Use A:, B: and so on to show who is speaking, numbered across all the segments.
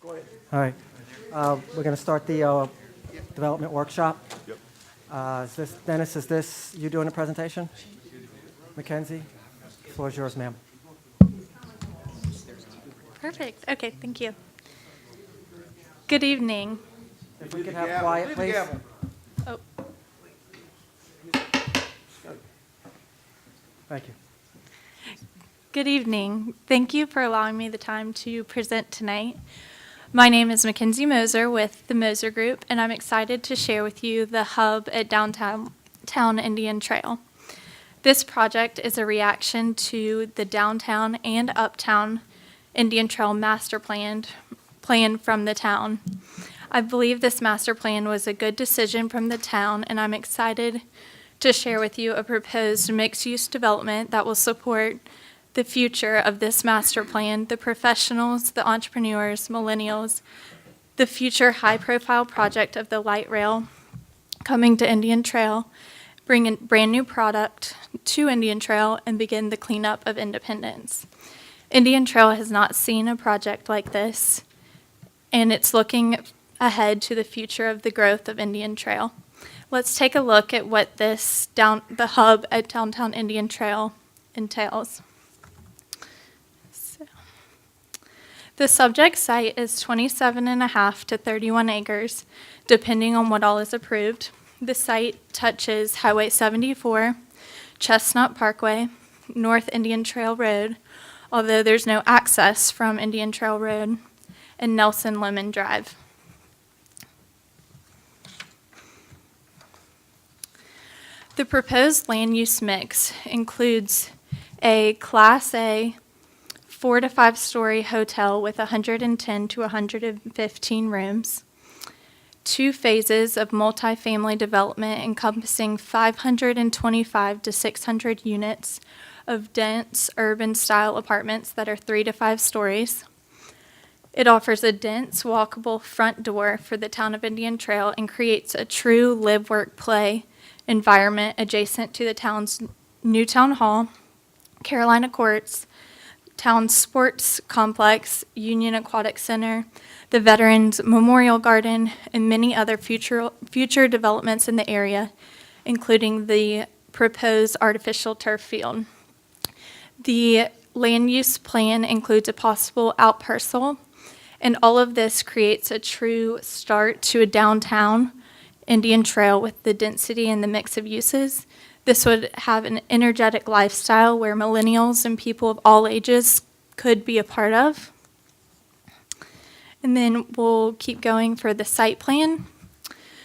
A: All right. We're going to start the development workshop.
B: Yep.
A: Dennis, is this you doing the presentation? Mackenzie? The floor is yours, ma'am.
C: Perfect. Okay, thank you. Good evening.
A: If we could have quiet, please.
C: Oh,
A: Thank you.
C: good evening. Thank you for allowing me the time to present tonight. My name is Mackenzie Moser with the Moser Group, and I'm excited to share with you the hub at Downtown Indian Trail. This project is a reaction to the downtown and uptown Indian Trail master plan from the town. I believe this master plan was a good decision from the town, and I'm excited to share with you a proposed mixed-use development that will support the future of this master plan, the professionals, the entrepreneurs, millennials, the future high-profile project of the light rail coming to Indian Trail, bring a brand new product to Indian Trail, and begin the cleanup of Independence. Indian Trail has not seen a project like this, and it's looking ahead to the future of the growth of Indian Trail. Let's take a look at what the hub at Downtown Indian Trail entails. The subject site is 27.5 to 31 acres, depending on what all is approved. The site touches Highway 74, Chestnut Parkway, North Indian Trail Road, although there's no access from Indian Trail Road, and Nelson Lemon Drive. The proposed land use mix includes a Class A 4 to 5 story hotel with 110 to 115 rooms, 2 phases of multifamily development encompassing 525 to 600 units of dense urban style apartments that are 3 to 5 stories. It offers a dense walkable front door for the town of Indian Trail and creates a true live, work, play environment adjacent to the town's new town hall, Carolina Courts, town sports complex, Union Aquatic Center, the Veterans Memorial Garden, and many other future developments in the area, including the proposed artificial turf field. The land use plan includes a possible out parcel, and all of this creates a true start to a downtown Indian Trail with the density and the mix of uses. This would have an energetic lifestyle where millennials and people of all ages could be a part of. And then we'll keep going for the site plan.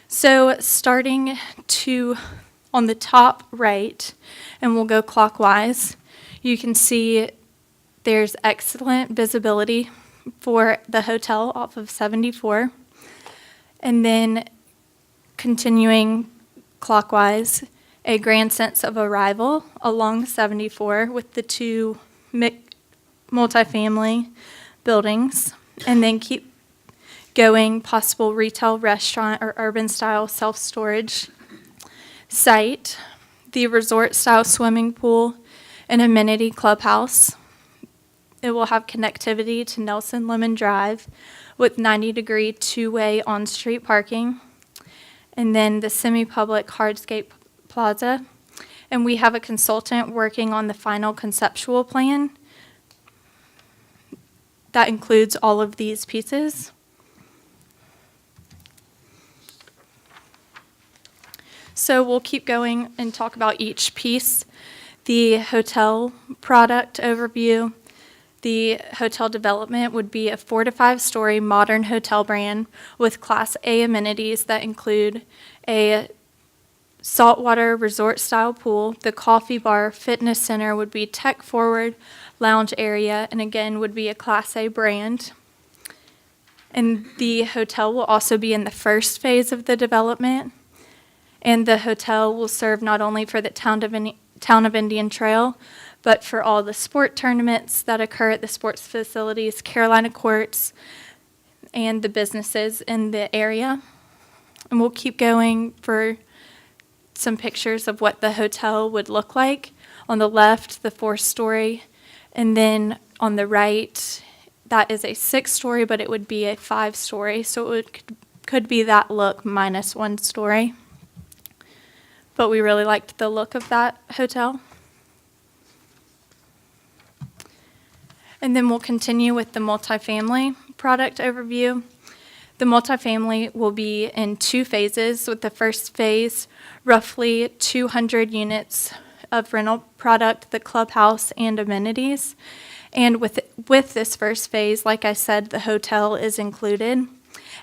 C: So starting on the top right, and we'll go clockwise, you can see there's excellent visibility for the hotel off of 74. And then continuing clockwise, a grand sense of arrival along 74 with the 2 multifamily buildings, and then keep going, possible retail, restaurant, or urban style self-storage site, the resort style swimming pool and amenity clubhouse. It will have connectivity to Nelson Lemon Drive with 90-degree two-way on-street parking, and then the semi-public hardscape plaza. And we have a consultant working on the final conceptual plan that includes all of these pieces. So we'll keep going and talk about each piece. The hotel product overview. The hotel development would be a 4 to 5 story modern hotel brand with Class A amenities that include a saltwater resort style pool. The coffee bar fitness center would be tech forward lounge area, and again would be a Class A brand. And the hotel will also be in the first phase of the development, and the hotel will serve not only for the town of Indian Trail, but for all the sport tournaments that occur at the sports facilities, Carolina Courts, and the businesses in the area. And we'll keep going for some pictures of what the hotel would look like. On the left, the 4 story, and then on the right, that is a 6-story, but it would be a 5-story, so it could be that look minus 1 story. But we really liked the look of that hotel. And then we'll continue with the multifamily product overview. The multifamily will be in 2 phases, with the first phase roughly 200 units of rental product, the clubhouse and amenities. And with this first phase, like I said, the hotel is included.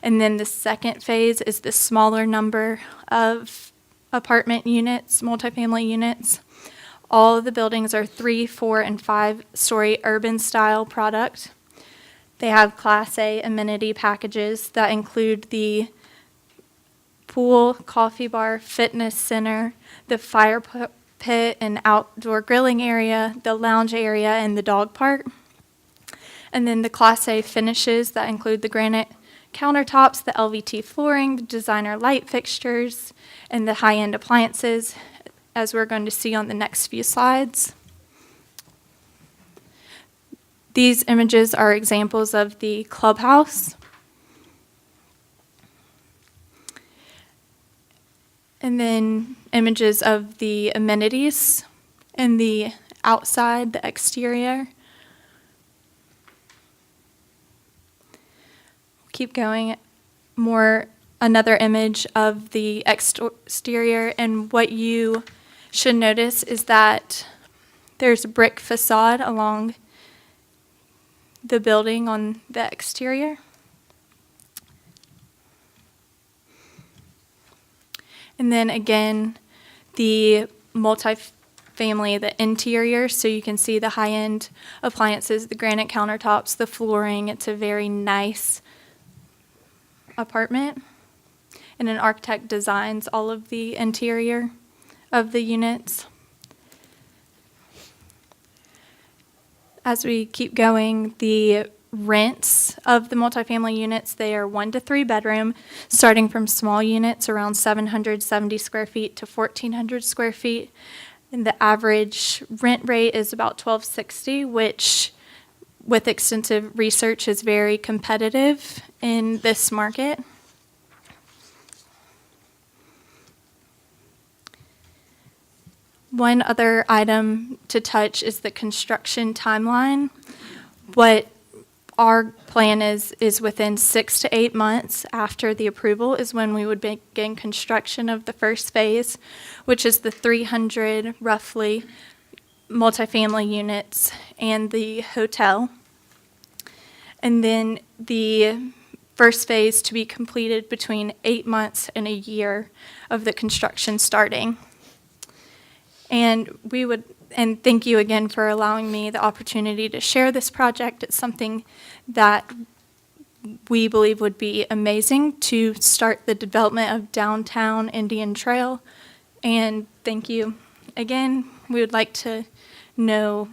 C: And then the second phase is the smaller number of apartment units, multifamily units. All of the buildings are 3, 4, and 5-story urban style product. They have Class A amenity packages that include the pool, coffee bar, fitness center, the fire pit and outdoor grilling area, the lounge area, and the dog park. And then the Class A finishes that include the granite countertops, the LVT flooring, the designer light fixtures, and the high-end appliances, as we're going to see on the next few slides. These images are examples of the clubhouse. And then images of the amenities and the outside, the exterior. Keep going. Another image of the exterior, and what you should notice is that there's a brick facade along the building on the exterior. And then again, the multifamily, the interior, so you can see the high-end appliances, the granite countertops, the flooring. It's a very nice apartment. And an architect designs all of the interior of the units. As we keep going, the rents of the multifamily units, they are 1 to 3 bedroom, starting from small units around 770 square feet to 1,400 square feet. And the average rent rate is about $1,260, which with extensive research is very competitive in this market. One other item to touch is the construction timeline. What our plan is within 6 to 8 months after the approval is when we would begin construction of the first phase, which is the 300 roughly multifamily units and the hotel. And then the first phase to be completed between 8 months and a year of the construction starting. And thank you again for allowing me the opportunity to share this project. It's something that we believe would be amazing to start the development of downtown Indian Trail. And thank you again. We would like to know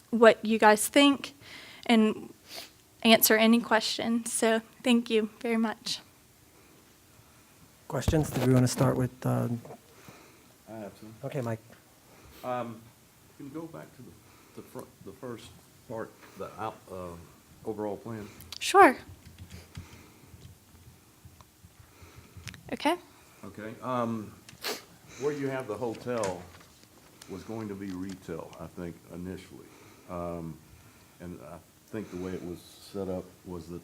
C: what you guys think and answer any questions. So thank you very much.
A: Questions? Do we want to start with,
B: I have some.
A: okay, Mike.
B: Can you go back to the first part, the overall plan?
C: Sure. Okay.
B: Okay. Where you have the hotel was going to be retail, I think, initially. And I think the way it was set up was that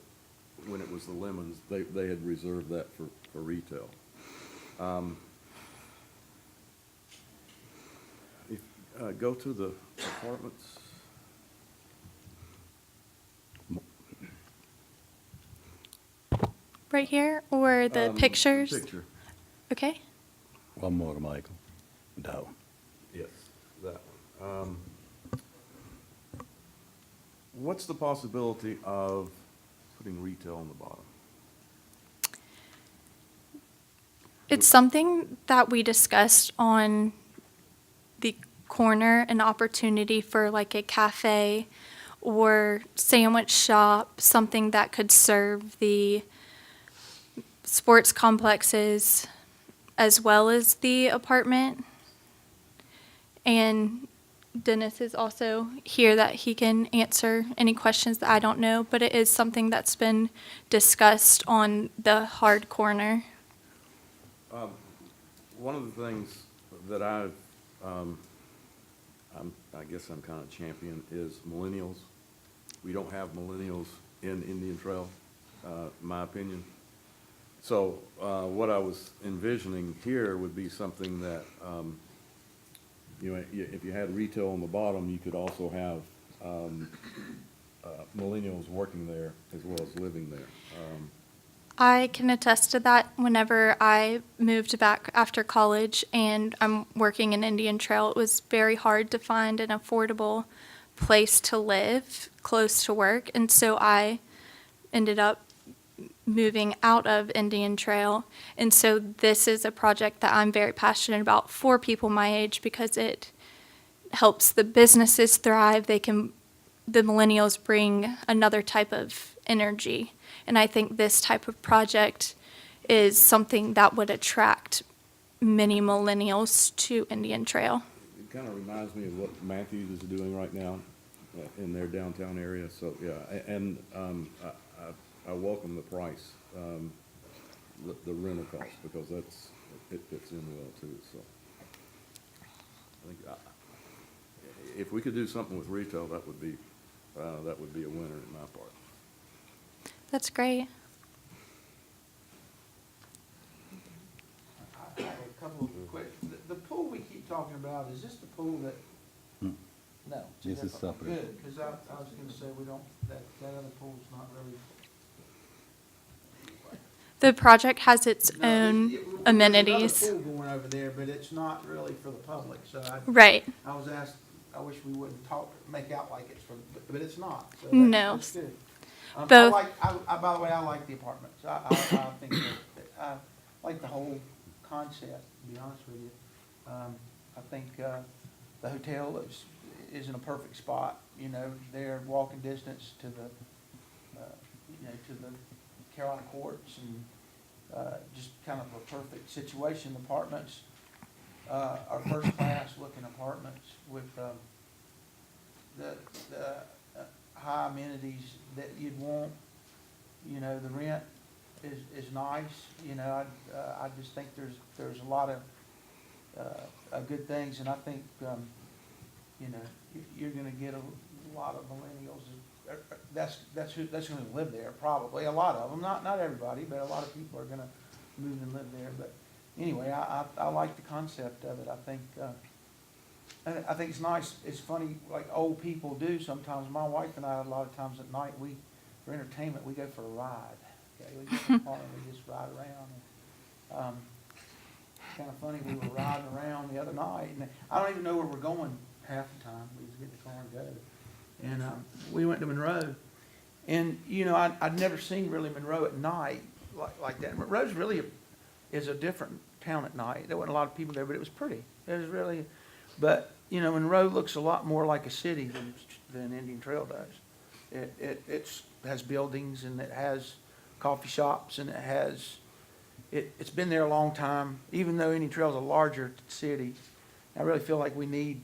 B: when it was the Lemons, they had reserved that for retail. Go to the apartments.
C: Right here, or the pictures?
B: Picture,
C: Okay.
D: One more, Michael. No.
B: yes, that one. What's the possibility of putting retail on the bottom?
C: It's something that we discussed on the corner, an opportunity for like a cafe or sandwich shop, something that could serve the sports complexes as well as the apartment. And Dennis is also here that he can answer any questions that I don't know, but it is something that's been discussed on the hard corner.
B: One of the things that I guess I'm kind of champion is millennials. We don't have millennials in Indian Trail, in my opinion. So what I was envisioning here would be something that, if you had retail on the bottom, you could also have millennials working there as well as living there.
C: I can attest to that. Whenever I moved back after college and I'm working in Indian Trail, it was very hard to find an affordable place to live close to work. And so I ended up moving out of Indian Trail. And so this is a project that I'm very passionate about for people my age because it helps the businesses thrive. The millennials bring another type of energy. And I think this type of project is something that would attract many millennials to Indian Trail.
B: It kind of reminds me of what Matthews is doing right now in their downtown area. So, yeah, and I welcome the price, the rental cost, because it fits in well too, so. I think if we could do something with retail, that would be a winner in my part.
C: That's great.
E: I have a couple of questions. The pool we keep talking about, is this the pool that?
D: Hmm.
E: No.
D: This is separate.
E: Good, because I was gonna say, we don't, that other pool's not really.
C: The project has its
E: No,
C: own
E: there's
C: amenities.
E: another pool going over there, but it's not really for the public, so
C: Right.
E: I was asked, I wish we wouldn't make out like it's for, but it's not. So
C: No.
E: That's good. I
C: Both-
E: by the way, I like the apartments. I think that, I like the whole concept, to be honest with you. I think, the hotel is in a perfect spot, they're walking distance to the, to the Carolina Courts and, just kind of a perfect situation. The apartments, are first-class looking apartments with, the high amenities that you'd want. The rent is nice, I just think there's a lot of good things, and I think, you're gonna get a lot of millennials. That's gonna live there, probably, a lot of them, not everybody, but a lot of people are gonna move and live there. But anyway, I like the concept of it. I think it's nice. It's funny, like old people do sometimes. My wife and I, a lot of times at night, for entertainment, we go for a ride. Okay, we get in the car and we just ride around. Kind of funny, we were riding around the other night, and I don't even know where we're going half the time. We just get in the car and go. And we went to Monroe, and I'd never seen really Monroe at night like that. Monroe's really is a different town at night. There wasn't a lot of people there, but it was pretty. It was really. But, Monroe looks a lot more like a city than Indian Trail does. It has buildings, and it has coffee shops, and it's been there a long time. Even though Indian Trail's a larger city, I really feel like we need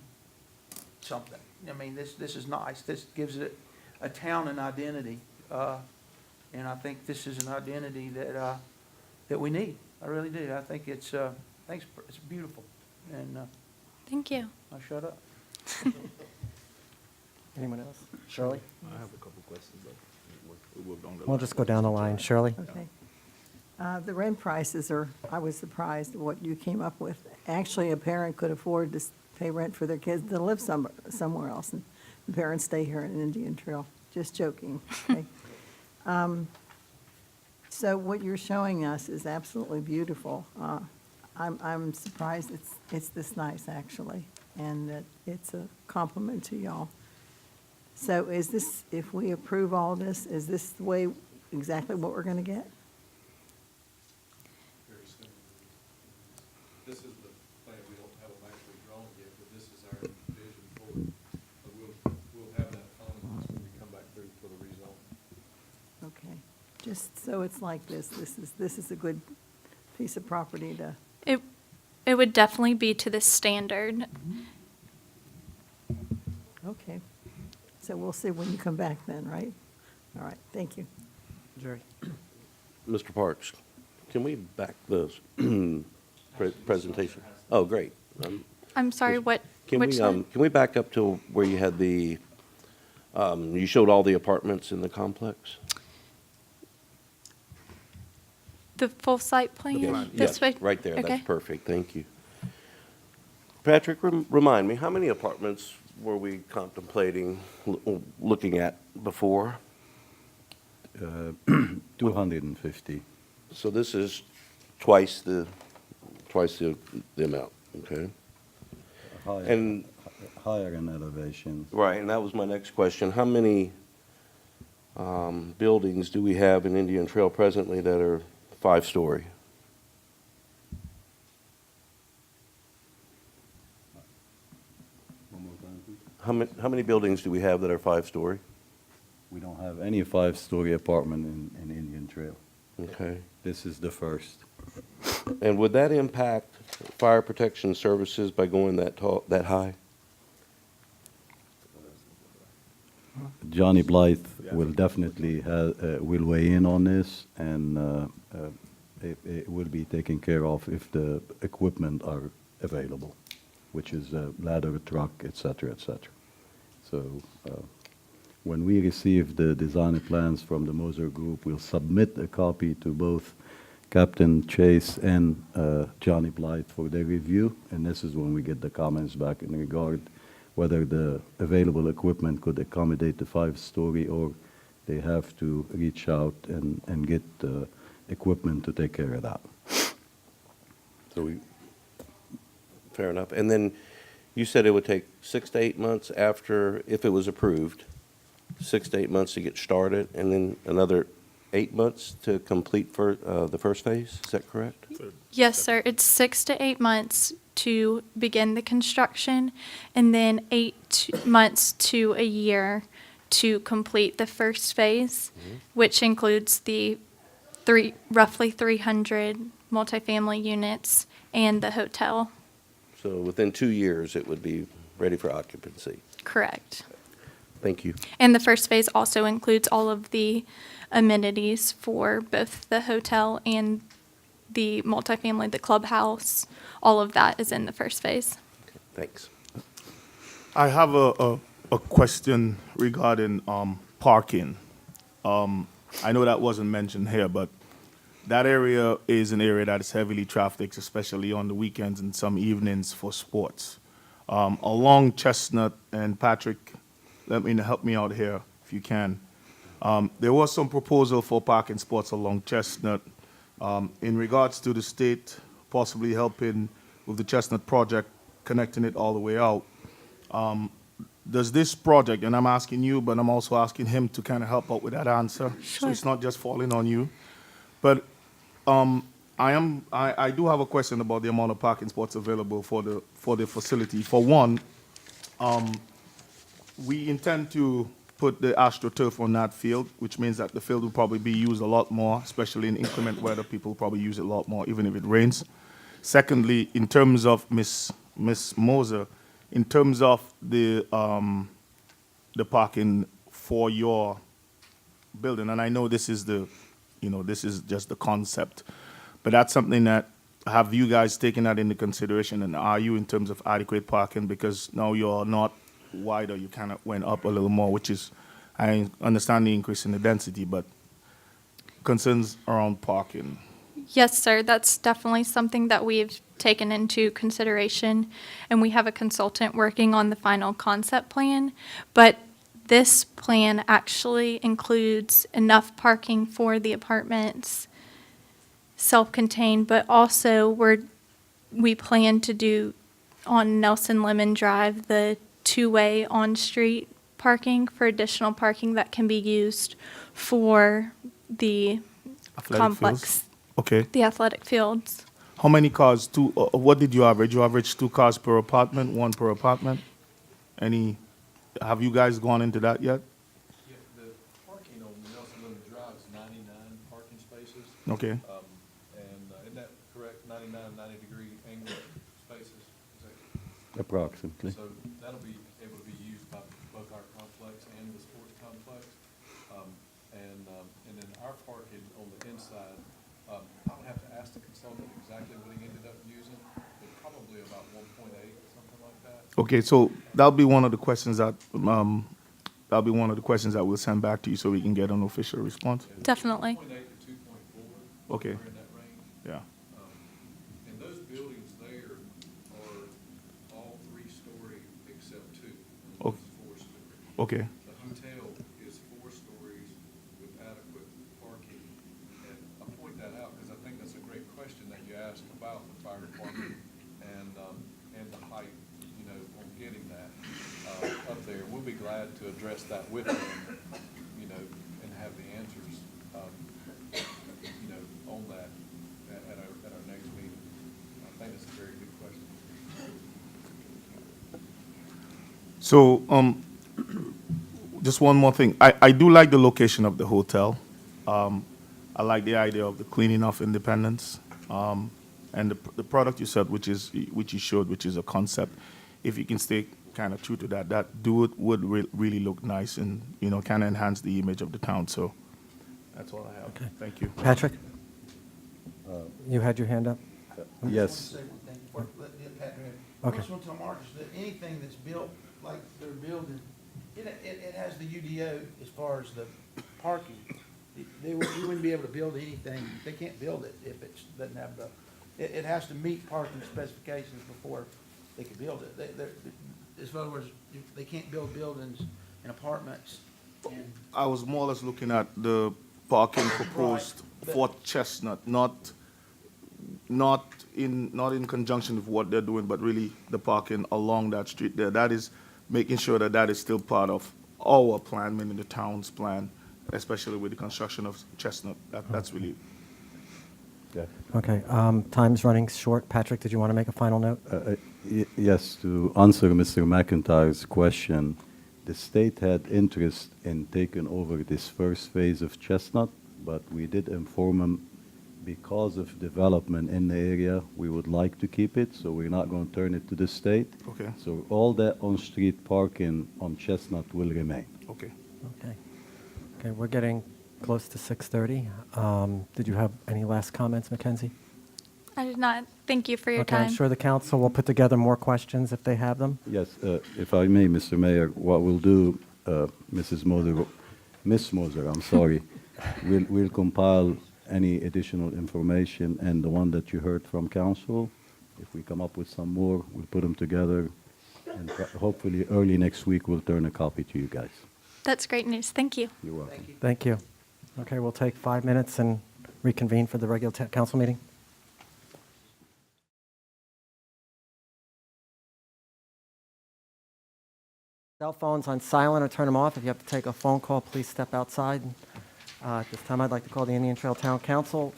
E: something. I mean, this is nice. This gives it a town an identity. And I think this is an identity that we need. I really do. I think it's beautiful. And,
C: Thank you.
E: I'll shut up.
A: Anyone else? Shirley?
F: I have a couple questions, but we'll go on the
A: We'll
F: line.
A: just go down the line. Shirley?
G: Okay. The rent prices I was surprised at what you came up with. Actually, a parent could afford to pay rent for their kids to live somewhere else, and the parents stay here in Indian Trail. Just joking, okay? So what you're showing us is absolutely beautiful. I'm surprised it's this nice, actually, and that it's a compliment to y'all. So is this, if we approve all this, is this the way, exactly what we're gonna get?
H: Very similar. This is the plan, we don't have them actually drawn yet, but this is our vision for it. But we'll have that phone when we come back through for the rezone.
G: Okay, just so it's like this is a good piece of property to,
C: It would definitely be to the standard.
G: Okay. So we'll see when you come back then, right? All right, thank you.
A: Jerry?
I: Mr. Parks, can we back the presentation? Oh, great.
C: I'm sorry,
I: Yes.
C: which slide?
I: Can we back up to where you had you showed all the apartments in the complex?
C: The full site plan?
I: Yes,
C: This way?
I: right there.
C: Okay.
I: That's perfect. Thank you. Patrick, remind me, how many apartments were we contemplating, looking at before?
D: 250.
I: So this is twice the amount, okay?
D: Higher,
I: And,
D: higher in elevation.
I: right, and that was my next question. How many buildings do we have in Indian Trail presently that are 5-story?
D: One more time, please.
I: How many buildings do we have that are 5-story?
D: We don't have any 5-story apartment in Indian Trail.
I: Okay.
D: This is the first.
I: And would that impact fire protection services by going that tall, that high?
D: Johnny Blythe will definitely will weigh in on this, and it will be taken care of if the equipment are available, which is a ladder truck, et cetera, et cetera. So when we receive the design plans from the Moser Group, we'll submit a copy to both Captain Chase and Johnny Blythe for their review, and this is when we get the comments back in regard whether the available equipment could accommodate the 5-story, or they have to reach out and get equipment to take care of that.
I: Fair enough. And then you said it would take 6 to 8 months after, if it was approved, 6 to 8 months to get started, and then another 8 months to complete the first phase? Is that correct?
C: Yes, sir. It's 6 to 8 months to begin the construction, and then 8 months to a year to complete the first phase, which includes the roughly 300 multifamily units and the hotel.
I: So within 2 years, it would be ready for occupancy.
C: Correct.
I: Thank you.
C: And the first phase also includes all of the amenities for both the hotel and the multifamily, the clubhouse. All of that is in the first phase.
I: Thanks.
F: I have a question regarding parking. I know that wasn't mentioned here, but that area is an area that is heavily trafficked, especially on the weekends and some evenings for sports. Along Chestnut, and Patrick, help me out here if you can. There was some proposal for parking spots along Chestnut. In regards to the state possibly helping with the Chestnut project, connecting it all the way out, does this project, and I'm asking you, but I'm also asking him to kind of help out with that answer, so
C: Sure.
F: it's not just falling on you. But I do have a question about the amount of parking spots available for the facility. For one, we intend to put the AstroTurf on that field, which means that the field will probably be used a lot more, especially in inclement weather. People will probably use it a lot more, even if it rains. Secondly, in terms of Miss Moser, in terms of the parking for your building, and I know this is this is just the concept, but that's something that, have you guys taken that into consideration, and are you in terms of adequate parking? Because now you're not wider, you kind of went up a little more, which is, I understand the increase in the density, but concerns around parking.
C: Yes, sir. That's definitely something that we've taken into consideration, and we have a consultant working on the final concept plan. But this plan actually includes enough parking for the apartments, self-contained, but also we plan to do on Nelson Lemon Drive the 2-way on-street parking for additional parking that can be used for the
F: Athletic
C: complex.
F: fields? Okay.
C: The athletic fields.
F: How many cars? What did you average? You average 2 cars per apartment, 1 per apartment? Have you guys gone into that yet?
H: Yeah, the parking on Nelson Lemon Drive is 99 parking spaces.
F: Okay.
H: And isn't that correct? 99, 90-degree angle spaces? Is that,
D: Approximately.
H: so that'll be able to be used by inside. I would have to ask the consultant exactly what he ended up using, but probably about 1.8, something like that.
F: Okay, so that'll be one of the questions that, we'll send back to you so we can get an official response.
C: Definitely.
H: 1.8 to 2.4.
F: Okay.
H: Somewhere in that range.
F: Yeah,
H: And those buildings there are all 3-story except 2. And
F: Oh.
H: one's 4-story.
F: okay.
H: The hotel is 4 stories with adequate parking. And I point that out because I think that's a great question that you asked about the fire department and the height, you know, on getting that up there. We'll be glad to address that with them, you know, and have the answers, you know, on that at our next meeting. I think it's a very good question.
F: So, just one more thing. I do like the location of the hotel. I like the idea of the cleaning of Independence. And the product you said, which you showed, which is a concept. If you can stay kind of true to that would really look nice and, you know, kind of enhance the image of the town. So that's all I have.
A: Okay.
F: Thank you.
A: Patrick? You had your hand up?
E: I just
D: Yes.
E: want to say one thing before, let Pat do it.
A: Okay.
E: I just want to tell Marcus that anything that's built, like they're building, it has the UDO as far as the parking. You wouldn't be able to build anything, they can't build it if it doesn't have it has to meet parking specifications before they can build it. In other words, they can't build buildings and apartments and.
F: I was more or less looking at the parking proposed
E: Right.
F: for Chestnut, not in conjunction with what they're doing, but really the parking along that street there. That is making sure that is still part of our plan, meaning the town's plan, especially with the construction of Chestnut. That's really,
D: Yeah.
A: Okay, time's running short. Patrick, did you want to make a final note?
D: Yes, to answer Mr. McIntyre's question, the state had interest in taking over this first phase of Chestnut, but we did inform them because of development in the area, we would like to keep it, so we're not going to turn it to the state.
F: okay,
D: So all that on-street parking on Chestnut will remain.
F: okay.
A: Okay. Okay, we're getting close to 6:30. Did you have any last comments, Mackenzie?
C: I did not. Thank you for your
A: Okay,
C: time.
A: I'm sure the council will put together more questions if they have them.
D: Yes, if I may, Mr. Mayor, what we'll do, Miss Moser, I'm sorry, we'll compile any additional information, and the one that you heard from council, if we come up with some more, we'll put them together, and hopefully early next week, we'll turn a copy to you guys.
C: That's great news. Thank you.
D: You're welcome.
A: Thank you. Okay, we'll take 5 minutes and reconvene for the regular council meeting. Cell phones on silent or turn them off. If you have to take a phone call, please step outside. At this time, I'd like to call the Indian Trail Town Council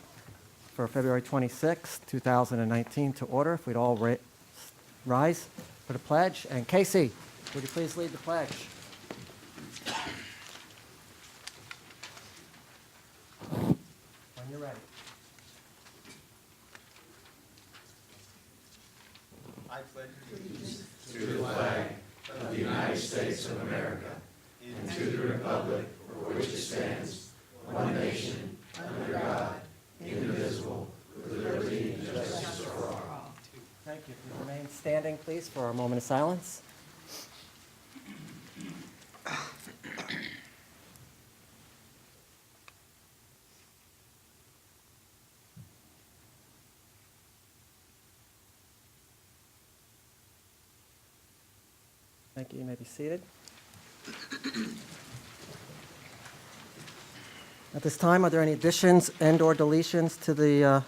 A: for February 26, 2019 to order. If we'd all rise for the pledge. And Casey, would you please lead the pledge? When you're ready. Thank you. If you remain standing, please, for our moment of silence. Thank you. You may be seated. At this time, are there any additions and/or deletions to the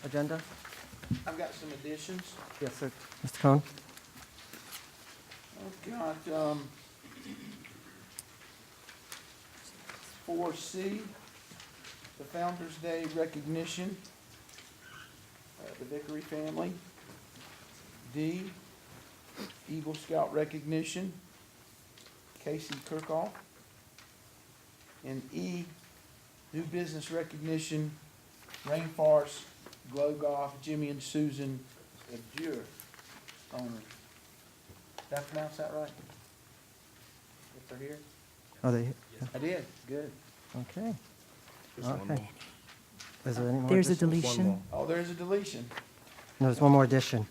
A: agenda?
E: I've got some additions.
A: Yes, sir. Mr. Cohn?
E: I've got, 4C, the Founder's Day recognition, the Vickery family. D, Eagle Scout recognition, Casey Kirkhoff. And E, new business recognition, Rainforest, Glow Golf, Jimmy and Susan Abjure owner. Did I pronounce that right? If they're here?
A: Are they?
E: I did, good.
A: Okay.
F: Just one
A: Okay.
F: more.
A: Is there any more?
J: There's a
A: additions?
J: deletion.
E: Oh, there's a deletion.
A: No, there's one more addition.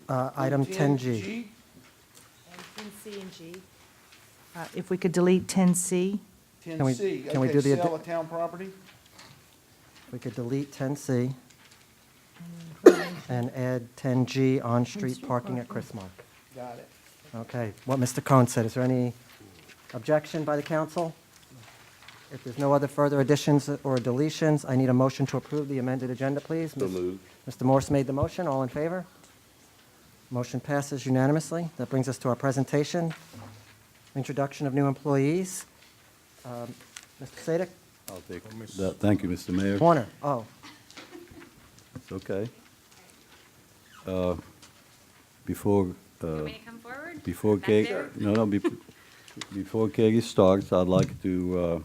A: Item 10G.
J: And 10C and G. If we could delete 10C.
A: Can we-
E: 10C,
A: can we do
E: okay,
A: the
E: sale of town property?
A: We could delete 10C and add 10G on-street parking at Chrismark.
E: Got it.
A: Okay, what Mr. Cohn said, is there any objection by the council? If there's no other further additions or deletions, I need a motion to approve the amended agenda, please.
I: So moved.
A: Mr. Morse made the motion, all in favor? Motion passes unanimously. That brings us to our presentation, introduction of new employees. Mr. Sadik?
D: I'll take that. Thank you, Mr. Mayor.
A: Warner, oh,
D: It's okay. Before,
K: Want me to come forward?
D: before
K: Back
D: Katie,
K: there?
D: before Katie starts, I'd like to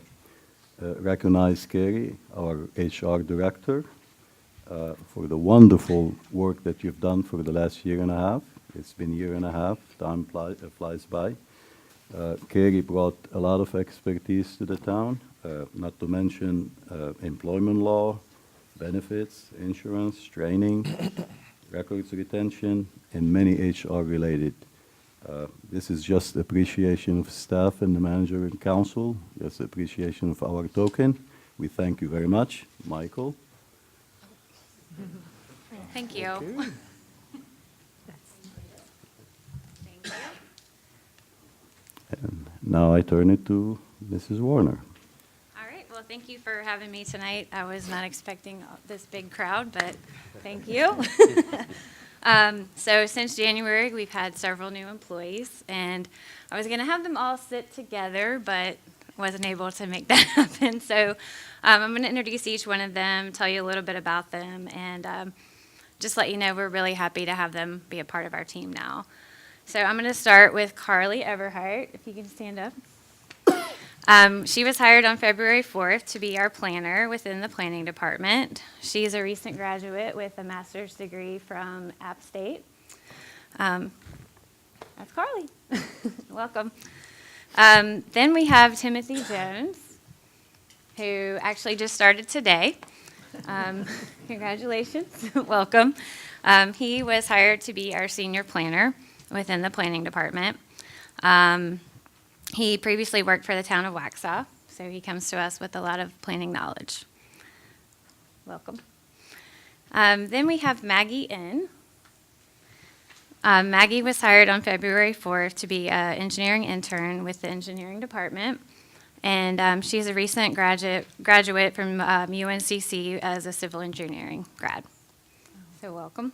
D: recognize Katie, our HR director, for the wonderful work that you've done for the last year and a half. It's been a year and a half, time flies by. Katie brought a lot of expertise to the town, not to mention employment law, benefits, insurance, training, records retention, and many HR-related. This is just appreciation of staff and the manager and council, just appreciation of our token. We thank you very much. Michael?
K: Thank you. Thank you.
D: And now I turn it to Mrs. Warner.
K: All right, well, thank you for having me tonight. I was not expecting this big crowd, but thank you. So since January, we've had several new employees, and I was going to have them all sit together, but wasn't able to make that happen. So I'm going to introduce each one of them, tell you a little bit about them, and just let you know we're really happy to have them be a part of our team now. So I'm going to start with Carly Everhart, if you can stand up. She was hired on February 4th to be our planner within the planning department. She's a recent graduate with a master's degree from App State. That's Carly. Welcome. Then we have Timothy Jones, who actually just started today. Congratulations. Welcome. He was hired to be our senior planner within the planning department. He previously worked for the town of Waxhaw, so he comes to us with a lot of planning knowledge. Welcome. Then we have Maggie N. Maggie was hired on February 4th to be an engineering intern with the engineering department, and she's a recent graduate from UNCC as a civil engineering grad. So welcome.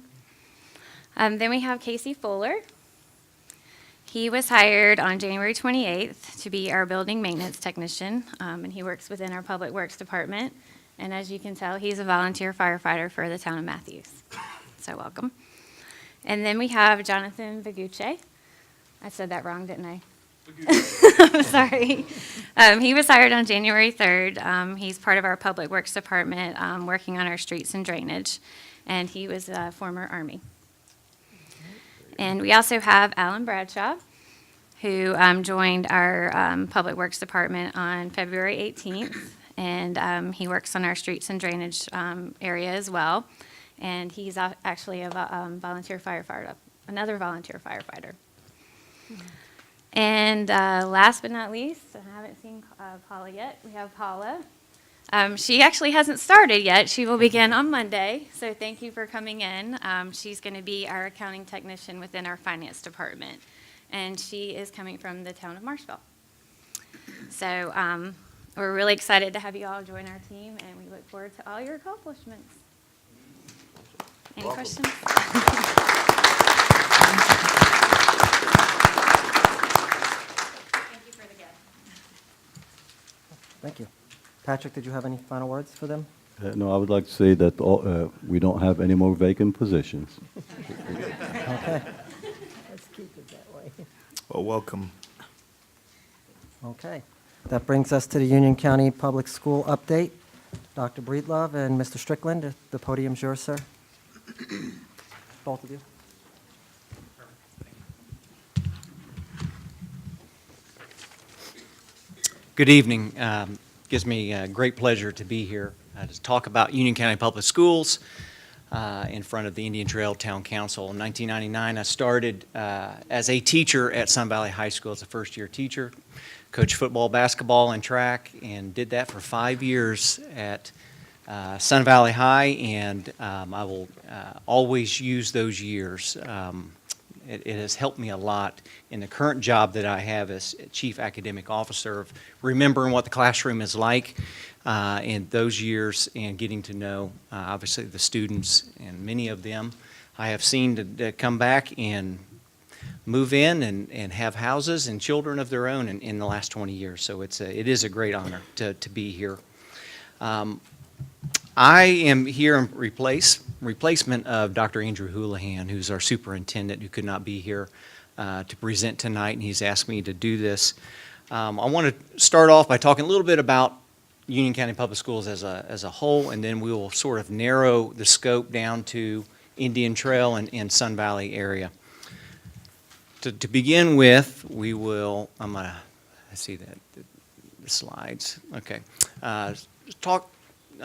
K: Then we have Casey Fuller. He was hired on January 28th to be our building maintenance technician, and he works within our Public Works Department. And as you can tell, he's a volunteer firefighter for the town of Matthews. So welcome. And then we have Jonathan Vaguche. I said that wrong, didn't I? I'm sorry. He was hired on January 3rd. He's part of our Public Works Department, working on our streets and drainage, and he was a former Army. And we also have Alan Bradshaw, who joined our Public Works Department on February 18th, and he works on our streets and drainage area as well. And he's actually a volunteer firefighter, another volunteer firefighter. And last but not least, I haven't seen Paula yet. We have Paula. She actually hasn't started yet. She will begin on Monday, so thank you for coming in. She's going to be our accounting technician within our finance department, and she is coming from the town of Marshville. So we're really excited to have you all join our team, and we look forward to all your accomplishments. Any questions? Thank you for the gift.
A: thank you. Patrick, did you have any final words for them?
D: No, I would like to say that we don't have any more vacant positions.
A: Okay,
G: Let's keep it that way.
F: Well, welcome.
A: okay. That brings us to the Union County Public School update. Dr. Breedlove and Mr. Strickland, the podium's yours, sir. Both of you.
L: Good evening. Gives me great pleasure to be here to talk about Union County Public Schools in front of the Indian Trail Town Council. In 1999, I started as a teacher at Sun Valley High School as a first-year teacher, coached football, basketball, and track, and did that for 5 years at Sun Valley High, and I will always use those years. It has helped me a lot in the current job that I have as Chief Academic Officer of remembering what the classroom is like in those years and getting to know, obviously, the students, and many of them I have seen to come back and move in and have houses and children of their own in the last 20 years. So it is a great honor to be here. I am here in replacement of Dr. Andrew Houlihan, who's our superintendent, who could not be here to present tonight, and he's asked me to do this. I want to start off by talking a little bit about Union County Public Schools as a whole, and then we will sort of narrow the scope down to Indian Trail and Sun Valley area. To begin with, we will, I'm going to see the slides. Okay. Talk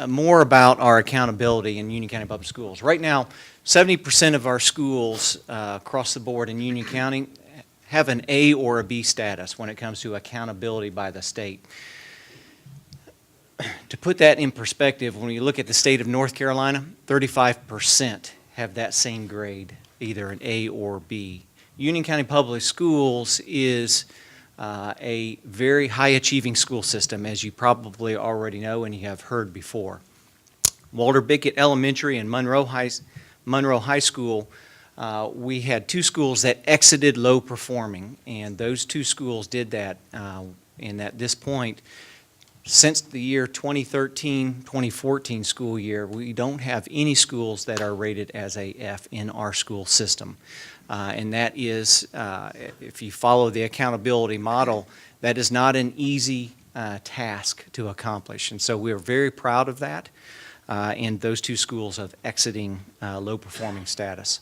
L: more about our accountability in Union County Public Schools. Right now, 70% of our schools across the board in Union County have an A or a B status when it comes to accountability by the state. To put that in perspective, when you look at the state of North Carolina, 35% have that same grade, either an A or B. Union County Public Schools is a very high-achieving school system, as you probably already know and you have heard before. Walter Bickett Elementary and Monroe High School, we had two schools that exited low performing, and those two schools did that. And at this point, since the year 2013-2014 school year, we don't have any schools that are rated as a F in our school system. And that is, if you follow the accountability model, that is not an easy task to accomplish. And so we are very proud of that, and those two schools of exiting low-performing status.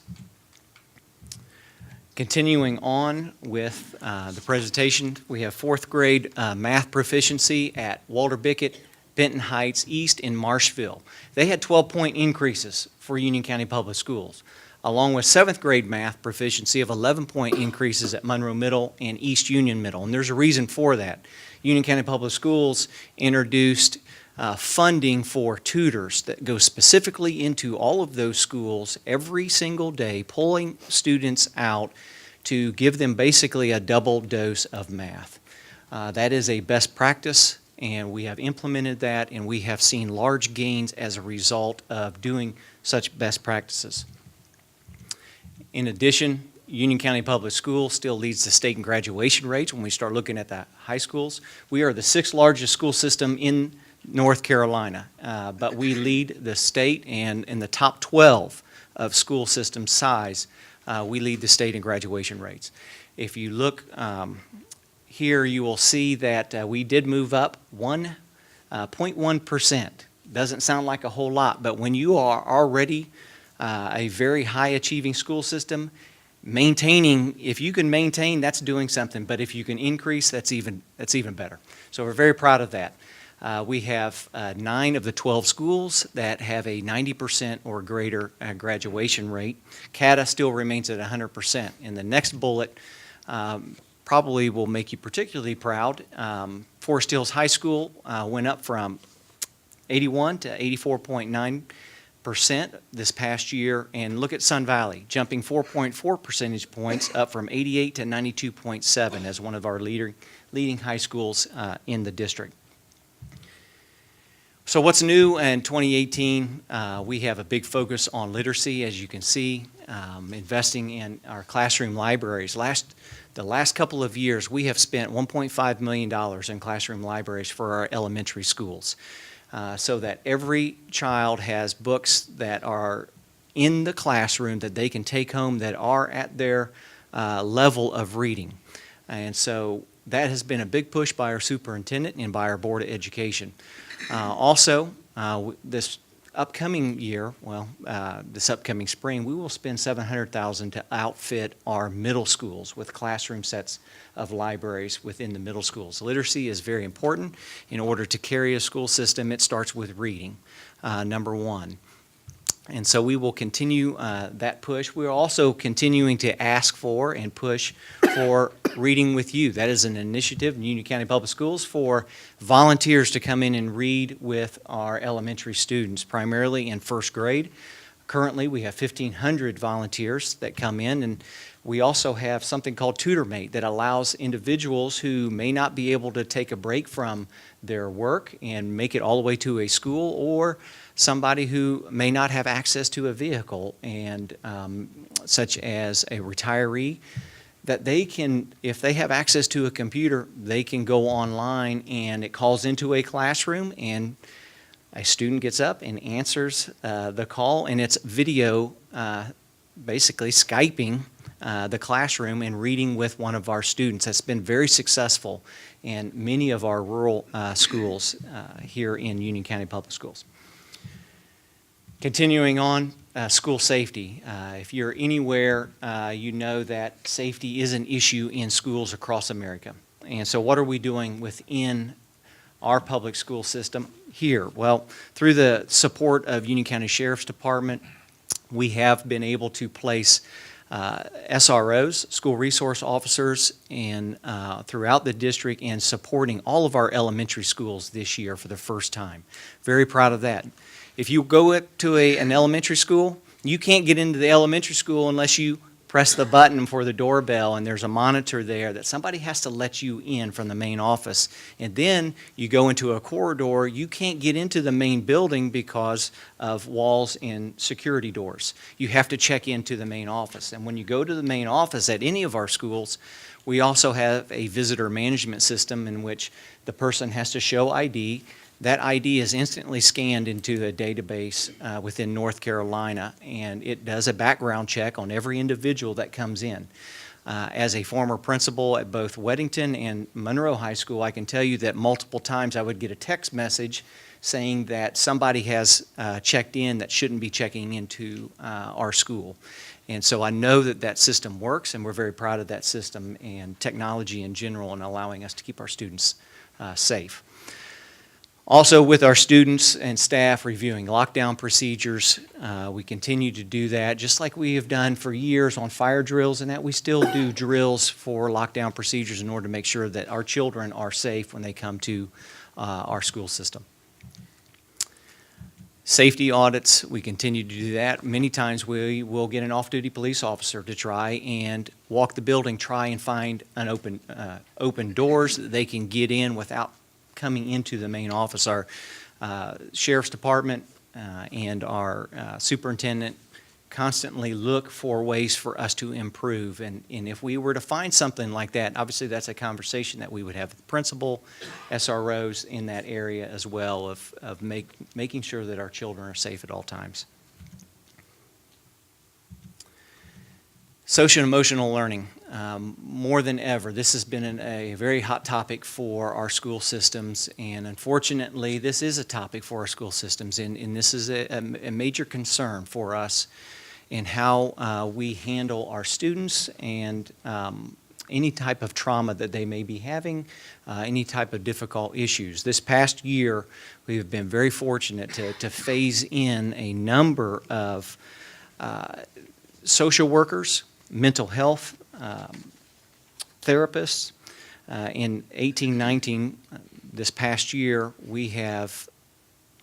L: Continuing on with the presentation, we have fourth grade math proficiency at Walter Bickett, Benton Heights East, in Marshville. They had 12-point increases for Union County Public Schools, along with seventh grade math proficiency of 11-point increases at Monroe Middle and East Union Middle. And there's a reason for that. Union County Public Schools introduced funding for tutors that go specifically into all of those schools every single day, pulling students out to give them basically a double dose of math. That is a best practice, and we have implemented that, and we have seen large gains as a result of doing such best practices. In addition, Union County Public Schools still leads the state in graduation rates when we start looking at the high schools. We are the sixth largest school system in North Carolina, but we lead the state, and in the top 12 of school system size, we lead the state in graduation rates. If you look here, you will see that we did move up 1.1%. Doesn't sound like a whole lot, but when you are already a very high-achieving school system, maintaining, if you can maintain, that's doing something, but if you can increase, that's even better. So we're very proud of that. We have 9 of the 12 schools that have a 90% or greater graduation rate. CATA still remains at 100%. And the next bullet probably will make you particularly proud. Forest Hills High School went up from 81 to 84.9% this past year, and look at Sun Valley, jumping 4.4 percentage points, up from 88 to 92.7 as one of our leading high schools in the district. So what's new in 2018? We have a big focus on literacy, as you can see, investing in our classroom libraries. The last couple of years, we have spent $1.5 million in classroom libraries for our elementary schools, so that every child has books that are in the classroom that they can take home that are at their level of reading. And so that has been a big push by our superintendent and by our Board of Education. Also, this upcoming year, this upcoming spring, we will spend $700,000 to outfit our middle schools with classroom sets of libraries within the middle schools. Literacy is very important. In order to carry a school system, it starts with reading, number one. And so we will continue that push. We're also continuing to ask for and push for Reading with You. That is an initiative in Union County Public Schools for volunteers to come in and read with our elementary students, primarily in first grade. Currently, we have 1,500 volunteers that come in, and we also have something called TutorMate that allows individuals who may not be able to take a break from their work and make it all the way to a school, or somebody who may not have access to a vehicle, and such as a retiree, that they can, if they have access to a computer, they can go online and it calls into a classroom and a student gets up and answers the call, and it's video, basically Skyping the classroom and reading with one of our students. That's been very successful in many of our rural schools here in Union County Public Schools. Continuing on, school safety. If you're anywhere, you know that safety is an issue in schools across America. And so what are we doing within our public school system here? Well, through the support of Union County Sheriff's Department, we have been able to place SROs, school resource officers, and throughout the district, and supporting all of our elementary schools this year for the first time. Very proud of that. If you go up to an elementary school, you can't get into the elementary school unless you press the button for the doorbell, and there's a monitor there that somebody has to let you in from the main office. And then you go into a corridor. You can't get into the main building because of walls and security doors. You have to check into the main office. And when you go to the main office at any of our schools, we also have a visitor management system in which the person has to show ID. That ID is instantly scanned into a database within North Carolina, and it does a background check on every individual that comes in. As a former principal at both Weddington and Monroe High School, I can tell you that multiple times I would get a text message saying that somebody has checked in that shouldn't be checking into our school. And so I know that that system works, and we're very proud of that system and technology in general and allowing us to keep our students safe. Also, with our students and staff reviewing lockdown procedures, we continue to do that, just like we have done for years on fire drills, and that we still do drills for lockdown procedures in order to make sure that our children are safe when they come to our school system. Safety audits, we continue to do that. Many times we will get an off-duty police officer to try and walk the building, try and find an open doors that they can get in without coming into the main office. Our Sheriff's Department and our superintendent constantly look for ways for us to improve. And if we were to find something like that, obviously that's a conversation that we would have with the principal, SROs in that area as well, of making sure that our children are safe at all times. Social and emotional learning. More than ever, this has been a very hot topic for our school systems, and unfortunately, this is a topic for our school systems, and this is a major concern for us in how we handle our students and any type of trauma that they may be having, any type of difficult issues. This past year, we have been very fortunate to phase in a number of social workers, mental health therapists. In 18-19, this past year, we have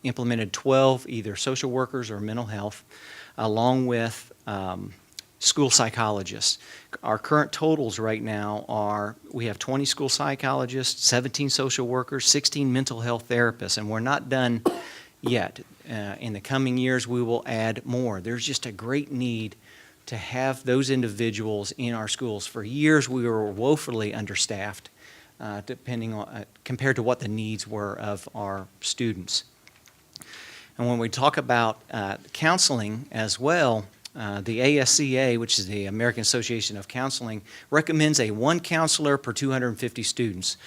L: implemented 12 either social workers or mental health, along with school psychologists. Our current totals right now are, we have 20 school psychologists, 17 social workers, 16 mental health therapists, and we're not done yet. In the coming years, we will add more. There's just a great need to have those individuals in our schools. For years, we were woefully understaffed, depending on compared to what the needs were of our students. And when we talk about counseling as well, the ASCA, which is the American Association of Counseling, recommends one counselor per 250 students.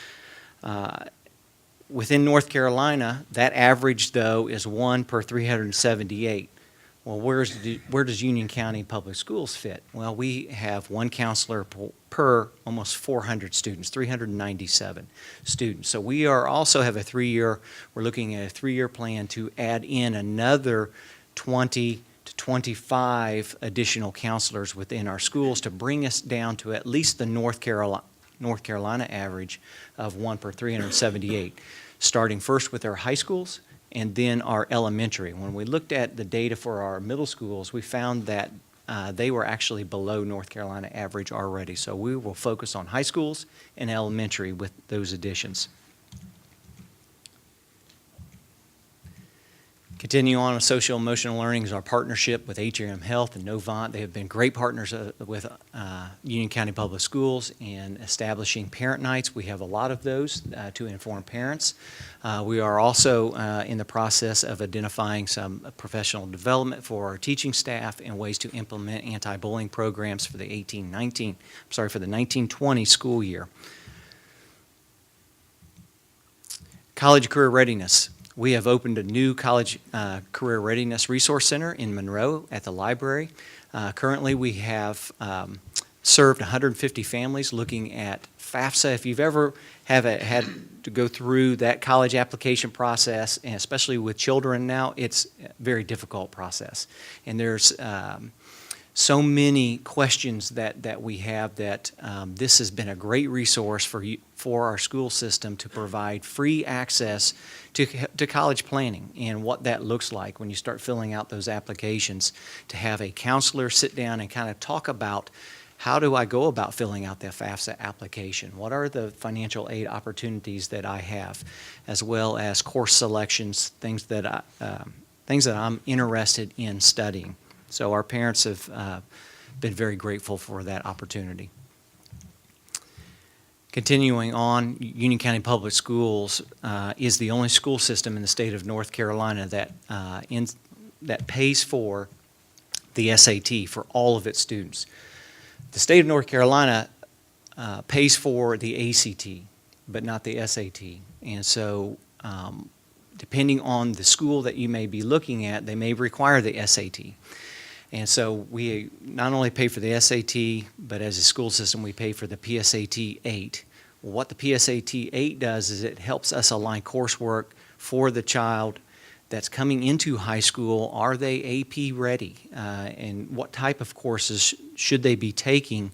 L: Within North Carolina, that average, though, is 1 per 378. Well, where does Union County Public Schools fit? Well, we have one counselor per almost 400 students, 397 students. So we are also have we're looking at a 3-year plan to add in another 20 to 25 additional counselors within our schools to bring us down to at least the North Carolina average of 1 per 378, starting first with our high schools and then our elementary. When we looked at the data for our middle schools, we found that they were actually below North Carolina average already. So we will focus on high schools and elementary with those additions. Continue on with social emotional learning is our partnership with HRM Health and Novant. They have been great partners with Union County Public Schools in establishing parent nights. We have a lot of those to inform parents. We are also in the process of identifying some professional development for our teaching staff and ways to implement anti-bullying programs for the 1920 school year. College career readiness. We have opened a new college career readiness resource center in Monroe at the library. Currently, we have served 150 families looking at FAFSA. If you've ever had to go through that college application process, and especially with children now, it's a very difficult process. And there's so many questions that we have that this has been a great resource for our school system to provide free access to college planning and what that looks like when you start filling out those applications, to have a counselor sit down and kind of talk about how do I go about filling out the FAFSA application? What are the financial aid opportunities that I have, as well as course selections, things that I'm interested in studying. So our parents have been very grateful for that opportunity. Continuing on, Union County Public Schools is the only school system in the state of North Carolina that pays for the SAT for all of its students. The state of North Carolina pays for the ACT, but not the SAT. And so depending on the school that you may be looking at, they may require the SAT. And so we not only pay for the SAT, but as a school system, we pay for the PSAT 8. What the PSAT 8 does is it helps us align coursework for the child that's coming into high school. Are they AP ready? And what type of courses should they be taking,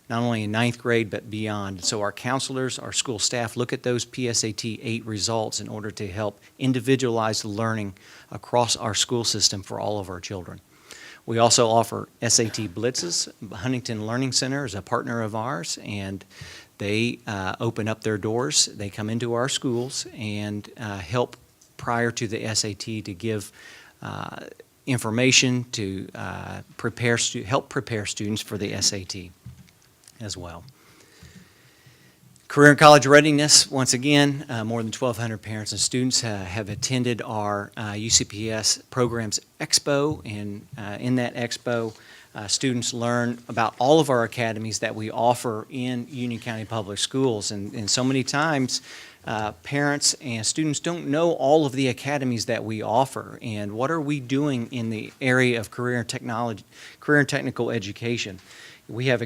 L: not only in 9th grade, but beyond? So our counselors, our school staff look at those PSAT 8 results in order to help individualize the learning across our school system for all of our children. We also offer SAT Blitzes. Huntington Learning Center is a partner of ours, and they open up their doors. They come into our schools and help prior to the SAT to give information to help prepare students for the SAT as well. Career and college readiness, once again, more than 1,200 parents and students have attended our UCPS Programs Expo, and in that expo, students learn about all of our academies that we offer in Union County Public Schools, and so many times parents and students don't know all of the academies that we offer, and what are we doing in the area of career and technical education. We have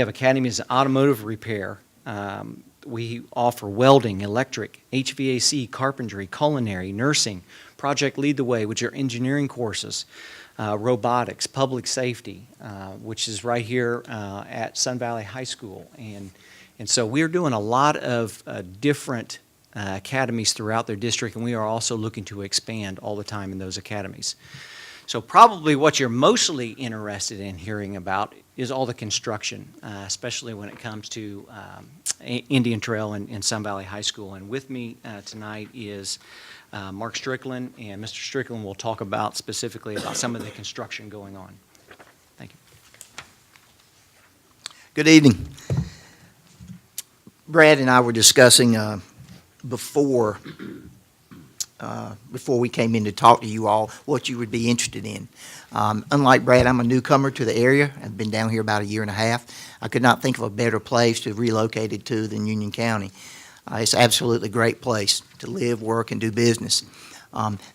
L: academies in automotive repair. We offer welding, electric, HVAC, carpentry, culinary, nursing, Project Lead the Way, which are engineering courses, robotics, public safety, which is right here at Sun Valley High School. And so we're doing a lot of different academies throughout their district, and we are also looking to expand all the time in those academies. So probably what you're mostly interested in hearing about is all the construction, especially when it comes to Indian Trail and Sun Valley High School. And with me tonight is Mark Strickland, and Mr. Strickland will talk about specifically about some of the construction going on. Thank you.
M: Good evening. Brad and I were discussing before we came in to talk to you all what you would be interested in. Unlike Brad, I'm a newcomer to the area. I've been down here about a year and a half. I could not think of a better place to relocate it to than Union County. It's absolutely a great place to live, work, and do business.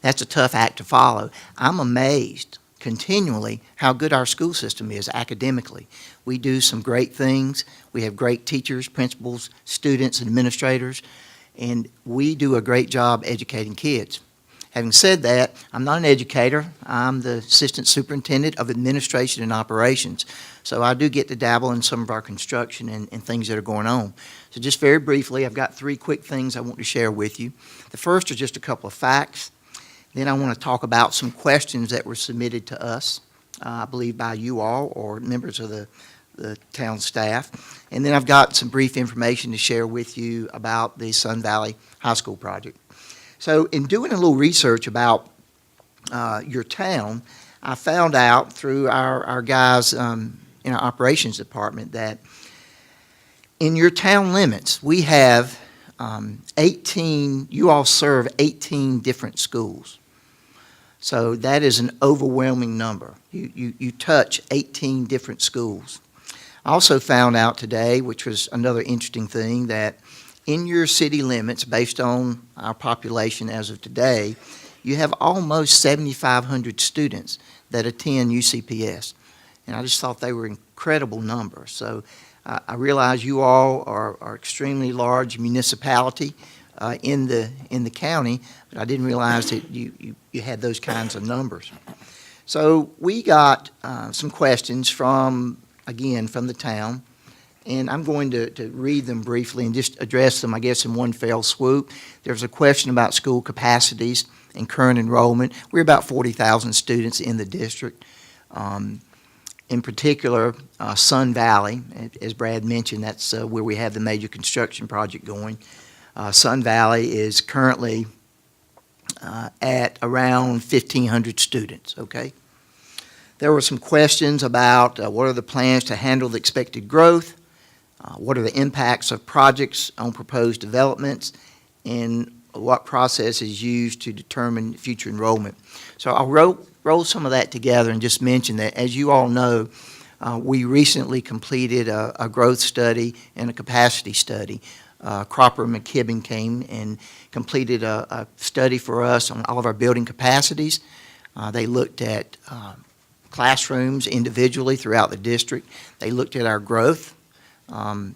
M: That's a tough act to follow. I'm amazed continually how good our school system is academically. We do some great things. We have great teachers, principals, students, administrators, and we do a great job educating kids. Having said that, I'm not an educator. I'm the Assistant Superintendent of Administration and Operations. So I do get to dabble in some of our construction and things that are going on. So just very briefly, I've got 3 quick things I want to share with you. The first are just a couple of facts. Then I want to talk about some questions that were submitted to us, I believe by you all or members of the town staff. And then I've got some brief information to share with you about the Sun Valley High School project. So in doing a little research about your town, I found out through our guys in our operations department that in your town limits, we have 18, you all serve 18 different schools. So that is an overwhelming number. You touch 18 different schools. I also found out today, which was another interesting thing, that in your city limits, based on our population as of today, you have almost 7,500 students that attend UCPS. And I just thought they were incredible numbers. So I realize you all are extremely large municipality in the county, but I didn't realize that you had those kinds of numbers. So we got some questions from the town. And I'm going to read them briefly and just address them, I guess, in one fell swoop. There's a question about school capacities and current enrollment. We're about 40,000 students in the district. In particular, Sun Valley, as Brad mentioned, that's where we have the major construction project going. Sun Valley is currently at around 1,500 students, okay? There were some questions about what are the plans to handle the expected growth. What are the impacts of projects on proposed developments, and what process is used to determine future enrollment. So I'll roll some of that together and just mention that, as you all know, we recently completed a growth study and a capacity study. Cropper and McKibben came and completed a study for us on all of our building capacities. They looked at classrooms individually throughout the district. They looked at our growth. Mr.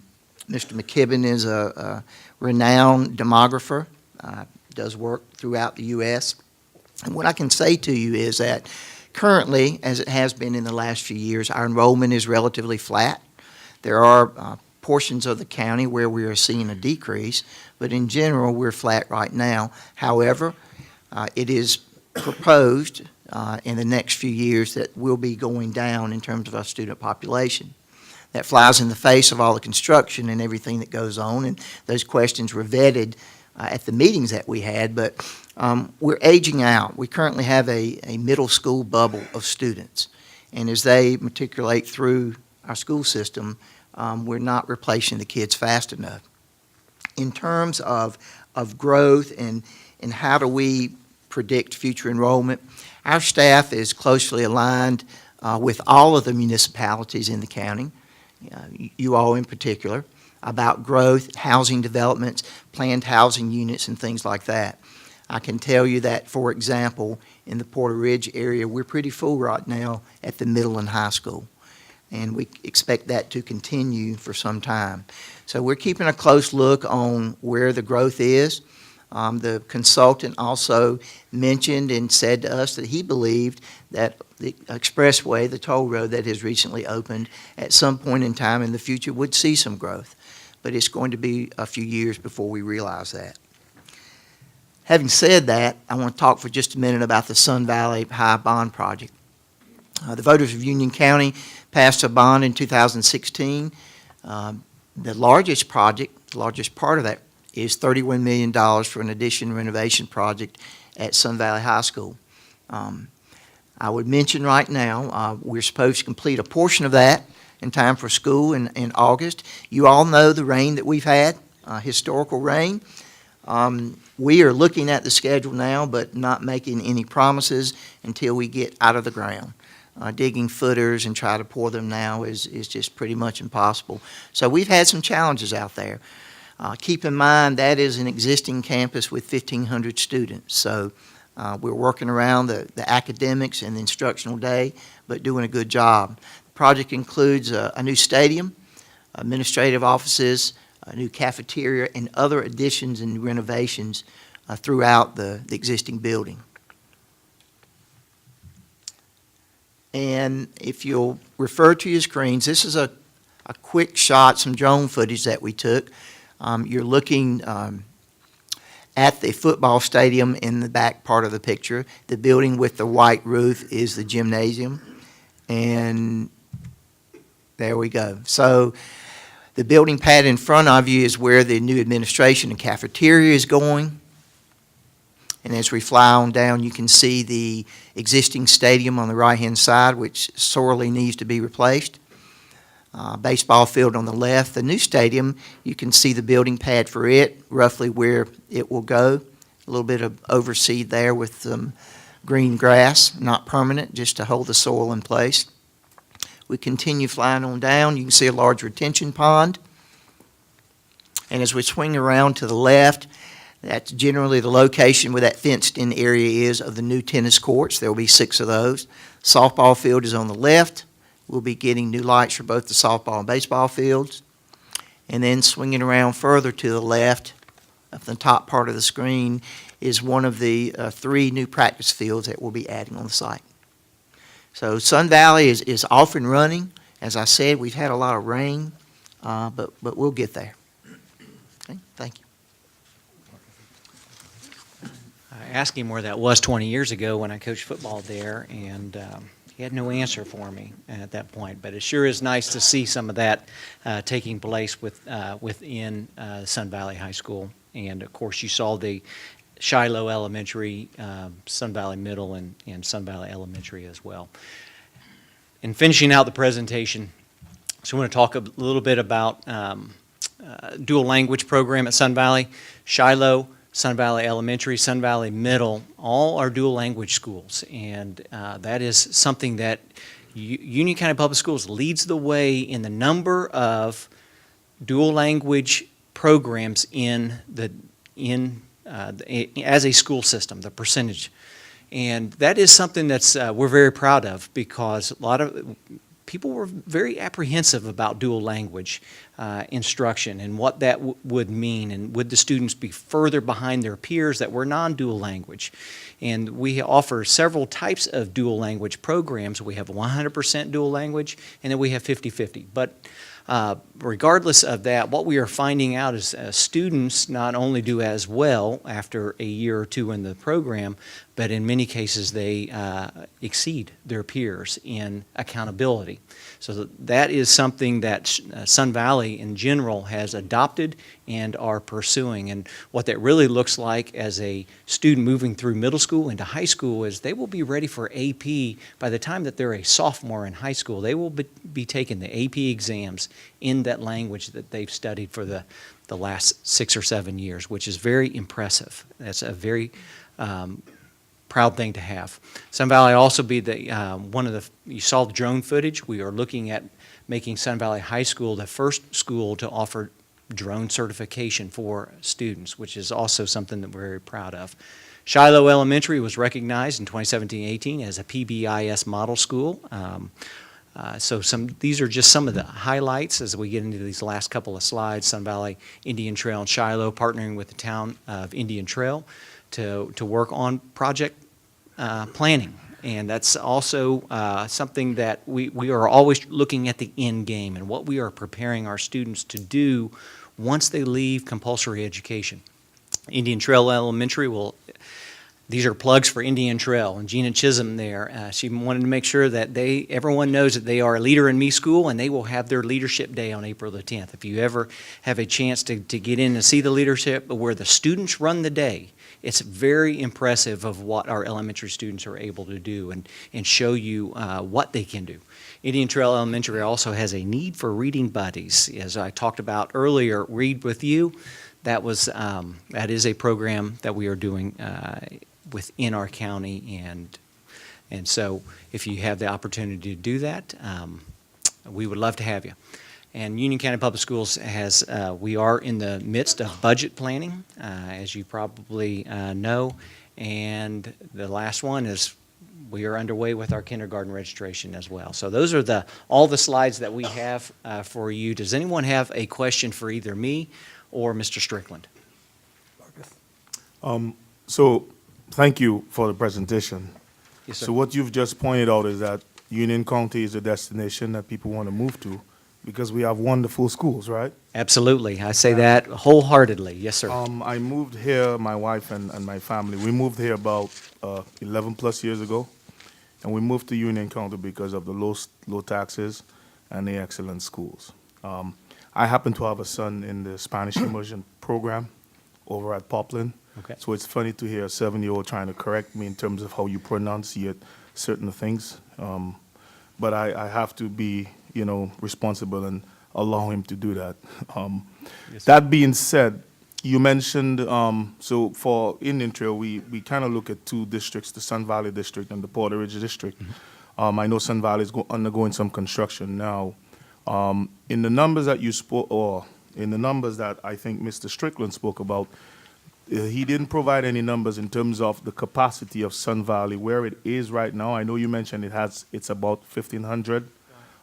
M: McKibben is a renowned demographer, does work throughout the U.S. And what I can say to you is that currently, as it has been in the last few years, our enrollment is relatively flat. There are portions of the county where we are seeing a decrease, but in general, we're flat right now. However, it is proposed in the next few years that we'll be going down in terms of our student population. That flies in the face of all the construction and everything that goes on, and those questions were vetted at the meetings that we had, but we're aging out. We currently have a middle school bubble of students, and as they matriculate through our school system, we're not replacing the kids fast enough. In terms of growth and how do we predict future enrollment, our staff is closely aligned with all of the municipalities in the county, you all in particular, about growth, housing developments, planned housing units, and things like that. I can tell you that, for example, in the Porter Ridge area, we're pretty full right now at the middle and high school, and we expect that to continue for some time. So we're keeping a close look on where the growth is. The consultant also mentioned and said to us that he believed that the expressway, the toll road that has recently opened, at some point in time in the future would see some growth. But it's going to be a few years before we realize that. Having said that, I want to talk for just a minute about the Sun Valley High Bond Project. The voters of Union County passed a bond in 2016. The largest project, the largest part of that, is $31 million for an addition renovation project at Sun Valley High School. I would mention right now, we're supposed to complete a portion of that in time for school in August. You all know the rain that we've had, historical rain. We are looking at the schedule now, but not making any promises until we get out of the ground. Digging footers and try to pour them now is just pretty much impossible. So we've had some challenges out there. Keep in mind, that is an existing campus with 1,500 students. So we're working around the academics and the instructional day, but doing a good job. The project includes a new stadium, administrative offices, a new cafeteria, and other additions and renovations throughout the existing building. And if you'll refer to your screens, this is a quick shot, some drone footage that we took. You're looking at the football stadium in the back part of the picture. The building with the white roof is the gymnasium. And there we go. So the building pad in front of you is where the new administration and cafeteria is going. And as we fly on down, you can see the existing stadium on the right-hand side, which sorely needs to be replaced. Baseball field on the left. The new stadium, you can see the building pad for it, roughly where it will go. A little bit of overseed there with some green grass, not permanent, just to hold the soil in place. We continue flying on down. You can see a large retention pond. And as we swing around to the left, that's generally the location where that fenced-in area is of the new tennis courts. There will be 6 of those. Softball field is on the left. We'll be getting new lights for both the softball and baseball fields. And then swinging around further to the left of the top part of the screen is one of the 3 new practice fields that we'll be adding on the site. So Sun Valley is off and running. As I said, we've had a lot of rain, but we'll get there. Okay, thank you.
L: I asked him where that was 20 years ago when I coached football there, and he had no answer for me at that point. But it sure is nice to see some of that taking place within Sun Valley High School. And, of course, you saw the Shiloh Elementary, Sun Valley Middle, and Sun Valley Elementary as well. In finishing out the presentation, so I want to talk a little bit about dual language program at Sun Valley. Shiloh, Sun Valley Elementary, Sun Valley Middle, all are dual language schools, and that is something that Union County Public Schools leads the way in the number of dual language programs as a school system, the percentage. And that is something that's we're very proud of, because a lot of people were very apprehensive about dual language instruction and what that would mean, and would the students be further behind their peers that were non-dual language. And we offer several types of dual language programs. We have 100% dual language, and then we have 50-50. But regardless of that, what we are finding out is students not only do as well after a year or 2 in the program, but in many cases they exceed their peers in accountability. So that is something that Sun Valley in general has adopted and are pursuing. And what that really looks like as a student moving through middle school into high school is they will be ready for AP by the time that they're a sophomore in high school. They will be taking the AP exams in that language that they've studied for the last 6 or 7 years, which is very impressive. That's a very proud thing to have. Sun Valley also be the one of the, you saw the drone footage. We are looking at making Sun Valley High School the first school to offer drone certification for students, which is also something that we're very proud of. Shiloh Elementary was recognized in 2017-18 as a PBIS model school. So these are just some of the highlights as we get into these last couple of slides. Sun Valley Indian Trail and Shiloh partnering with the town of Indian Trail to work on project planning. And that's also something that we are always looking at the end game and what we are preparing our students to do once they leave compulsory education. Indian Trail Elementary these are plugs for Indian Trail, and Gina Chisholm there, she wanted to make sure that everyone knows that they are a Leader in Me school, and they will have their leadership day on April the 10th. If you ever have a chance to get in and see the leadership where the students run the day, it's very impressive of what our elementary students are able to do and show you what they can do. Indian Trail Elementary also has a need for reading buddies. As I talked about earlier, Read With You, that is a program that we are doing within our county, and so if you have the opportunity to do that, we would love to have you. And Union County Public Schools has, we are in the midst of budget planning, as you probably know. And the last one is we are underway with our kindergarten registration as well. So those are all the slides that we have for you. Does anyone have a question for either me or Mr. Strickland?
F: So, thank you for the presentation.
L: Yes, sir.
F: So what you've just pointed out is that Union County is a destination that people want to move to because we have wonderful schools, right?
L: Absolutely. I say that wholeheartedly. Yes, sir.
F: I moved here, my wife and my family, we moved here about 11 plus years ago. And we moved to Union County because of the low taxes and the excellent schools. I happen to have a son in the Spanish immersion program over at Poplar.
L: Okay.
F: So it's funny to hear a 7-year-old trying to correct me in terms of how you pronunciate certain things. But I have to be, responsible and allow him to do that. That being said, you mentioned, so for Indian Trail, we kind of look at two districts, the Sun Valley District and the Porter Ridge District. I know Sun Valley is undergoing some construction now. In the numbers that you spoke, or in the numbers that I think Mr. Strickland spoke about, he didn't provide any numbers in terms of the capacity of Sun Valley, where it is right now. I know you mentioned it's about 1,500.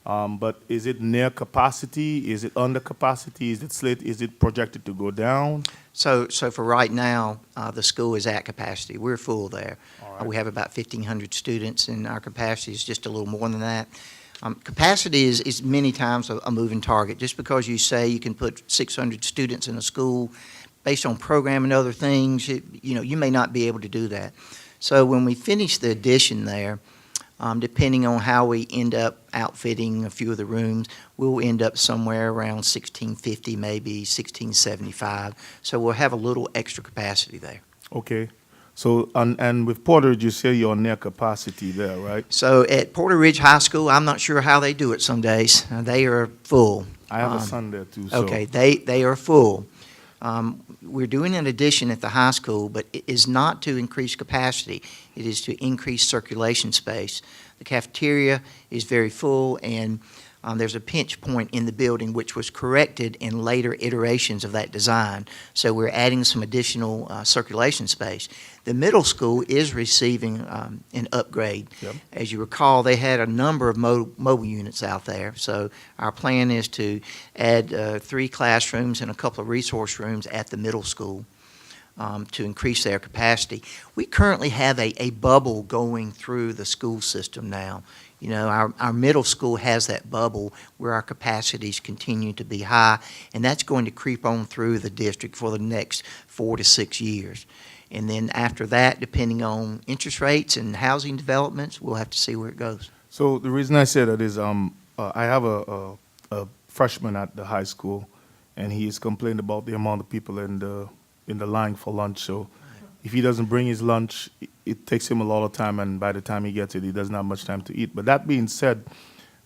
F: But is it near capacity? Is it under capacity? Is it projected to go down?
M: So for right now, the school is at capacity. We're full there.
F: All right.
M: We have about 1,500 students, and our capacity is just a little more than that. Capacity is many times a moving target. Just because you say you can put 600 students in a school, based on program and other things, you may not be able to do that. So when we finish the addition there, depending on how we end up outfitting a few of the rooms, we'll end up somewhere around 1,650, maybe 1,675. So we'll have a little extra capacity there.
F: Okay. So, and with Porter, you say you're near capacity there, right?
M: So at Porter Ridge High School, I'm not sure how they do it some days. They are full.
F: I have a son there too, so.
M: Okay, they are full. We're doing an addition at the high school, but it is not to increase capacity. It is to increase circulation space. The cafeteria is very full, and there's a pinch point in the building which was corrected in later iterations of that design. So we're adding some additional circulation space. The middle school is receiving an upgrade.
F: Yep.
M: As you recall, they had a number of mobile units out there. So our plan is to add 3 classrooms and a couple of resource rooms at the middle school to increase their capacity. We currently have a bubble going through the school system now. Our middle school has that bubble where our capacities continue to be high, and that's going to creep on through the district for the next 4 to 6 years. And then after that, depending on interest rates and housing developments, we'll have to see where it goes.
F: So the reason I say that is I have a freshman at the high school, and he's complained about the amount of people in the line for lunch. So if he doesn't bring his lunch, it takes him a lot of time, and by the time he gets it, he doesn't have much time to eat. But that being said,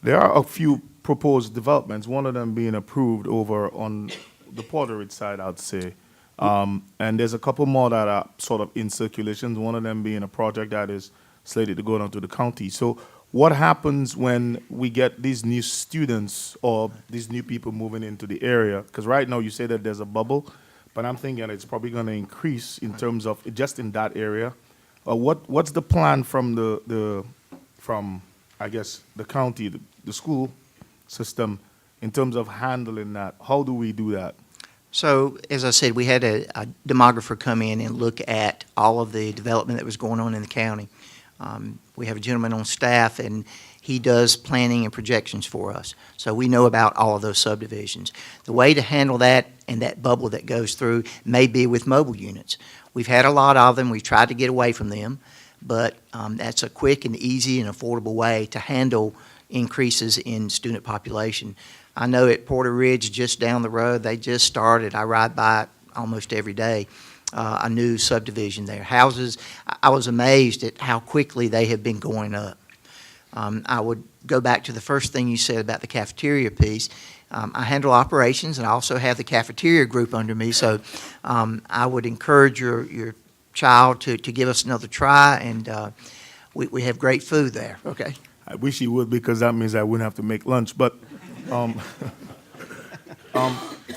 F: there are a few proposed developments, one of them being approved over on the Porter Ridge side, I'd say. And there's a couple more that are sort of in circulation, one of them being a project that is slated to go down to the county. So what happens when we get these new students or these new people moving into the area? Because right now you say that there's a bubble, but I'm thinking it's probably going to increase in terms of just in that area. What's the plan from from I guess the county, the school system, in terms of handling that? How do we do that?
M: So, as I said, we had a demographer come in and look at all of the development that was going on in the county. We have a gentleman on staff, and he does planning and projections for us. So we know about all of those subdivisions. The way to handle that and that bubble that goes through may be with mobile units. We've had a lot of them. We've tried to get away from them, but that's a quick and easy and affordable way to handle increases in student population. I know at Porter Ridge, just down the road, they just started, I ride by it almost every day, a new subdivision there. Houses, I was amazed at how quickly they have been going up. I would go back to the first thing you said about the cafeteria piece. I handle operations, and I also have the cafeteria group under me, so I would encourage your child to give us another try, and we have great food there, okay?
F: I wish he would, because that means I wouldn't have to make lunch. But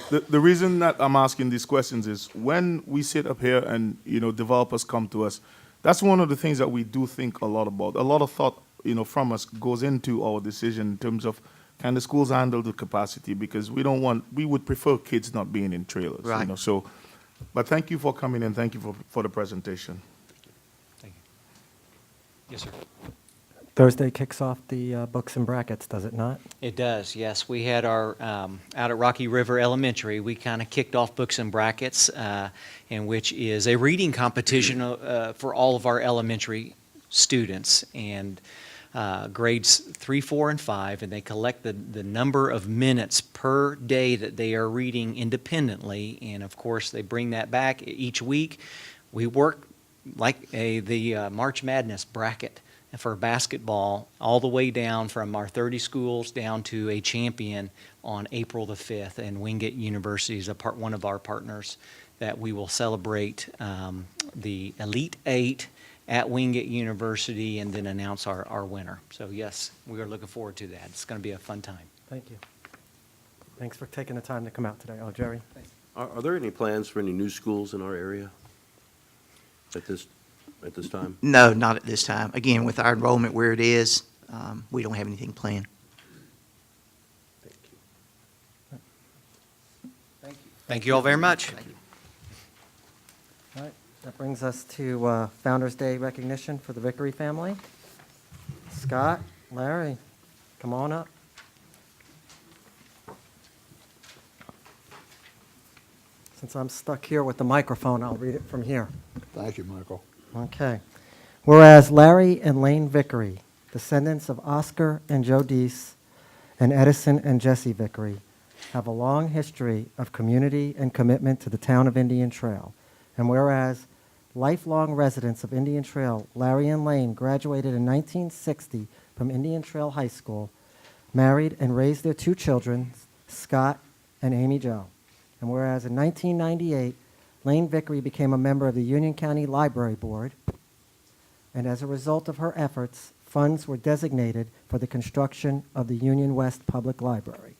F: The reason that I'm asking these questions is when we sit up here and, developers come to us, that's one of the things that we do think a lot about. A lot of thought, from us goes into our decision in terms of can the schools handle the capacity, because we would prefer kids not being in trailers.
M: Right.
F: So, but thank you for coming and thank you for the presentation.
L: Thank you. Yes, sir.
A: Thursday kicks off the books and brackets, does it not?
L: It does, yes. We had our, out at Rocky River Elementary, we kind of kicked off Books and Brackets, in which is a reading competition for all of our elementary students, and grades 3, 4, and 5, and they collect the number of minutes per day that they are reading independently, and of course, they bring that back each week. We work like the March Madness bracket for basketball, all the way down from our 30 schools down to a champion on April the 5th. And Wingate University is one of our partners that we will celebrate the Elite Eight at Wingate University and then announce our winner. So yes, we are looking forward to that. It's going to be a fun time.
A: Thank you. Thanks for taking the time to come out today. Oh, Jerry?
I: Are there any plans for any new schools in our area at this time?
M: No, not at this time. Again, with our enrollment where it is, we don't have anything planned.
E: Thank you.
L: Thank you all very much.
A: All right, that brings us to Founder's Day recognition for the Vickery family. Scott, Larry, come on up. Since I'm stuck here with the microphone, I'll read it from here.
N: Thank you, Michael.
A: Okay. Whereas Larry and Lane Vickery, descendants of Oscar and Joe Deese, and Edison and Jesse Vickery, have a long history of community and commitment to the town of Indian Trail. And whereas lifelong residents of Indian Trail, Larry and Lane graduated in 1960 from Indian Trail High School, married and raised their 2 children, Scott and Amy Jo. And whereas in 1998, Lane Vickery became a member of the Union County Library Board, and as a result of her efforts, funds were designated for the construction of the Union West Public Library.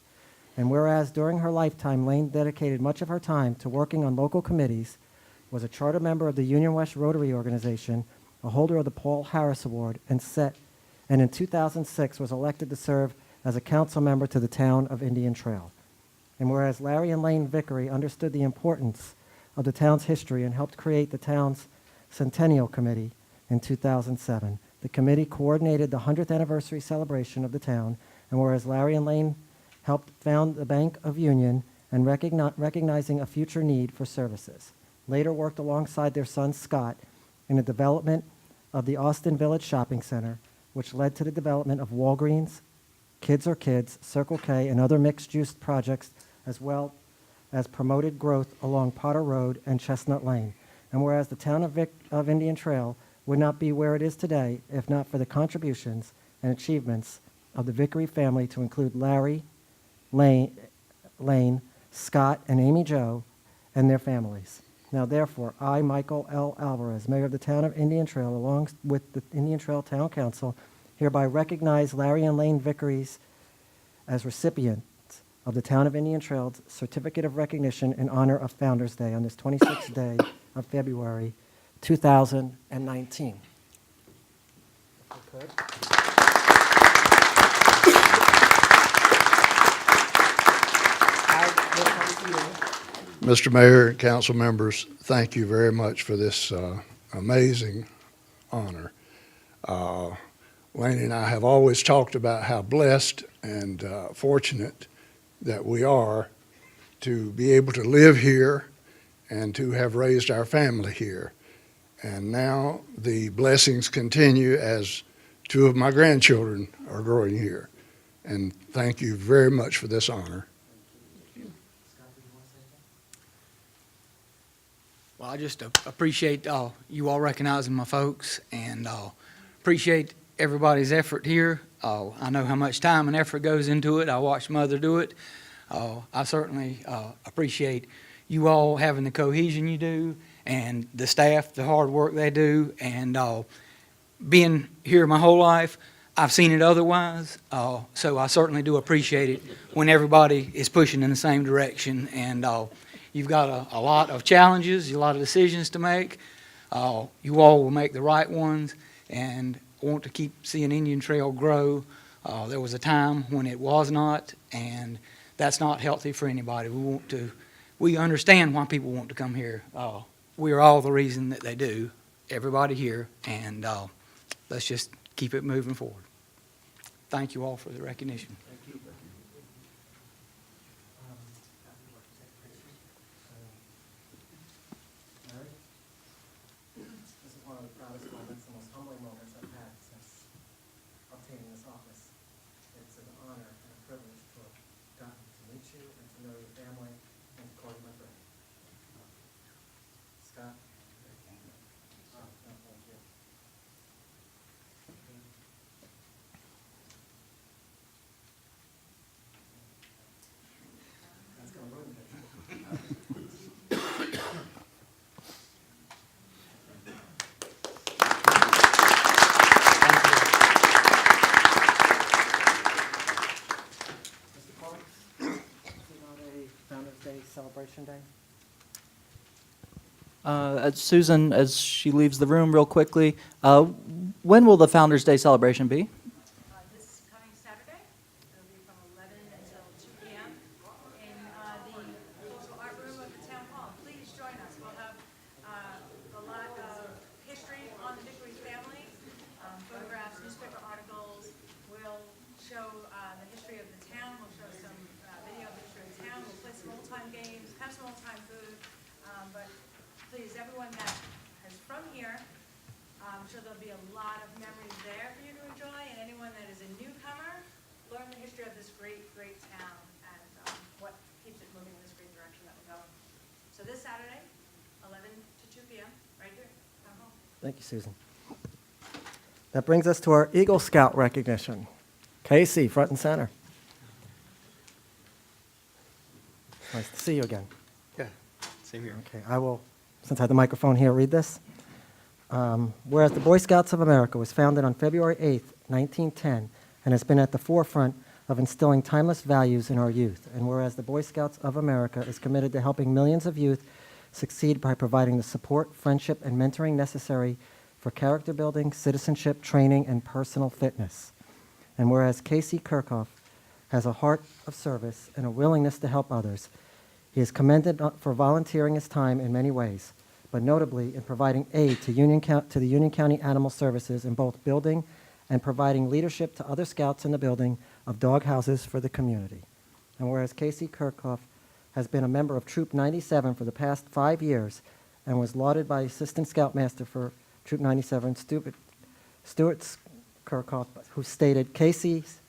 A: And whereas during her lifetime, Lane dedicated much of her time to working on local committees, was a charter member of the Union West Rotary Organization, a holder of the Paul Harris Award, and in 2006 was elected to serve as a council member to the town of Indian Trail. And whereas Larry and Lane Vickery understood the importance of the town's history and helped create the town's Centennial Committee in 2007. The committee coordinated the 100th anniversary celebration of the town, and whereas Larry and Lane helped found the Bank of Union and recognizing a future need for services. Later worked alongside their son Scott in the development of the Austin Village Shopping Center, which led to the development of Walgreens, Kids Are Kids, Circle K, and other mixed-use projects, as well as promoted growth along Potter Road and Chestnut Lane. And whereas the town of Indian Trail would not be where it is today if not for the contributions and achievements of the Vickery family, to include Larry, Lane, Scott, and Amy Jo, and their families. Now therefore, I, Michael L. Alvarez, Mayor of the town of Indian Trail, along with the Indian Trail Town Council, hereby recognize Larry and Lane Vickery's as recipients of the town of Indian Trail's Certificate of Recognition in honor of Founder's Day on this 26th day of February 2019.
N: Mr. Mayor and council members, thank you very much for this amazing honor. Lane and I have always talked about how blessed and fortunate that we are to be able to live here and to have raised our family here. And now the blessings continue as 2 of my grandchildren are growing here. And thank you very much for this honor.
O: Well, I just appreciate you all recognizing my folks, and appreciate everybody's effort here. I know how much time and effort goes into it. I watched Mother do it. I certainly appreciate you all having the cohesion you do, and the staff, the hard work they do, and being here my whole life, I've seen it otherwise, so I certainly do appreciate it when everybody is pushing in the same direction. And you've got a lot of challenges, a lot of decisions to make. You all will make the right ones, and I want to keep seeing Indian Trail grow. There was a time when it was not, and that's not healthy for anybody. We understand why people want to come here. We are all the reason that they do, everybody here, and let's just keep it moving forward. Thank you all for the recognition.
A: This is one of the proudest moments, the most humbling moments I've had since obtaining this office. It's an honor and a privilege to have gotten to meet you and to know your family and to call you my friend. Scott? Oh, no, thank you. That's gonna ruin it. Mr. Parks, is it not a Founder's Day celebration day?
P: Susan, as she leaves the room real quickly, when will the Founder's Day celebration be?
J: This coming Saturday, it'll be from 11 until 2 p.m. in the local art room of the town hall. Please join us. We'll have a lot of history on the Vickery family, photographs, newspaper articles. We'll show the history of the town. We'll show some video of the history of the town. We'll play some old-time games, have some old-time food. But please, everyone that is from here, I'm sure there'll be a lot of memories there for you to enjoy, and anyone that is a newcomer, learn the history of this great, great town and what keeps it moving in this great direction that we're going. So this Saturday, 11 to 2 p.m., right here, town hall.
A: Thank you, Susan. That brings us to our Eagle Scout recognition. Casey, front and center. Nice to see you again.
L: Yeah, same here.
A: Okay, I will, since I have the microphone here, read this. Whereas the Boy Scouts of America was founded on February 8th, 1910, and has been at the forefront of instilling timeless values in our youth. And whereas the Boy Scouts of America is committed to helping millions of youth succeed by providing the support, friendship, and mentoring necessary for character building, citizenship, training, and personal fitness. And whereas Casey Kirchhoff has a heart of service and a willingness to help others, he is commended for volunteering his time in many ways, but notably in providing aid to the Union County Animal Services in both building and providing leadership to other scouts in the building of dog houses for the community. And whereas Casey Kirchhoff has been a member of Troop 97 for the past 5 years and was lauded by Assistant Scoutmaster for Troop 97, Stuart Kirchhoff, who stated, Casey's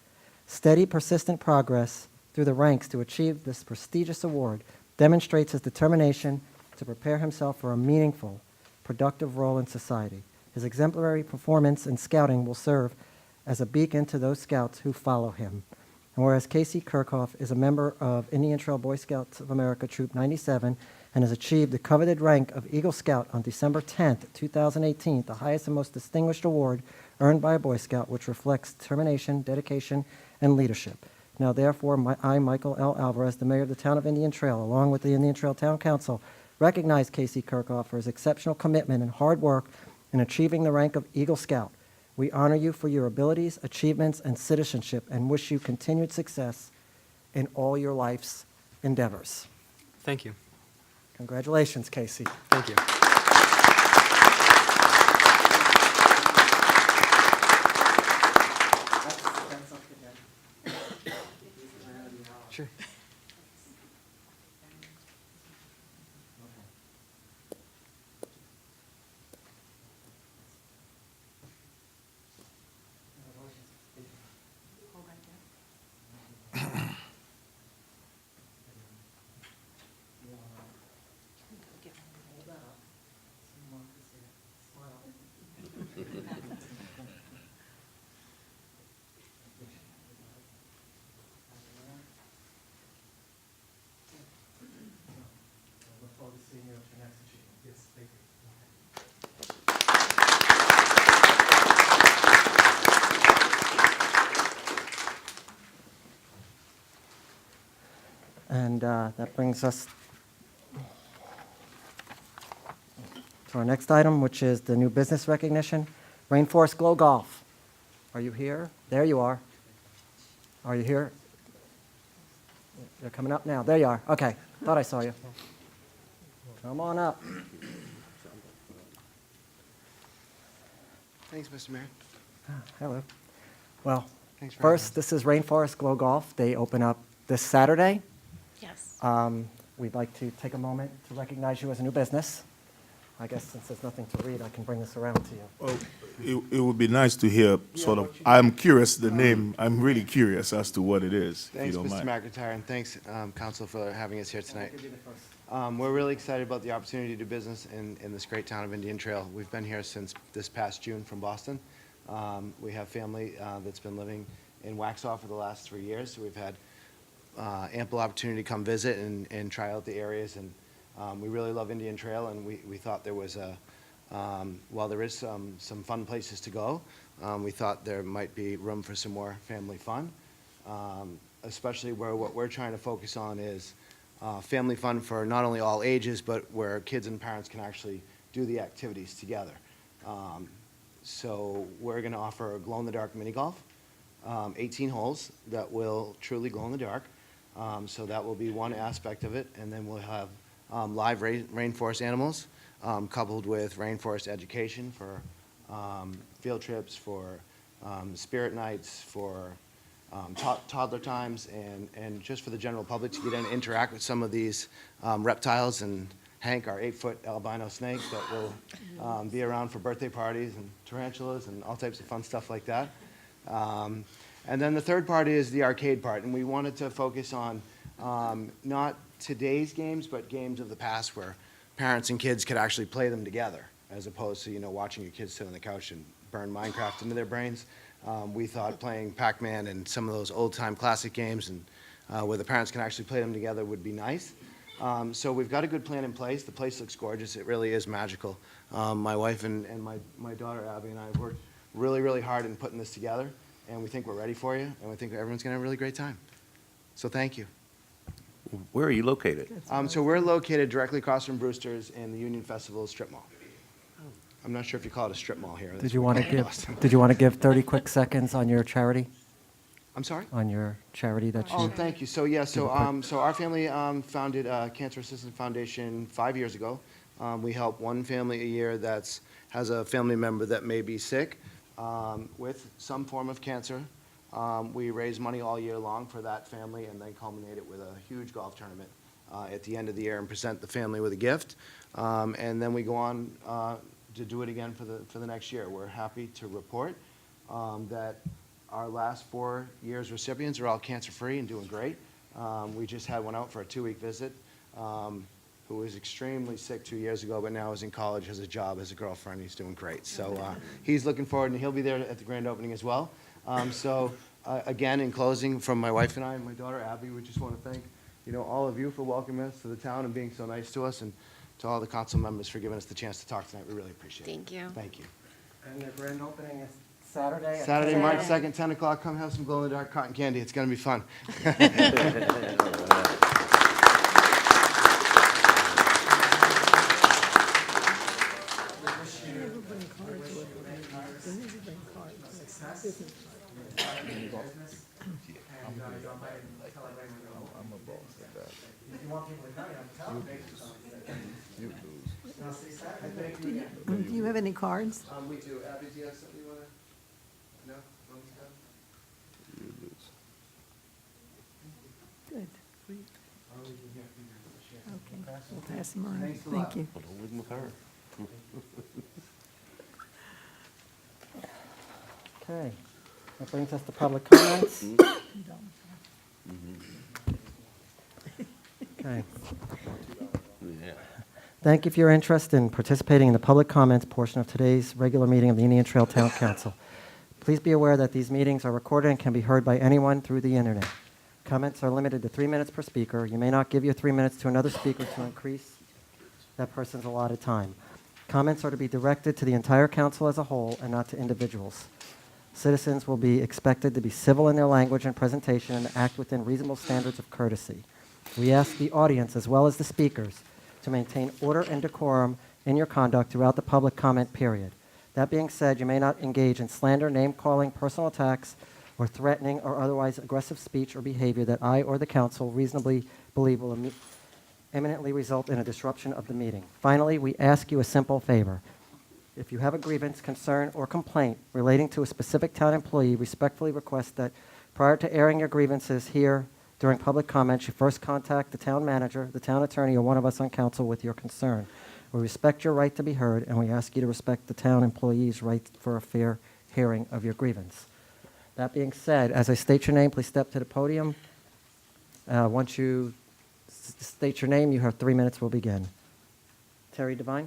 A: steady, persistent progress through the ranks to achieve this prestigious award demonstrates his determination to prepare himself for a meaningful, productive role in society. His exemplary performance in scouting will serve as a beacon to those scouts who follow him. And whereas Casey Kirchhoff is a member of Indian Trail Boy Scouts of America Troop 97 and has achieved the coveted rank of Eagle Scout on December 10th, 2018, the highest and most distinguished award earned by a Boy Scout, which reflects determination, dedication, and leadership. Now, therefore, I, Michael L. Alvarez, the mayor of the town of Indian Trail, along with the Indian Trail Town Council, recognize Casey Kirchhoff for his exceptional commitment and hard work in achieving the rank of Eagle Scout. We honor you for your abilities, achievements, and citizenship, and wish you continued success in all your life's endeavors.
L: Thank you.
A: Congratulations, Casey.
L: Thank you. Sure.
A: that brings us to our next item, which is the new business recognition. Rainforest Glow Golf. Are you here? There you are. Are you here? You're coming up now. There you are. Okay. Thought I saw you. Come on up.
Q: Thanks, Mr. Mayor.
A: Hello. Well,
Q: Thanks for having
A: first, this is Rainforest Glow Golf. They open up this Saturday.
C: Yes.
A: We'd like to take a moment to recognize you as a new business. I guess since there's nothing to read, I can bring this around to you.
F: Well, it would be nice to hear sort of, I'm curious, the name, I'm really curious as to what it is, if you
Q: Thanks,
F: don't
Q: Mr.
F: mind.
Q: McIntyre, and thanks, Council, for having us here tonight.
A: I'll give you the first.
Q: We're really excited about the opportunity to do business in this great town of Indian Trail. We've been here since this past June from Boston. We have family that's been living in Waxhaw for the last 3 years, so we've had ample opportunity to come visit and try out the areas. And we really love Indian Trail, and we thought there was while there is some fun places to go, we thought there might be room for some more family fun, especially where what we're trying to focus on is family fun for not only all ages, but where kids and parents can actually do the activities together. So we're going to offer a glow-in-the-dark mini golf, 18 holes that will truly glow in the dark. So that will be one aspect of it, and then we'll have live rainforest animals coupled with rainforest education for field trips, for spirit nights, for toddler times, and just for the general public to get in and interact with some of these reptiles. And Hank, our 8-foot albino snake that will be around for birthday parties, and tarantulas and all types of fun stuff like that. And then the third part is the arcade part, and we wanted to focus on not today's games, but games of the past where parents and kids could actually play them together, as opposed to, watching your kids sit on the couch and burn Minecraft into their brains. We thought playing Pac-Man and some of those old-time classic games and where the parents can actually play them together would be nice. So we've got a good plan in place. The place looks gorgeous. It really is magical. My wife and my daughter Abby and I have worked really, really hard in putting this together, and we think we're ready for you, and we think everyone's going to have a really great time. So thank you.
I: Where are you located?
Q: So we're located directly across from Brewster's in the Union Festival Strip Mall. I'm not sure if you call it a strip mall here.
A: Did you want to give 30 quick seconds on your charity?
Q: I'm sorry?
A: On your charity that you...
Q: Oh, thank you. So, yeah, so our family founded Cancer Assistance Foundation 5 years ago. We help one family a year that has a family member that may be sick with some form of cancer. We raise money all year long for that family and then culminate it with a huge golf tournament at the end of the year and present the family with a gift. And then we go on to do it again for the next year. We're happy to report that our last 4 years recipients are all cancer-free and doing great. We just had one out for a 2-week visit who was extremely sick 2 years ago, but now is in college, has a job, has a girlfriend. He's doing great. So he's looking forward, and he'll be there at the grand opening as well. Again, in closing, from my wife and I and my daughter Abby, we just want to thank all of you for welcoming us to the town and being so nice to us, and to all the council members for giving us the chance to talk tonight. We really appreciate it.
K: Thank you.
Q: Thank you.
A: And the grand opening is Saturday? at
Q: Saturday,
A: 10
Q: March
A: a.m.?
Q: 2nd, 10 o'clock. Come have some glow-in-the-dark cotton candy. It's going to be fun.
G: Do you have any cards?
Q: We do. Abby, do you have something you want to? No?
G: Good. Okay, we'll pass them around. Thank you.
I: Well, don't leave them with her.
A: Okay. That brings us to public comments. Okay.
I: Yeah.
A: Thank you for your interest in participating in the public comments portion of today's regular meeting of the Indian Trail Town Council. Please be aware that these meetings are recorded and can be heard by anyone through the internet. Comments are limited to 3 minutes per speaker. You may not give your 3 minutes to another speaker to increase that person's allotted time. Comments are to be directed to the entire council as a whole and not to individuals. Citizens will be expected to be civil in their language and presentation and act within reasonable standards of courtesy. We ask the audience, as well as the speakers, to maintain order and decorum in your conduct throughout the public comment period. That being said, you may not engage in slander, name-calling, personal attacks, or threatening or otherwise aggressive speech or behavior that I or the council reasonably believe will imminently result in a disruption of the meeting. Finally, we ask you a simple favor. If you have a grievance, concern, or complaint relating to a specific town employee, respectfully request that prior to airing your grievances here during public comments, you first contact the town manager, the town attorney, or one of us on council with your concern. We respect your right to be heard, and we ask you to respect the town employee's right for a fair hearing of your grievance. That being said, as I state your name, please step to the podium. Once you state your name, you have 3 minutes. We'll begin. Terry Devine?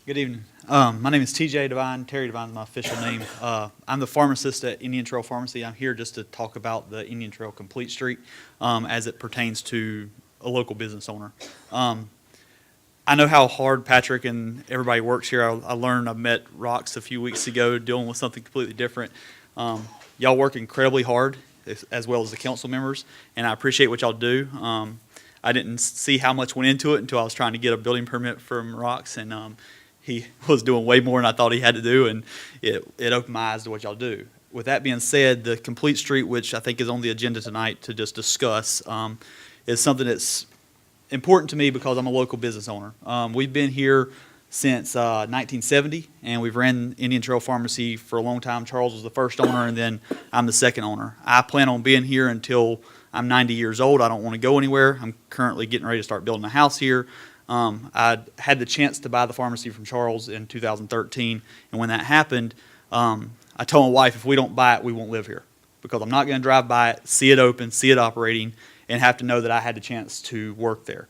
R: Good evening. My name is TJ Devine. Terry Devine is my official name. I'm the pharmacist at Indian Trail Pharmacy. I'm here just to talk about the Indian Trail Complete Street as it pertains to a local business owner. I know how hard Patrick and everybody works here. I learned, I met Rox a few weeks ago dealing with something completely different. Y'all work incredibly hard, as well as the council members, and I appreciate what y'all do. I didn't see how much went into it until I was trying to get a building permit from Rox, and he was doing way more than I thought he had to do, and it opened my eyes to what y'all do. With that being said, the Complete Street, which I think is on the agenda tonight to just discuss, is something that's important to me because I'm a local business owner. We've been here since 1970, and we've ran Indian Trail Pharmacy for a long time. Charles was the first owner, and then I'm the second owner. I plan on being here until I'm 90 years old. I don't want to go anywhere. I'm currently getting ready to start building a house here. I had the chance to buy the pharmacy from Charles in 2013, and when that happened, I told my wife, if we don't buy it, we won't live here, because I'm not going to drive by it, see it open, see it operating, and have to know that I had the chance to work there.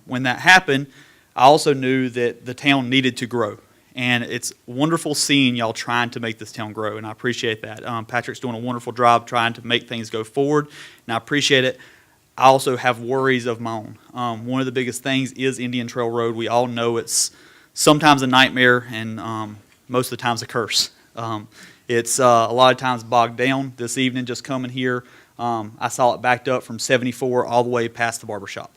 R: When that happened, I also knew that the town needed to grow, and it's wonderful seeing y'all trying to make this town grow, and I appreciate that. Patrick's doing a wonderful job trying to make things go forward, and I appreciate it. I also have worries of my own. One of the biggest things is Indian Trail Road. We all know it's sometimes a nightmare, and most of the times a curse. It's a lot of times bogged down. This evening, just coming here, I saw it backed up from 74 all the way past the barbershop.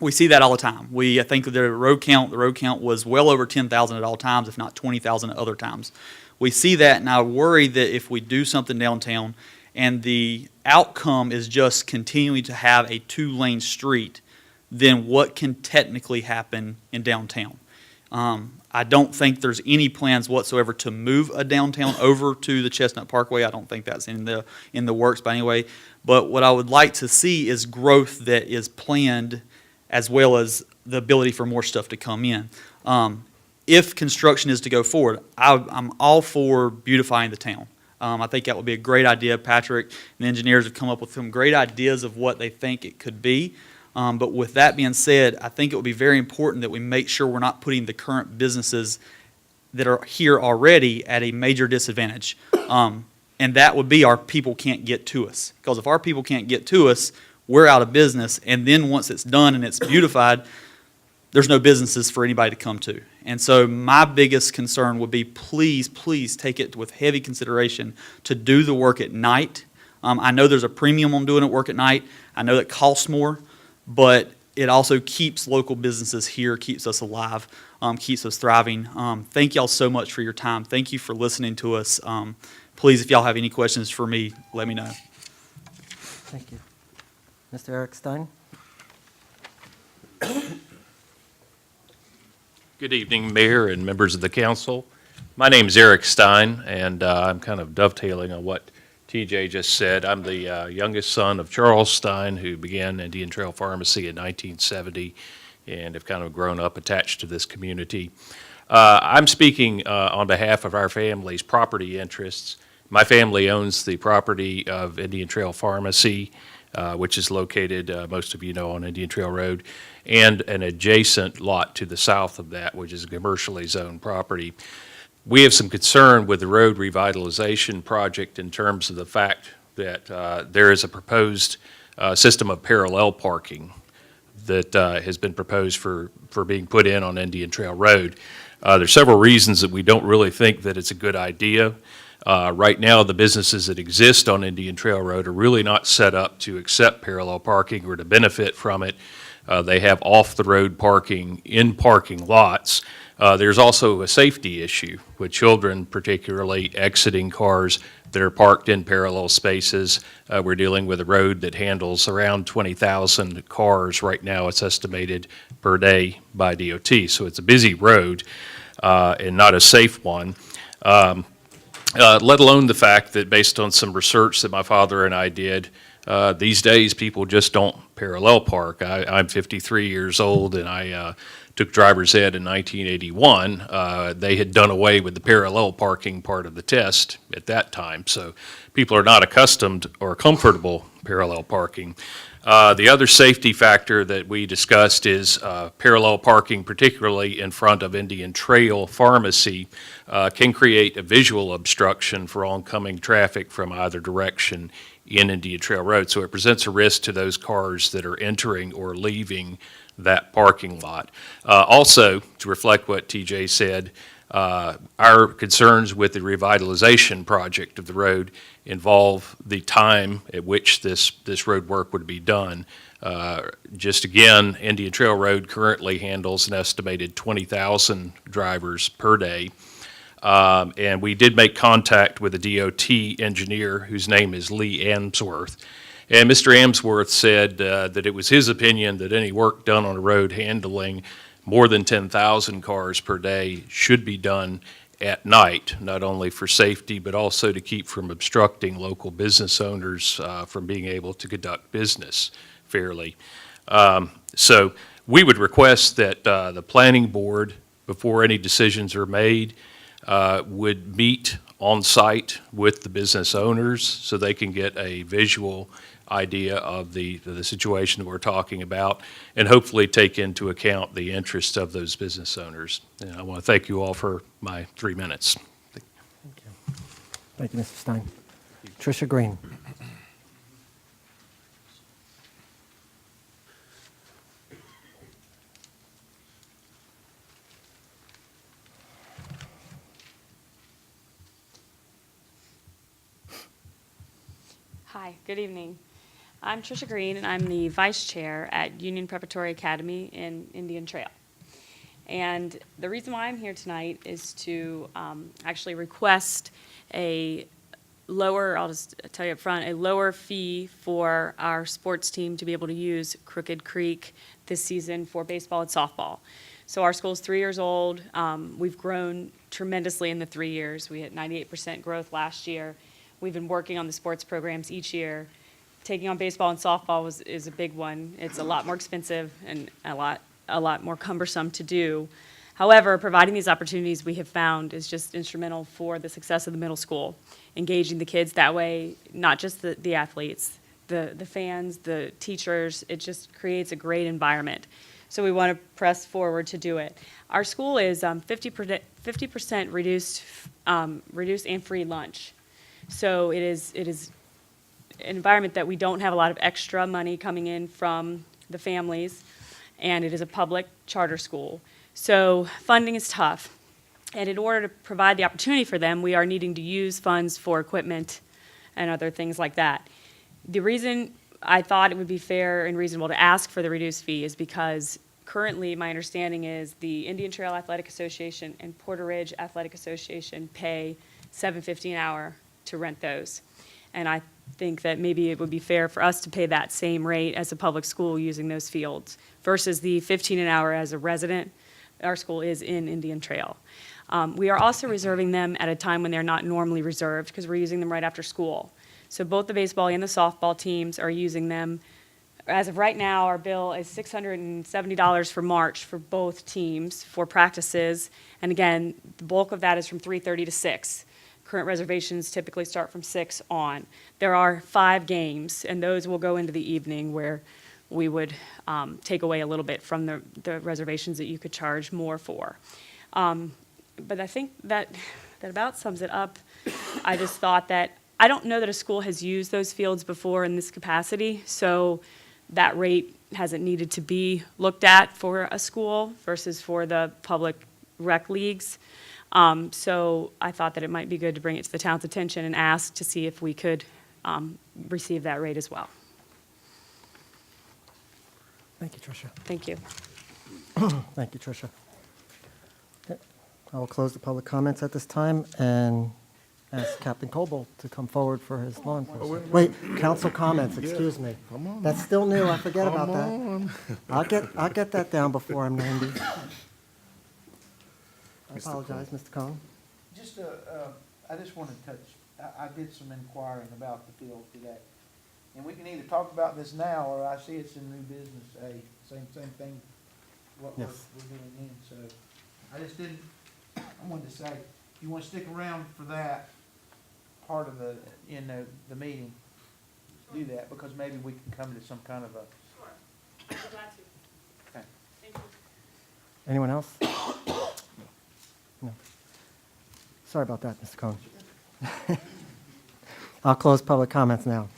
R: We see that all the time. I think the road count was well over 10,000 at all times, if not 20,000 at other times. We see that, and I worry that if we do something downtown and the outcome is just continuing to have a two-lane street, then what can technically happen in downtown? I don't think there's any plans whatsoever to move a downtown over to the Chestnut Parkway. I don't think that's in the works by any way. But what I would like to see is growth that is planned, as well as the ability for more stuff to come in. If construction is to go forward, I'm all for beautifying the town. I think that would be a great idea. Patrick and the engineers have come up with some great ideas of what they think it could be. But with that being said, I think it would be very important that we make sure we're not putting the current businesses that are here already at a major disadvantage. And that would be our people can't get to us. Because if our people can't get to us, we're out of business. And then once it's done and it's beautified, there's no businesses for anybody to come to. And so my biggest concern would be, please, please take it with heavy consideration to do the work at night. I know there's a premium on doing it work at night. I know that costs more, but it also keeps local businesses here, keeps us alive, keeps us thriving. Thank y'all so much for your time. Thank you for listening to us. Please, if y'all have any questions for me, let me know.
A: Thank you. Mr. Eric Stein?
S: Good evening, Mayor and members of the council. My name is Eric Stein, and I'm kind of dovetailing on what TJ just said. I'm the youngest son of Charles Stein, who began Indian Trail Pharmacy in 1970, and have kind of grown up attached to this community. I'm speaking on behalf of our family's property interests. My family owns the property of Indian Trail Pharmacy, which is located, most of you know, on Indian Trail Road, and an adjacent lot to the south of that, which is a commercially zoned property. We have some concern with the road revitalization project in terms of the fact that there is a proposed system of parallel parking that has been proposed for being put in on Indian There's several reasons that we don't really think that it's a good idea. Right now, the businesses that exist on Indian Trail Road are really not set up to accept parallel parking or to benefit from it. They have off-the-road parking in parking lots. There's also a safety issue with children particularly exiting cars that are parked in parallel spaces. We're dealing with a road that handles around 20,000 cars right now, it's estimated, per day by DOT. So it's a busy road and not a safe one. Let alone the fact that based on some research that my father and I did, these days people just don't parallel park. I'm 53 years old and I took driver's ed in 1981. They had done away with the parallel parking part of the test at that time. So people are not accustomed or comfortable parallel parking. The other safety factor that we discussed is parallel parking, particularly in front of Indian Trail Pharmacy, can create a visual obstruction for oncoming traffic from either direction in Indian Trail Road. So it presents a risk to those cars that are entering or leaving that parking lot. Also, to reflect what TJ said, our concerns with the revitalization project of the road involve the time at which this road work would be done. Just again, Indian Trail Road currently handles an estimated 20,000 drivers per day. And we did make contact with a DOT engineer whose name is Lee Amsworth. And Mr. Amsworth said that it was his opinion that any work done on a road handling more than 10,000 cars per day should be done at night, not only for safety, but also to keep from obstructing local business owners from being able to conduct business fairly. So we would request that the planning board, before any decisions are made, would meet on site with the business owners so they can get a visual idea of the situation that we're talking about, and hopefully take into account the interests of those business owners. And I want to thank you all for my 3 minutes.
A: Thank you, Mr. Stein. Tricia Green.
T: Hi, good evening. I'm Tricia Green, and I'm the vice chair at Union Preparatory Academy in Indian Trail. And the reason why I'm here tonight is to actually request a lower, I'll just tell you up front, a lower fee for our sports team to be able to use Crooked Creek this season for baseball and softball. So our school's 3 years old. We've grown tremendously in the 3 years. We had 98% growth last year. We've been working on the sports programs each year. Taking on baseball and softball is a big one. It's a lot more expensive and a lot more cumbersome to do. However, providing these opportunities we have found is just instrumental for the success of the middle school. Engaging the kids that way, not just the athletes, the fans, the teachers, it just creates a great environment. So we want to press forward to do it. Our school is 50% reduced and free lunch. So it is an environment that we don't have a lot of extra money coming in from the families, and it is a public charter school. So funding is tough, and in order to provide the opportunity for them, we are needing to use funds for equipment and other things like that. The reason I thought it would be fair and reasonable to ask for the reduced fee is because currently my understanding is the Indian Trail Athletic Association and Porter Ridge Athletic Association pay $7.50 an hour to rent those. And I think that maybe it would be fair for us to pay that same rate as a public school using those fields versus the $15 an hour as a resident. Our school is in Indian Trail. We are also reserving them at a time when they're not normally reserved because we're using them right after school. So both the baseball and the softball teams are using them. As of right now, our bill is $670 for March for both teams for practices. And again, the bulk of that is from 3:30 to 6. Current reservations typically start from 6 on. There are 5 games, and those will go into the evening where we would take away a little bit from the reservations that you could charge more for. But I think that about sums it up. I just thought that I don't know that a school has used those fields before in this capacity, so that rate hasn't needed to be looked at for a school versus for the public rec leagues. So I thought that it might be good to bring it to the town's attention and ask to see if we could receive that rate as well.
A: Thank you, Tricia.
T: Thank you.
A: Thank you, Tricia. Okay, I will close the public comments at this time and ask Captain Coble to come forward for his law enforcement. Wait, council comments, excuse me.
B: Come on.
A: That's still new, I forget about that. I'll get that down before I'm 90. I apologize, Mr. Cohen.
E: Just, I just want to touch, I did some inquiring about the field today. And we can either talk about this now, or I see it's in new business, same thing, what we're
A: Yes.
E: doing in. So I just didn't, I wanted to say, if you want to stick around for that part of the meeting, do that, because maybe we can come to some kind of a.
T: Sure. I'm glad to.
E: Okay.
T: Thank you.
A: Anyone else? No. Sorry about that, Mr. Cohen. I'll close public comments now.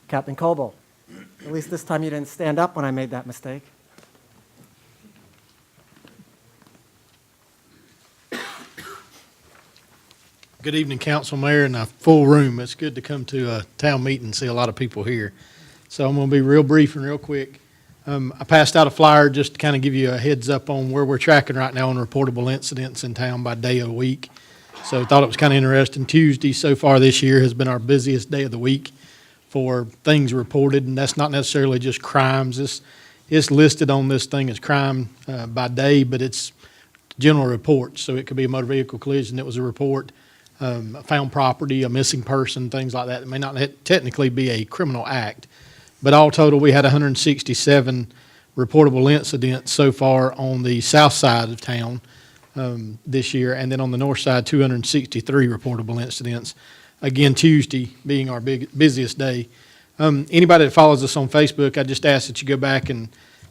A: Captain Coble, at least this time you didn't stand up when I made that mistake.
U: Good evening, council, mayor, and a full room. It's good to come to a town meeting and see a lot of people here. So I'm going to be real brief and real quick. I passed out a flyer just to kind of give you a heads up on where we're tracking right now on reportable incidents in town by day of the week. So I thought it was kind of interesting. Tuesday so far this year has been our busiest day of the week for things reported, and that's not necessarily just crimes. It's listed on this thing as crime by day, but it's general reports. So it could be a motor vehicle collision that was a report, a found property, a missing person, things like that. It may not technically be a criminal act, but all total, we had 167 reportable incidents so far on the south side of town this year, and then on the north side, 263 reportable incidents. Again, Tuesday being our busiest day. Anybody that follows us on Facebook, I just ask that you go back and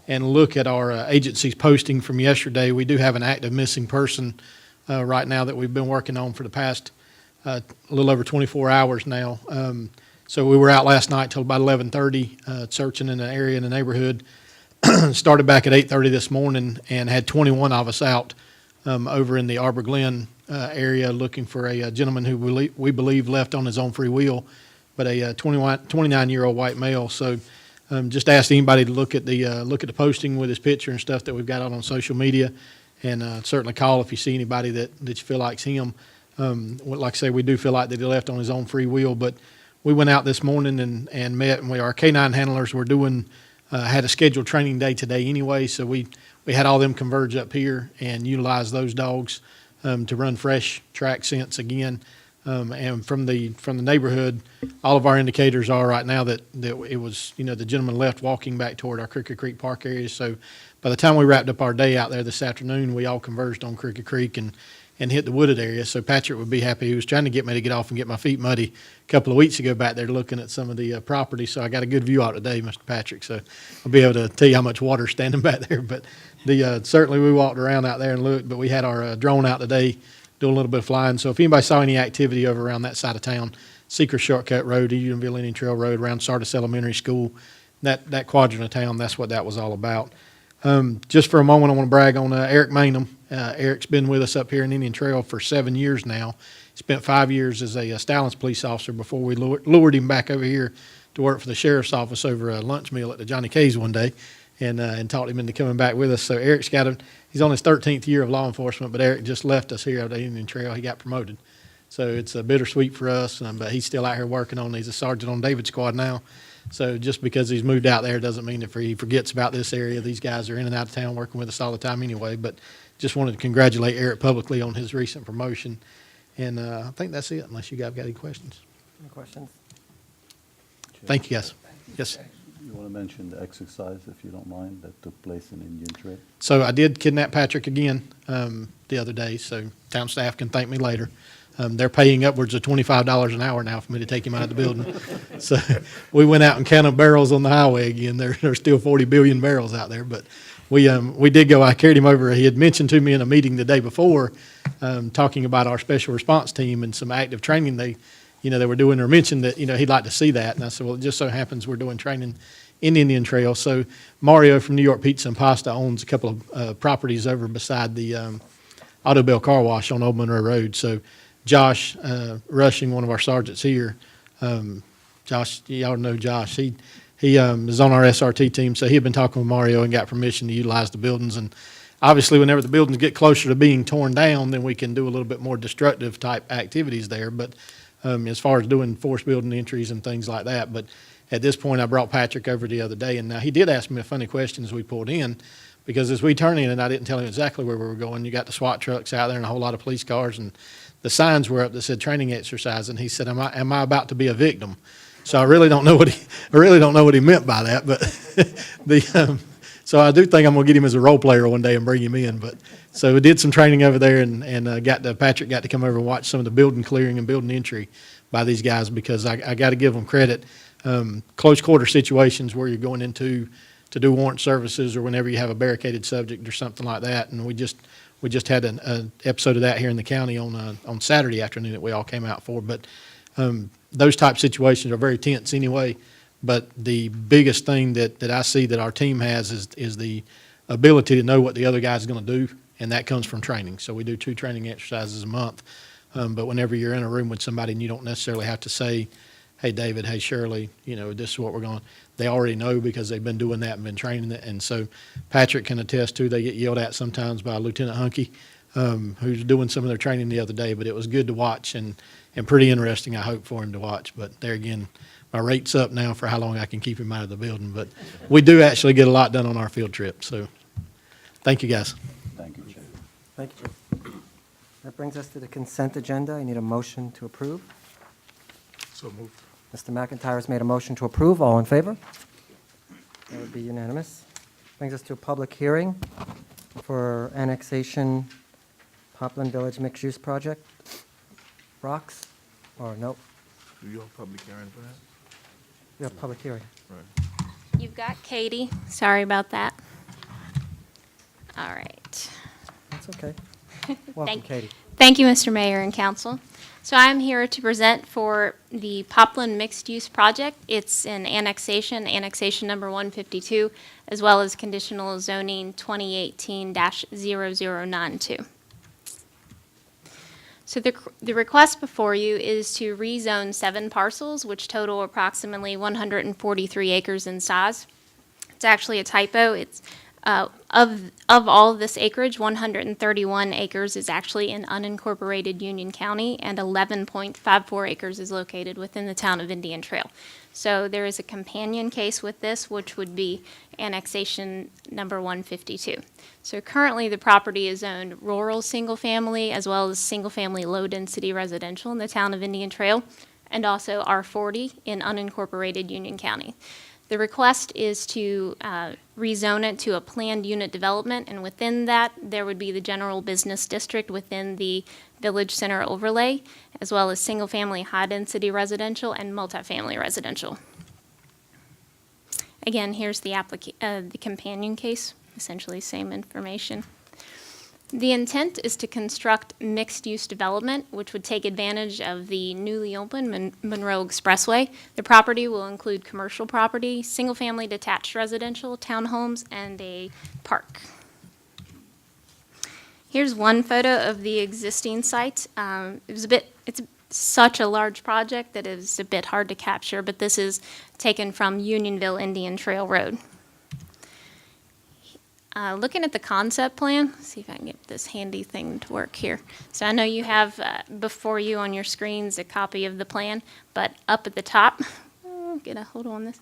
U: look at our agency's posting from yesterday. We do have an active missing person right now that we've been working on for the past a little over 24 hours now. So we were out last night till about 11:30 searching in an area in the neighborhood. Started back at 8:30 this morning and had 21 of us out over in the Arbor Glen area looking for a gentleman who we believe left on his own free will, but a 29-year-old white male. So just ask anybody to look at the posting with his picture and stuff that we've got out on social media, and certainly call if you see anybody that you feel like's him. Like I say, we do feel like that he left on his own free will, but we went out this morning and met, and our K-9 handlers were had a scheduled training day today anyway, so we had all them converge up here and utilize those dogs to run fresh track scents again. And from the neighborhood, all of our indicators are right now that it was, the gentleman left walking back toward our Crooked Creek Park area. So by the time we wrapped up our day out there this afternoon, we all converged on Crooked Creek and hit the wooded area. So Patrick would be happy. He was trying to get me to get off and get my feet muddy a couple of weeks ago back there looking at some of the property. So I got a good view out today, Mr. Patrick. So I'll be able to tell you how much water's standing back there. But certainly we walked around out there and looked, but we had our drone out today doing a little bit of flying. So if anybody saw any activity over around that side of town, Secret Shortcut Road, Unionville Indian Trail Road, around Sardis Elementary School, that quadrant of town, that's what that was all about. Just for a moment, I want to brag on Eric Maynham. Eric's been with us up here in Indian Trail for 7 years now. He spent 5 years as a Stallings police officer before we lured him back over here to work for the sheriff's office over a lunch meal at the Johnny K's one day, and talked him into coming back with us. So Eric's he's on his 13th year of law enforcement, but Eric just left us here at the Indian Trail. He got promoted. So it's bittersweet for us, but he's still out here working on. He's a sergeant on David's squad now. So just because he's moved out there doesn't mean that he forgets about this area. These guys are in and out of town working with us all the time anyway. But just wanted to congratulate Eric publicly on his recent promotion. And I think that's it, unless you guys got any questions.
A: Any questions?
U: Thank you, guys. Yes.
D: You want to mention the exercise, if you don't mind, that took place in Indian Trail?
U: So I did kidnap Patrick again the other day, so town staff can thank me later. They're paying upwards of $25 an hour now for me to take him out of the building. So we went out and counted barrels on the highway again. There's still 40 billion barrels out there, but we did go. I carried him over. He had mentioned to me in a meeting the day before, talking about our special response team and some active training they were doing, or mentioned that he'd like to see that. And I said, well, it just so happens we're doing training in Indian Trail. So Mario from New York Pizza and Pasta owns a couple of properties over beside the Auto Bell Car Wash on Old Monroe Road. So Josh Rushing, one of our sergeants here, Josh, y'all know Josh, he is on our SRT team, so he had been talking with Mario and got permission to utilize the buildings. And obviously, whenever the buildings get closer to being torn down, then we can do a little bit more destructive type activities there. But as far as doing forced building entries and things like that. But at this point, I brought Patrick over the other day, and now he did ask me a funny question as we pulled in, because as we turned in, and I didn't tell him exactly where we were going, you got the SWAT trucks out there and a whole lot of police cars, and the signs were up that said training exercise, and he said, am I about to be a victim? So I really don't know what he meant by that, but so I do think I'm gonna get him as a role player one day and bring him in. But so we did some training over there, and Patrick got to come over and watch some of the building clearing and building entry by these guys, because I got to give them credit. Close quarter situations where you're going into to do warrant services, or whenever you have a barricaded subject or something like that, and we just had an episode of that here in the county on Saturday afternoon that we all came out for. But those type situations are very tense anyway. But the biggest thing that I see that our team has is the ability to know what the other guy's going to do, and that comes from training. So we do 2 training exercises a month. But whenever you're in a room with somebody and you don't necessarily have to say, hey, David, hey, Shirley, this is what we're going. They already know because they've been doing that and been training it. And so Patrick can attest to, they get yelled at sometimes by Lieutenant Hunky, who's doing some of their training the other day. But it was good to watch and pretty interesting, I hope, for him to watch. But there again, my rate's up now for how long I can keep him out of the building. But we do actually get a lot done on our field trip. So thank you, guys.
D: Thank you, Chief.
A: Thank you. That brings us to the consent agenda. I need a motion to approve.
F: So moved.
A: Mr. McIntyre has made a motion to approve. All in favor? That would be unanimous. Brings us to a public hearing for annexation Poplar Village mixed-use project. Rocks? Or nope,
F: Do you have public hearing for that?
A: we have public hearing.
F: Right.
K: You've got Katie. Sorry about that. All right.
A: That's okay. Welcome, Katie.
K: Thank you, Mr. Mayor and Council. So I'm here to present for the Poplar Mixed-Use Project. It's an annexation number 152, as well as conditional zoning 2018-0092. So the request before you is to rezone 7 parcels, which total approximately 143 acres in size. It's actually a typo. It's of all of this acreage, 131 acres is actually in unincorporated Union County, and 11.54 acres is located within the town of Indian Trail. So there is a companion case with this, which would be annexation number 152. So currently, the property is owned rural single-family as well as single-family low-density residential in the town of Indian Trail, and also R40 in unincorporated Union County. The request is to rezone it to a planned unit development, and within that, there would be the general business district within the village center overlay, as well as single-family high-density residential and multifamily residential. Again, here's the companion case, essentially same information. The intent is to construct mixed-use development, which would take advantage of the newly opened Monroe Expressway. The property will include commercial property, single-family detached residential, townhomes, and a park. Here's one photo of the existing site. It's such a large project that it's a bit hard to capture, but this is taken from Unionville Indian Trail Road. Looking at the concept plan, let's see if I can get this handy thing to work here. So I know you have before you on your screens a copy of the plan, but up at the top, get a hold on this,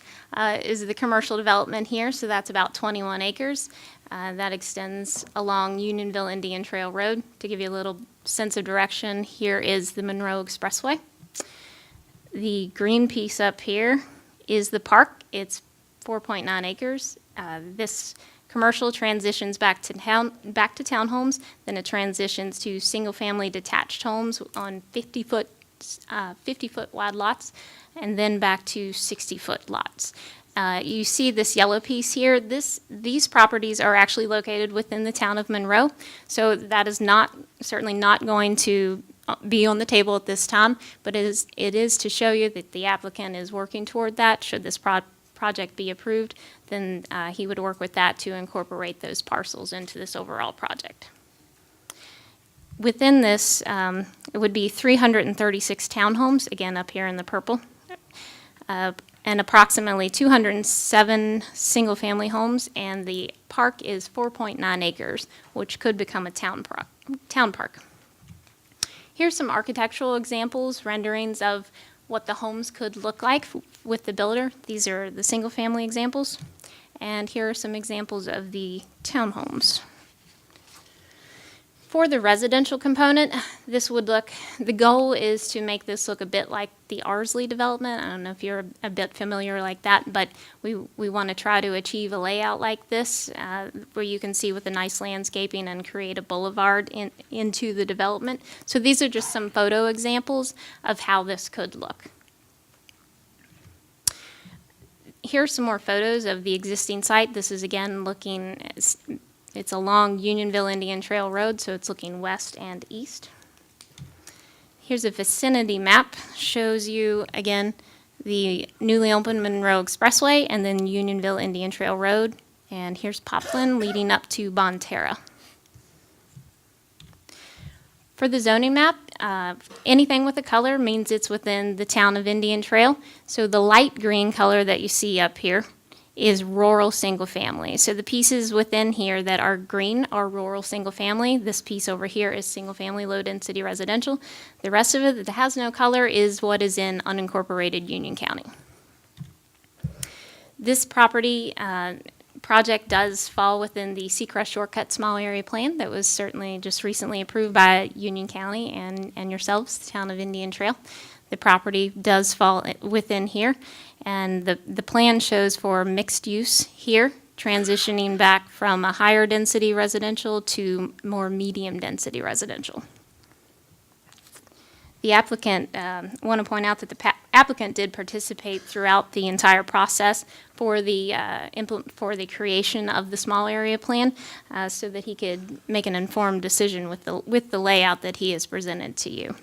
K: is the commercial development here. So that's about 21 acres. That extends along Unionville Indian Trail Road. To give you a little sense of direction, here is the Monroe Expressway. The green piece up here is the park. It's 4.9 acres. This commercial transitions back to townhomes, then it transitions to single-family detached homes on 50-foot wide lots, and then back to 60-foot lots. You see this yellow piece here. These properties are actually located within the town of Monroe, so that is certainly not going to be on the table at this time, but it is to show you that the applicant is working toward that. Should this project be approved, then he would work with that to incorporate those parcels into this overall project. within this, it would be 336 townhomes, again up here in the purple, and approximately 207 single-family homes, and the park is 4.9 acres, which could become a town park. Here's some architectural examples, renderings of what the homes could look like with the builder. These are the single-family examples, and here are some examples of the townhomes. For the residential component, this would look, the goal is to make this look a bit like the Arsley development. I don't know if you're a bit familiar like that, but we want to try to achieve a layout like this, where you can see with the nice landscaping and create a boulevard into the development. So these are just some photo examples of how this could look. Here's some more photos of the existing site. This is again looking, it's along Unionville Indian Trail Road, so it's looking west and east. Here's a vicinity map, shows you, again, the newly opened Monroe Expressway and then Unionville Indian Trail Road. And here's Poplin leading up to Bonterra. For the zoning map, anything with a color means it's within the town of Indian Trail. So the light green color that you see up here is rural single family. So the pieces within here that are green are rural single family. This piece over here is single family low density residential. The rest of it that has no color is what is in unincorporated Union County. This property project does fall within the Seacrest Shortcut Small Area Plan that was certainly just recently approved by Union County and yourselves, the town of Indian Trail. The property does fall within here, and the plan shows for mixed use here, transitioning back from a higher density residential to more medium density residential. The applicant, want to point out that the applicant did participate throughout the entire process for the creation of the small area plan, so that he could make an informed decision with the layout that he has presented to you.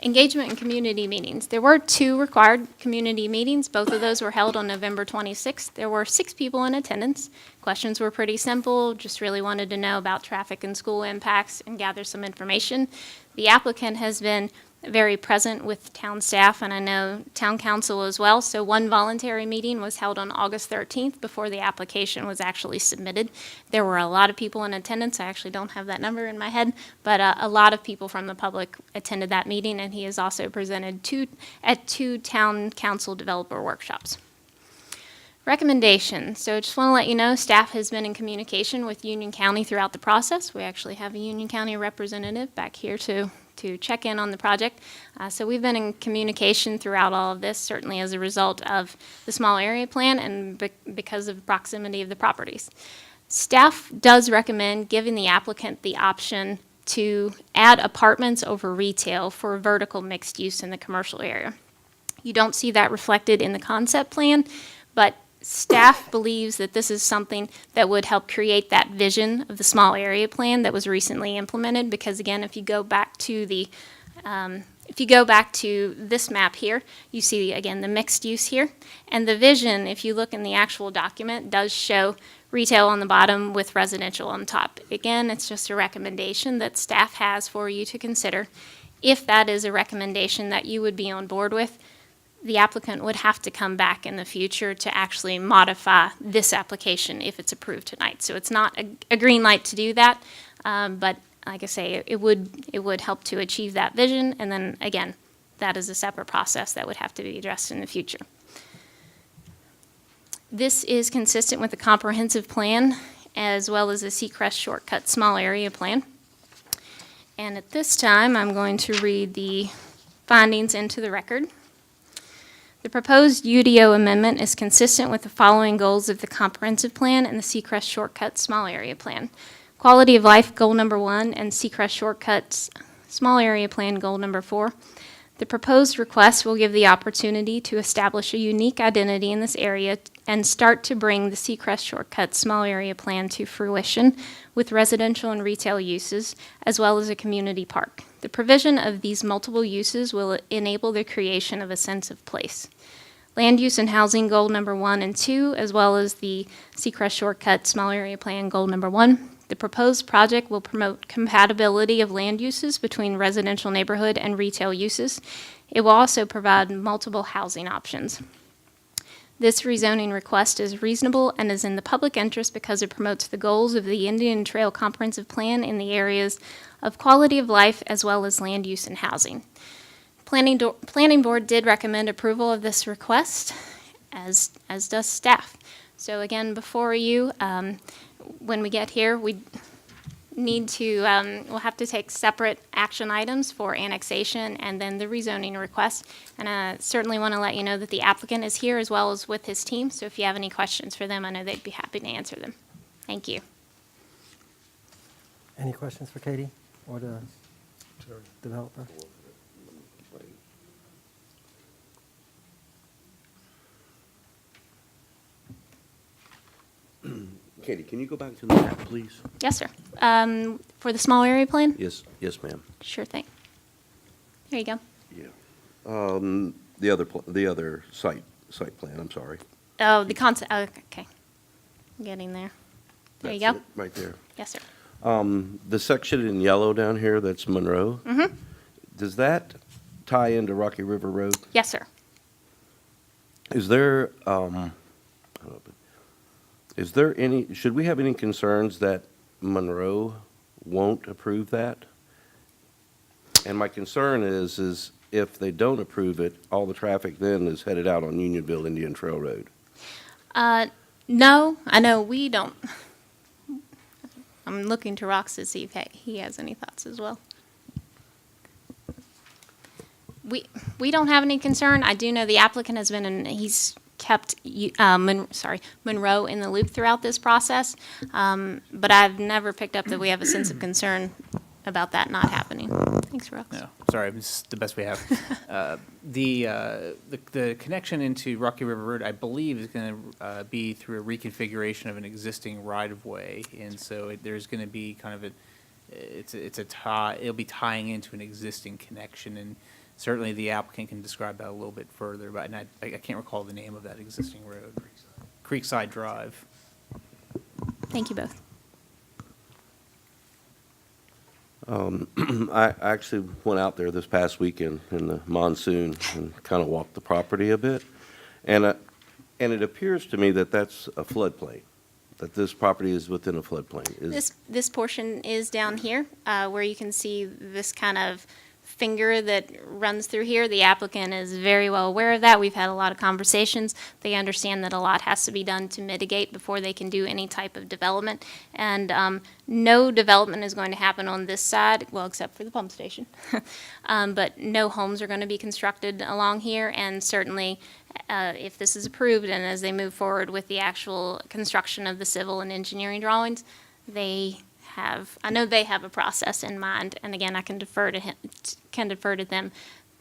K: Engagement in community meetings. There were 2 required community meetings. Both of those were held on November 26th. There were 6 people in attendance. Questions were pretty simple, just really wanted to know about traffic and school impacts and gather some information. The applicant has been very present with town staff, and I know town council as well. So one voluntary meeting was held on August 13th before the application was actually submitted. There were a lot of people in attendance. I actually don't have that number in my head, but a lot of people from the public attended that meeting, and he has also presented at 2 town council developer workshops. Recommendations. So I just want to let you know, staff has been in communication with Union County throughout the process. We actually have a Union County representative back here to check in on the project. So we've been in communication throughout all of this, certainly as a result of the small area plan and because of the proximity of the properties. Staff does recommend giving the applicant the option to add apartments over retail for vertical mixed use in the commercial area. You don't see that reflected in the concept plan, but staff believes that this is something that would help create that vision of the small area plan that was recently implemented, because again, if you go back to this map here, you see again the mixed use here, and the vision, if you look in the actual document, does show retail on the bottom with residential on top. Again, it's just a recommendation that staff has for you to consider. If that is a recommendation that you would be on board with, the applicant would have to come back in the future to actually modify this application if it's approved tonight. So it's not a green light to do that, but like I say, it would help to achieve that vision, and then again, that is a separate process that would have to be addressed in the future. This is consistent with the comprehensive plan as well as the Seacrest Shortcut Small Area Plan. And at this time, I'm going to read the findings into the record. The proposed UDO amendment is consistent with the following goals of the comprehensive plan and the Seacrest Shortcut Small Area Plan. Quality of life goal number 1 and Seacrest Shortcuts Small Area Plan goal number 4. The proposed request will give the opportunity to establish a unique identity in this area and start to bring the Seacrest Shortcut Small Area Plan to fruition with residential and retail uses, as well as a community park. The provision of these multiple uses will enable the creation of a sense of place.
C: land use and housing goal number 1 and 2, as well as the Seacrest Shortcut Small Area Plan goal number 1. The proposed project will promote compatibility of land uses between residential neighborhood and retail uses. It will also provide multiple housing options. This rezoning request is reasonable and is in the public interest because it promotes the goals of the Indian Trail Comprehensive Plan in the areas of quality of life as well as land use and housing. Planning Board did recommend approval of this request, as does staff. So again, before you, when we get here, we need to, we'll have to take separate action items for annexation and then the rezoning request. And I certainly want to let you know that the applicant is here as well as with his team. So if you have any questions for them, I know they'd be happy to answer them. Thank you.
A: Any questions for Katie or the developer?
I: Katie, can you go back to the map, please?
C: Yes, sir. For the small area plan?
I: Yes, yes, ma'am.
C: Sure thing. There you go.
I: The other site plan, I'm sorry.
C: Oh, the concept, oh, okay. Getting there. There you
I: That's
C: go.
I: it, right there.
C: Yes, sir.
I: The section in yellow down here, that's Monroe.
C: Mm-hmm.
I: Does that tie into Rocky River Road?
C: Yes, sir.
I: Is there any, should we have any concerns that Monroe won't approve that? And my concern is if they don't approve it, all the traffic then is headed out on Unionville Indian Trail Road.
C: No, I know we don't. I'm looking to Rox to see if he has any thoughts as well. We don't have any concern. I do know the applicant has been he's kept Monroe in the loop throughout this process, but I've never picked up that we have a sense of concern about that not happening. Thanks, Rox.
H: No, sorry, this is the best we have. The connection into Rocky River Road, I believe, is going to be through a reconfiguration of an existing right-of-way, and so there's going to be kind of it'll be tying into an existing connection, and certainly the applicant can describe that a little bit further, but I can't recall the name of that existing road. Creekside Drive.
C: Thank you both.
I: I actually went out there this past weekend in the monsoon and kind of walked the property a bit. And it appears to me that that's a floodplain, that this property is within a floodplain.
C: This portion is down here, where you can see this kind of finger that runs through here. The applicant is very well aware of that. We've had a lot of conversations. They understand that a lot has to be done to mitigate before they can do any type of development. And no development is going to happen on this side, well, except for the pump station. But no homes are going to be constructed along here, and certainly if this is approved and as they move forward with the actual construction of the civil and engineering drawings, I know they have a process in mind, and again, I can defer to them.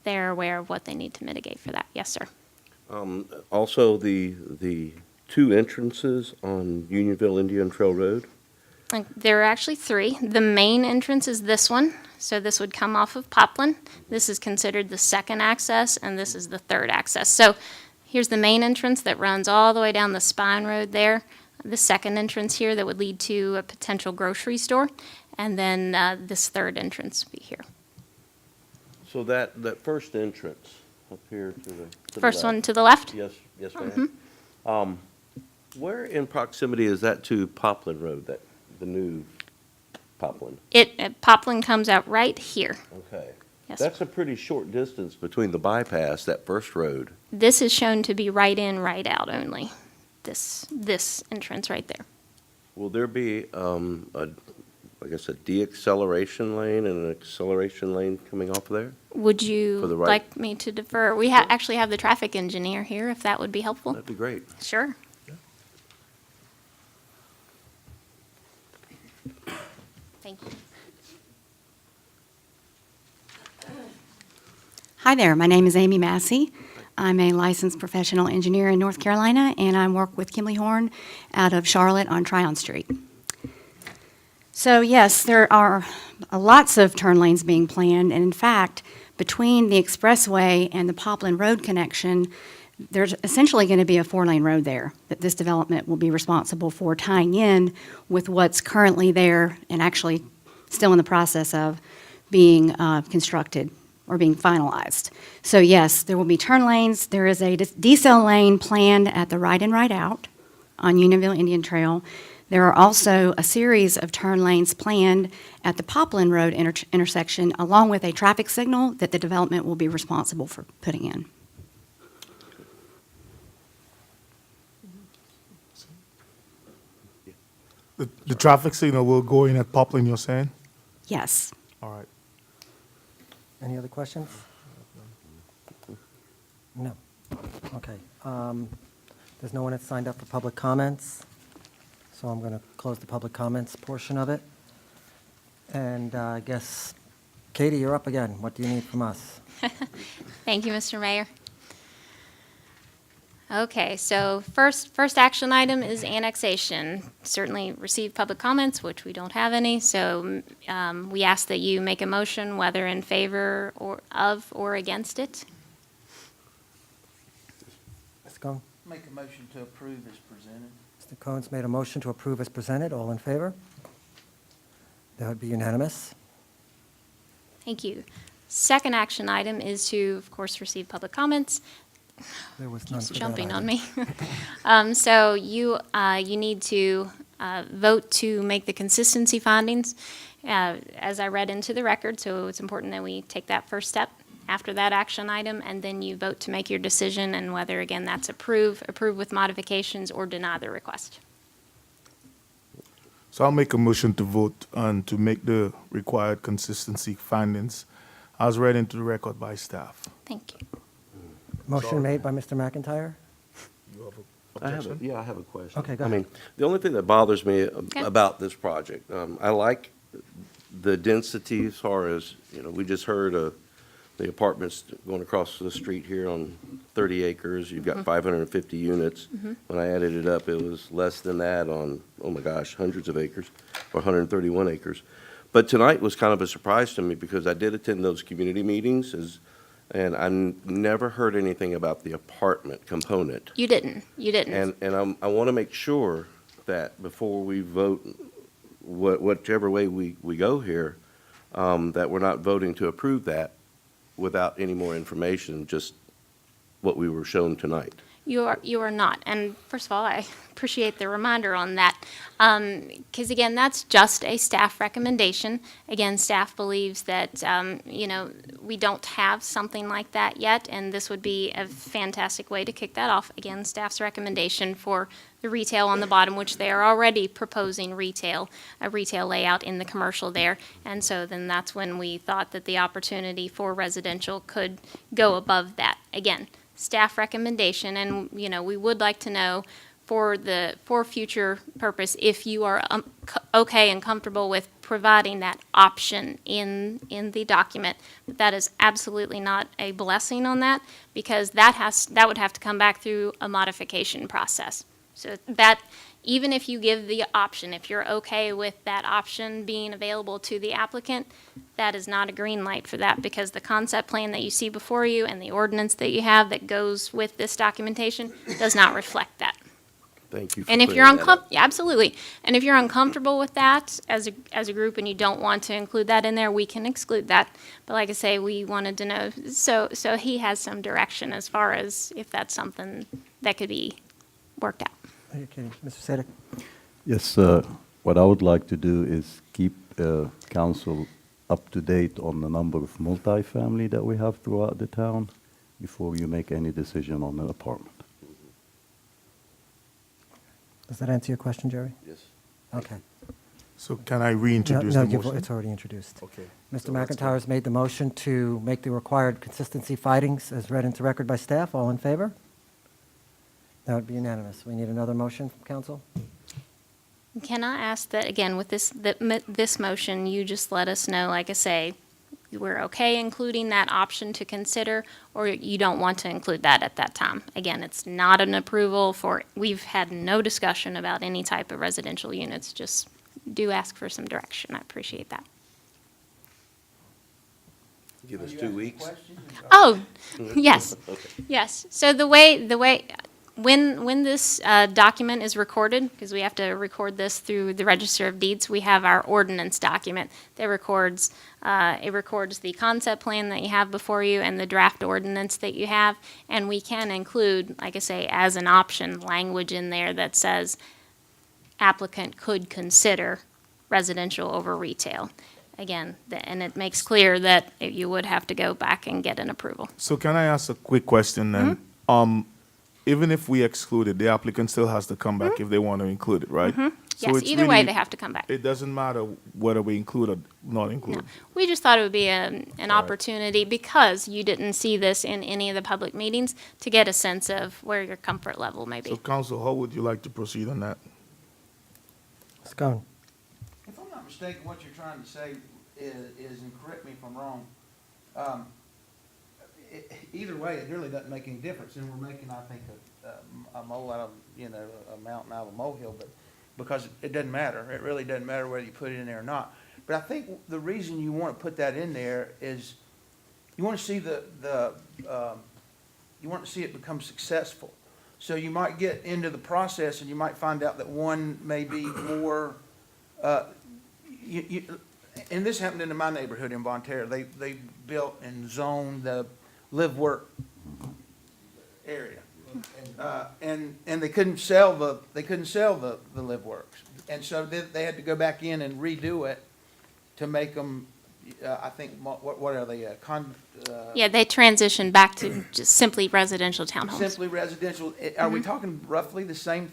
C: They're aware of what they need to mitigate for that. Yes, sir.
I: Also, the two entrances on Unionville Indian Trail Road.
C: There are actually three. The main entrance is this one, so this would come off of Poplin. This is considered the second access, and this is the third access. So here's the main entrance that runs all the way down the Spine Road there. The second entrance here that would lead to a potential grocery store, and then this third entrance would be here.
I: So that first entrance up here to the
C: First
I: left.
C: one to the left?
I: Yes, ma'am. Where in proximity is that to Poplin Road, the new Poplin?
C: Poplin comes out right here.
I: Okay.
C: Yes.
I: That's a pretty short distance between the bypass, that first road.
C: This is shown to be right in, right out only. This entrance right there.
I: Will there be, I guess, a de-acceleration lane and an acceleration lane coming off there?
C: Would you
I: For the right-
C: like me to defer? We actually have the traffic engineer here, if that would be helpful.
I: That'd be great.
C: Sure. Thank you.
V: Hi there, my name is Amy Massey. I'm a licensed professional engineer in North Carolina, and I work with Kimley Horn out of Charlotte on Tryon Street. So yes, there are lots of turn lanes being planned, and in fact, between the expressway and the Poplin Road connection, there's essentially going to be a 4-lane road there that this development will be responsible for tying in with what's currently there and actually still in the process of being constructed or being finalized. So yes, there will be turn lanes. There is a decel lane planned at the right in, right out on Unionville Indian Trail. There are also a series of turn lanes planned at the Poplin Road intersection, along with a traffic signal that the development will be responsible for putting in.
F: The traffic signal will go in at Poplin, you're saying?
V: Yes.
F: All right.
A: Any other questions? No. Okay. There's no one that's signed up for public comments, so I'm going to close the public comments portion of it. And I guess, Katie, you're up again. What do you need from us?
K: Thank you, Mr. Mayor. Okay, so first action item is annexation. Certainly received public comments, which we don't have any, so we ask that you make a motion whether in favor or against it.
A: Mr. Cohen?
E: Make a motion to approve as presented.
A: Mr. Cohen's made a motion to approve as presented. All in favor? That would be unanimous.
K: Thank you. Second action item is to, of course, receive public comments.
A: There was none
K: Keeps
A: for that
K: jumping on
A: item.
K: me. So you need to vote to make the consistency findings, as I read into the record, so it's important that we take that first step after that action item, and then you vote to make your decision and whether, again, that's approve with modifications, or deny the request.
F: So I'll make a motion to vote and to make the required consistency findings as read into the record by staff.
K: Thank you.
A: Motion made by Mr. McIntyre.
I: I have a question.
A: Okay, go
I: I
A: ahead.
I: mean, the only thing that bothers me about this project, I like the density as far as, we just heard the apartments going across the street here on 30 acres. You've got 550 units. When I added it up, it was less than that on, oh my gosh, hundreds of acres, or 131 acres. But tonight was kind of a surprise to me because I did attend those community meetings and I never heard anything about the apartment component.
K: You didn't.
I: And I want to make sure that before we vote, whichever way we go here, that we're not voting to approve that without any more information, just what we were shown tonight.
K: You are not. And first of all, I appreciate the reminder on that. Because again, that's just a staff recommendation. Again, staff believes that, we don't have something like that yet, and this would be a fantastic way to kick that off. Again, staff's recommendation for the retail on the bottom, which they are already proposing a retail layout in the commercial there. And so then that's when we thought that the opportunity for residential could go above that. Again, staff recommendation, and, we would like to know for future purpose, if you are okay and comfortable with providing that option in the document. But that is absolutely not a blessing on that, because that would have to come back through a modification process. So that, even if you give the option, if you're okay with that option being available to the applicant, that is not a green light for that, because the concept plan that you see before you and the ordinance that you have that goes with this documentation does not reflect that.
I: Thank you for
K: And if
I: clearing
K: you're
I: that up.
K: absolutely, and if you're uncomfortable with that as a group and you don't want to include that in there, we can exclude that. But like I say, we wanted to know, so he has some direction as far as if that's something that could be worked out.
A: Are you kidding? Mr. Sadek?
D: Yes, what I would like to do is keep council up to date on the number of multifamily that we have throughout the town before you make any decision on an apartment.
A: Does that answer your question, Jerry?
I: Yes.
A: Okay.
F: So can I reintroduce
A: No,
F: the motion?
A: it's already introduced.
F: Okay.
A: Mr.
F: So that's
A: McIntyre has made the motion to make the required consistency findings as read into record by staff. All in favor? That would be unanimous. We need another motion from council?
K: Can I ask that, again, with this motion, you just let us know, like I say, we're okay including that option to consider, or you don't want to include that at that time? Again, it's not an approval we've had no discussion about any type of residential units, just do ask for some direction. I appreciate that.
I: Give us 2 weeks?
K: Oh, yes,
I: Okay.
K: yes. So when this document is recorded, because we have to record this through the Register of Deeds, we have our ordinance document that records, it records the concept plan that you have before you and the draft ordinance that you have, and we can include, like I say, as an option, language in there that says applicant could consider residential over retail. Again, and it makes clear that you would have to go back and get an approval.
F: So can I ask a quick question then? Even if we exclude it, the applicant still has to come back if they want to include it, right? So
K: Yes,
F: it's
K: either way,
F: really-
K: they have to come back.
F: It doesn't matter whether we include or not include.
K: We just thought it would be an opportunity, because you didn't see this in any of the public meetings, to get a sense of where your comfort level may
F: So
K: be.
F: council, how would you like to proceed on that?
A: Let's go.
E: If I'm not mistaken, what you're trying to say is, and correct me if I'm wrong, either way, it really doesn't make any difference, and we're making, I think, a mole out of, a mountain out of a molehill, but, because it doesn't matter, it really doesn't matter whether you put it in there or not. But I think the reason you want to put that in there is, you want to see you want to see it become successful. So you might get into the process and you might find out that one may be more, and this happened in my neighborhood in Von Terre. They built and zoned the live-work area. And they couldn't sell the live-works. And so they had to go back in and redo it to make them, I think, what are they,
K: Yeah, they transitioned back to just simply residential townhomes.
E: simply residential. Are we talking roughly the same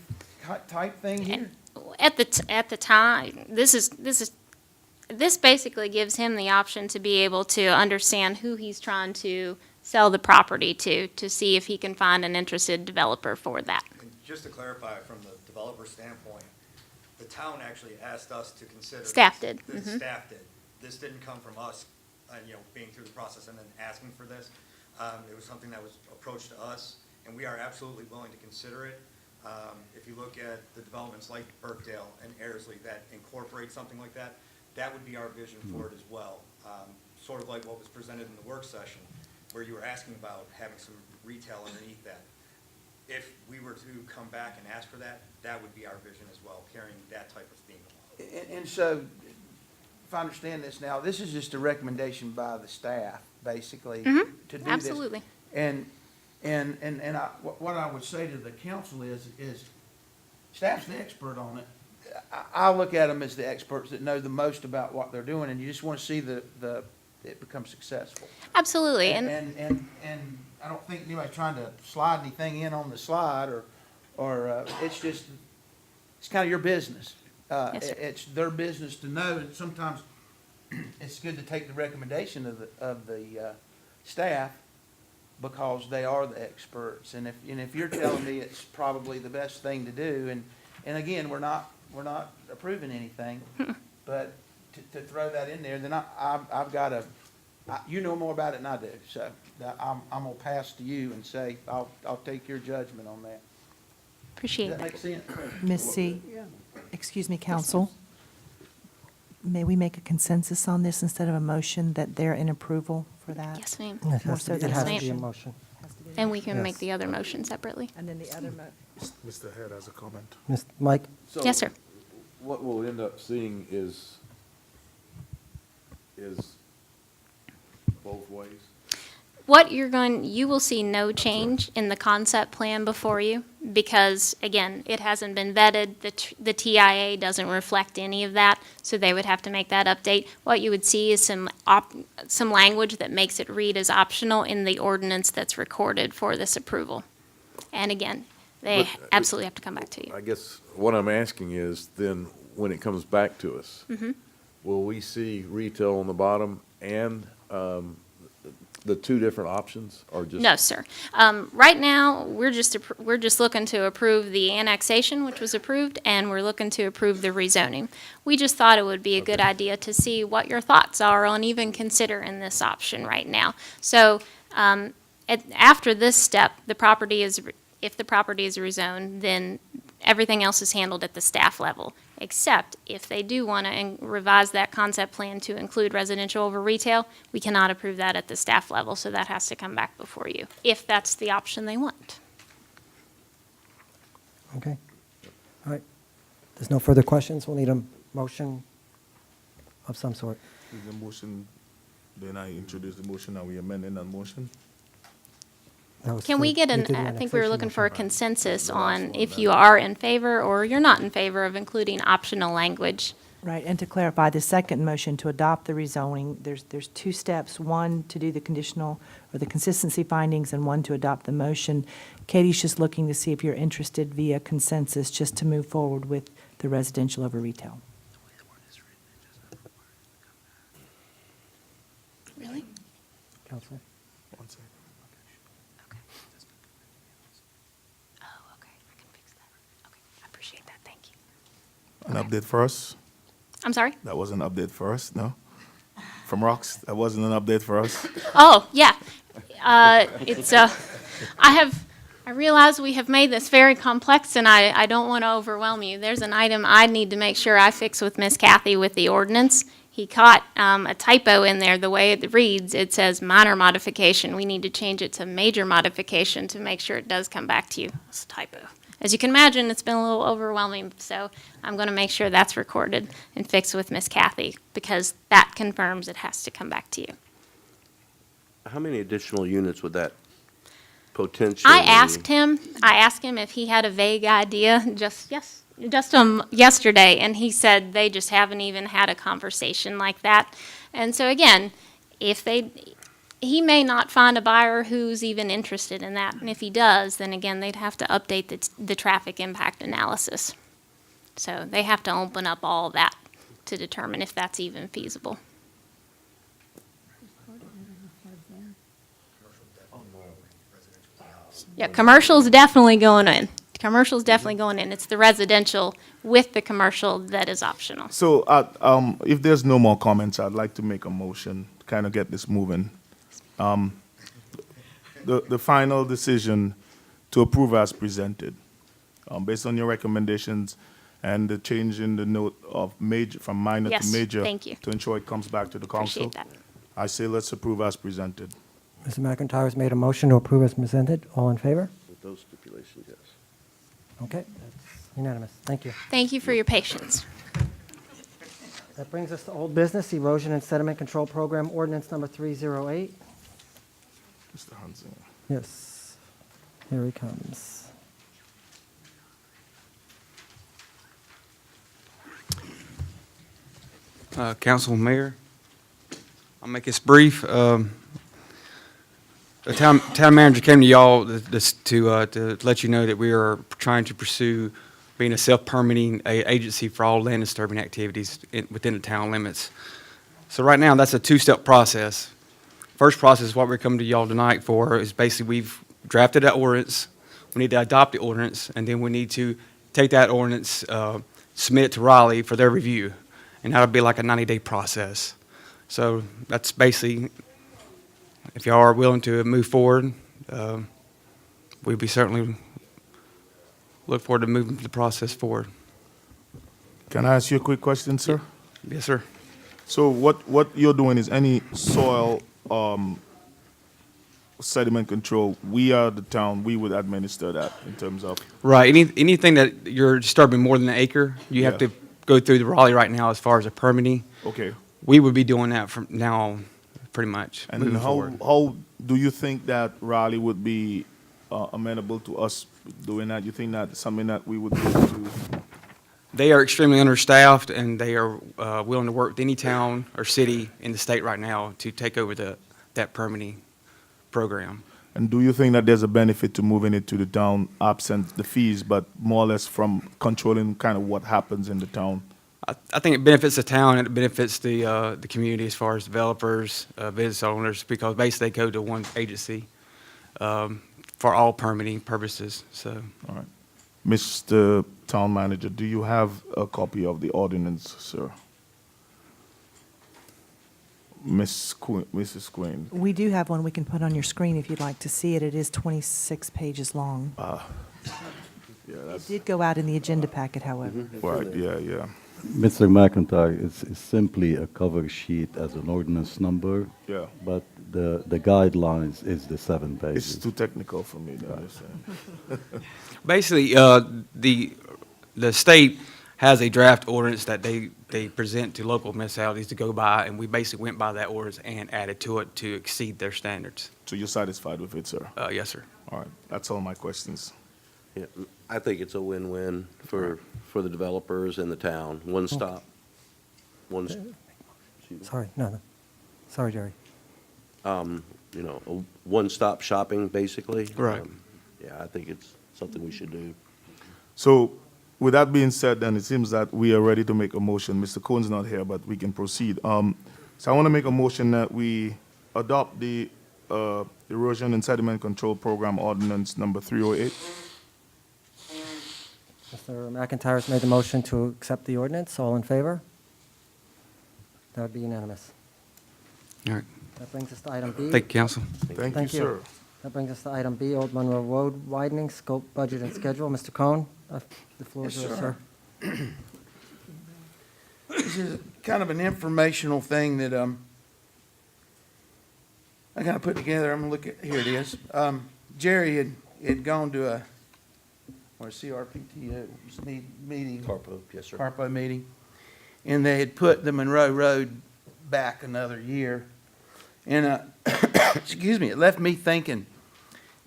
E: type thing here?
K: At the time, this basically gives him the option to be able to understand who he's trying to sell the property to see if he can find an interested developer for that.
M: And just to clarify, from the developer standpoint, the town actually asked us to consider.
K: Staff did.
M: The
K: Mhm.
M: staff did. This didn't come from us, being through the process and then asking for this. It was something that was approached to us, and we are absolutely willing to consider it. If you look at the developments like Burkdale and Ayersley that incorporate something like that, that would be our vision for it as well. Sort of like what was presented in the work session, where you were asking about having some retail underneath that. If we were to come back and ask for that, that would be our vision as well, carrying that type of theme.
E: And so, if I understand this now, this is just a recommendation by the staff, basically, to do this.
K: Absolutely.
E: And what I would say to the council is staff's the expert on it. I look at them as the experts that know the most about what they're doing, and you just want to see it become successful.
K: Absolutely.
E: And I don't think anybody's trying to slide anything in on the slide, or it's just, it's kind of your business.
K: Yes, sir.
E: It's their business to know, and sometimes it's good to take the recommendation of the staff, because they are the experts. And if you're telling me it's probably the best thing to do, and again, we're not approving anything, but to throw that in there, then I've got to, you know more about it than I do, so I'm gonna pass to you and say, I'll take your judgment on that.
K: Appreciate
E: Does
K: that.
E: that make sense?
N: Ms. C, excuse me, counsel. May we make a consensus on this instead of a motion that they're in approval for that?
K: Yes, ma'am.
A: It
N: More
A: has
N: so
A: to
N: than
A: be
N: a
A: a
N: motion.
A: motion.
K: And we can make
A: Yes.
K: the other motion separately.
N: And then the other
F: Mr. Head has a comment.
A: Mike?
K: Yes, sir.
B: What we'll end up seeing is both ways.
K: You will see no change in the concept plan before you, because, again, it hasn't been vetted. The TIA doesn't reflect any of that, so they would have to make that update. What you would see is some language that makes it read as optional in the ordinance that's recorded for this approval. And again, they
B: But,
K: absolutely have to come back to you.
B: I guess what I'm asking is, then, when it comes back to us,
K: Mhm.
B: will we see retail on the bottom and the two different options, or just?
K: No, sir. Right now, we're just looking to approve the annexation, which was approved, and we're looking to approve the rezoning. We just thought it would be a good idea to see what your thoughts are on even considering this option right now. So, after this step, if the property is rezoned, then Everything else is handled at the staff level, except if they do want to revise that concept plan to include residential over retail, we cannot approve that at the staff level, so that has to come back before you, if that's the option they want.
A: Okay. All right. There's no further questions. We'll need a motion of some sort.
F: Is the motion, then I introduce the motion, are we amending that motion?
A: That was
K: Can
A: for-
K: we get
A: you
K: an,
A: did the
K: I think we were
A: annexation
K: looking for a
A: motion.
K: consensus on if you are in favor or you're not in favor of including optional language.
N: Right, and to clarify, the second motion to adopt the rezoning, there's two steps. One, to do the conditional or the consistency findings, and one to adopt the motion. Katie's just looking to see if you're interested via consensus just to move forward with the residential over retail.
K: Really?
A: Counselor?
F: One second.
K: Oh, okay, I can fix that. Okay, I appreciate that, thank you.
F: An update for us?
K: I'm sorry?
F: That was an update for us, no? From Rox, that wasn't an update for us?
K: Oh, yeah. I realize we have made this very complex, and I don't want to overwhelm you. There's an item I need to make sure I fix with Miss Kathy with the ordinance. He caught a typo in there. The way it reads, it says minor modification. We need to change it to major modification to make sure it does come back to you. It's a typo. As you can imagine, it's been a little overwhelming, so I'm going to make sure that's recorded and fixed with Miss Kathy, because that confirms it has to come back to you.
I: How many additional units would that potentially?
K: I asked him if he had a vague idea just yesterday, and he said they just haven't even had a conversation like that. And so again, he may not find a buyer who's even interested in that. And if he does, then again, they'd have to update the traffic impact analysis. So they have to open up all that to determine if that's even feasible. Yeah, commercial's definitely going in. Commercial's definitely going in. It's the residential with the commercial that is optional.
F: So, if there's no more comments, I'd like to make a motion, to kind of get this moving. The final decision to approve as presented, based on your recommendations and the change in the note of major, from minor to
K: Yes,
F: major.
K: thank you.
F: To ensure it comes back to the council.
K: Appreciate that.
F: I say let's approve as presented.
A: Mr. McIntyre's made a motion to approve as presented. All in favor?
I: With those stipulations, yes.
A: Okay, that's unanimous. Thank you.
K: Thank you for your patience.
A: That brings us to old business, erosion and sediment control program, ordinance number 308.
F: Mr. Hanson.
A: Yes, here he comes.
O: Council, Mayor, I'll make this brief. The town manager came to y'all to let you know that we are trying to pursue being a self-permitting agency for all land disturbing activities within the town limits. So right now, that's a two-step process. First process, what we're coming to y'all tonight for, is basically we've drafted that ordinance. We need to adopt the ordinance, and then we need to take that ordinance, submit it to Raleigh for their review. And that'll be like a 90-day process. So that's basically, if y'all are willing to move forward, we'd be certainly look forward to moving the process forward.
F: Can I ask you a quick question, sir?
O: Yes, sir.
F: So what you're doing is any soil sediment control, we are the town, we would administer that in terms of?
O: Right. Anything that you're disturbing more than an acre, you have to go through the Raleigh right now as far as a permitting.
F: Okay.
O: We would be doing that from now on, pretty much,
F: And
O: moving
F: how
O: forward.
F: do you think that Raleigh would be amenable to us doing that? You think that's something that we would be able to?
O: They are extremely understaffed, and they are willing to work with any town or city in the state right now to take over that permitting program.
F: And do you think that there's a benefit to moving it to the town, absent the fees, but more or less from controlling kind of what happens in the town?
O: I think it benefits the town, and it benefits the community as far as developers, business owners, because basically they go to one agency for all permitting purposes, so.
F: All right. Mr. Town Manager, do you have a copy of the ordinance, sir? Mrs. Queen?
N: We do have one we can put on your screen if you'd like to see it. It is 26 pages long.
F: Yeah, Yes.
N: Did go out in the agenda packet, however.
F: Right, yeah.
D: Mr. McIntyre, it's simply a cover sheet as an ordinance number.
F: Yeah.
D: But the guidelines is the 7 pages.
F: It's too technical for me to understand.
O: Basically, the state has a draft ordinance that they present to local municipalities to go by, and we basically went by that ordinance and added to it to exceed their standards.
F: So you're satisfied with it, sir?
O: Yes, sir.
F: All right, that's all my questions.
I: Yeah, I think it's a win-win for the developers and the town. One stop,
A: Sorry, no. Sorry, Jerry.
I: you know, a one-stop shopping, basically.
O: Right.
I: Yeah, I think it's something we should do.
F: So with that being said, then it seems that we are ready to make a motion. Mr. Cohen's not here, but we can proceed. So I want to make a motion that we adopt the Erosion and Sediment Control Program Ordinance number 308.
A: Mr. McIntyre's made the motion to accept the ordinance. All in favor? That would be unanimous.
O: All right.
A: That brings us to item B.
O: Thank you, council.
F: Thank you, sir.
A: That brings us to item B, Old Monroe Road widening, scope, budget, and schedule. Mr. Cohn, the floor is
E: Yes,
A: yours,
E: sir.
A: sir.
E: This is kind of an informational thing that I kind of put together. I'm gonna look at, here it is. Jerry had gone to a CRPT meeting.
I: Carpo, yes, sir.
E: Carpo meeting, and they had put the Monroe Road back another year. And, excuse me, it left me thinking.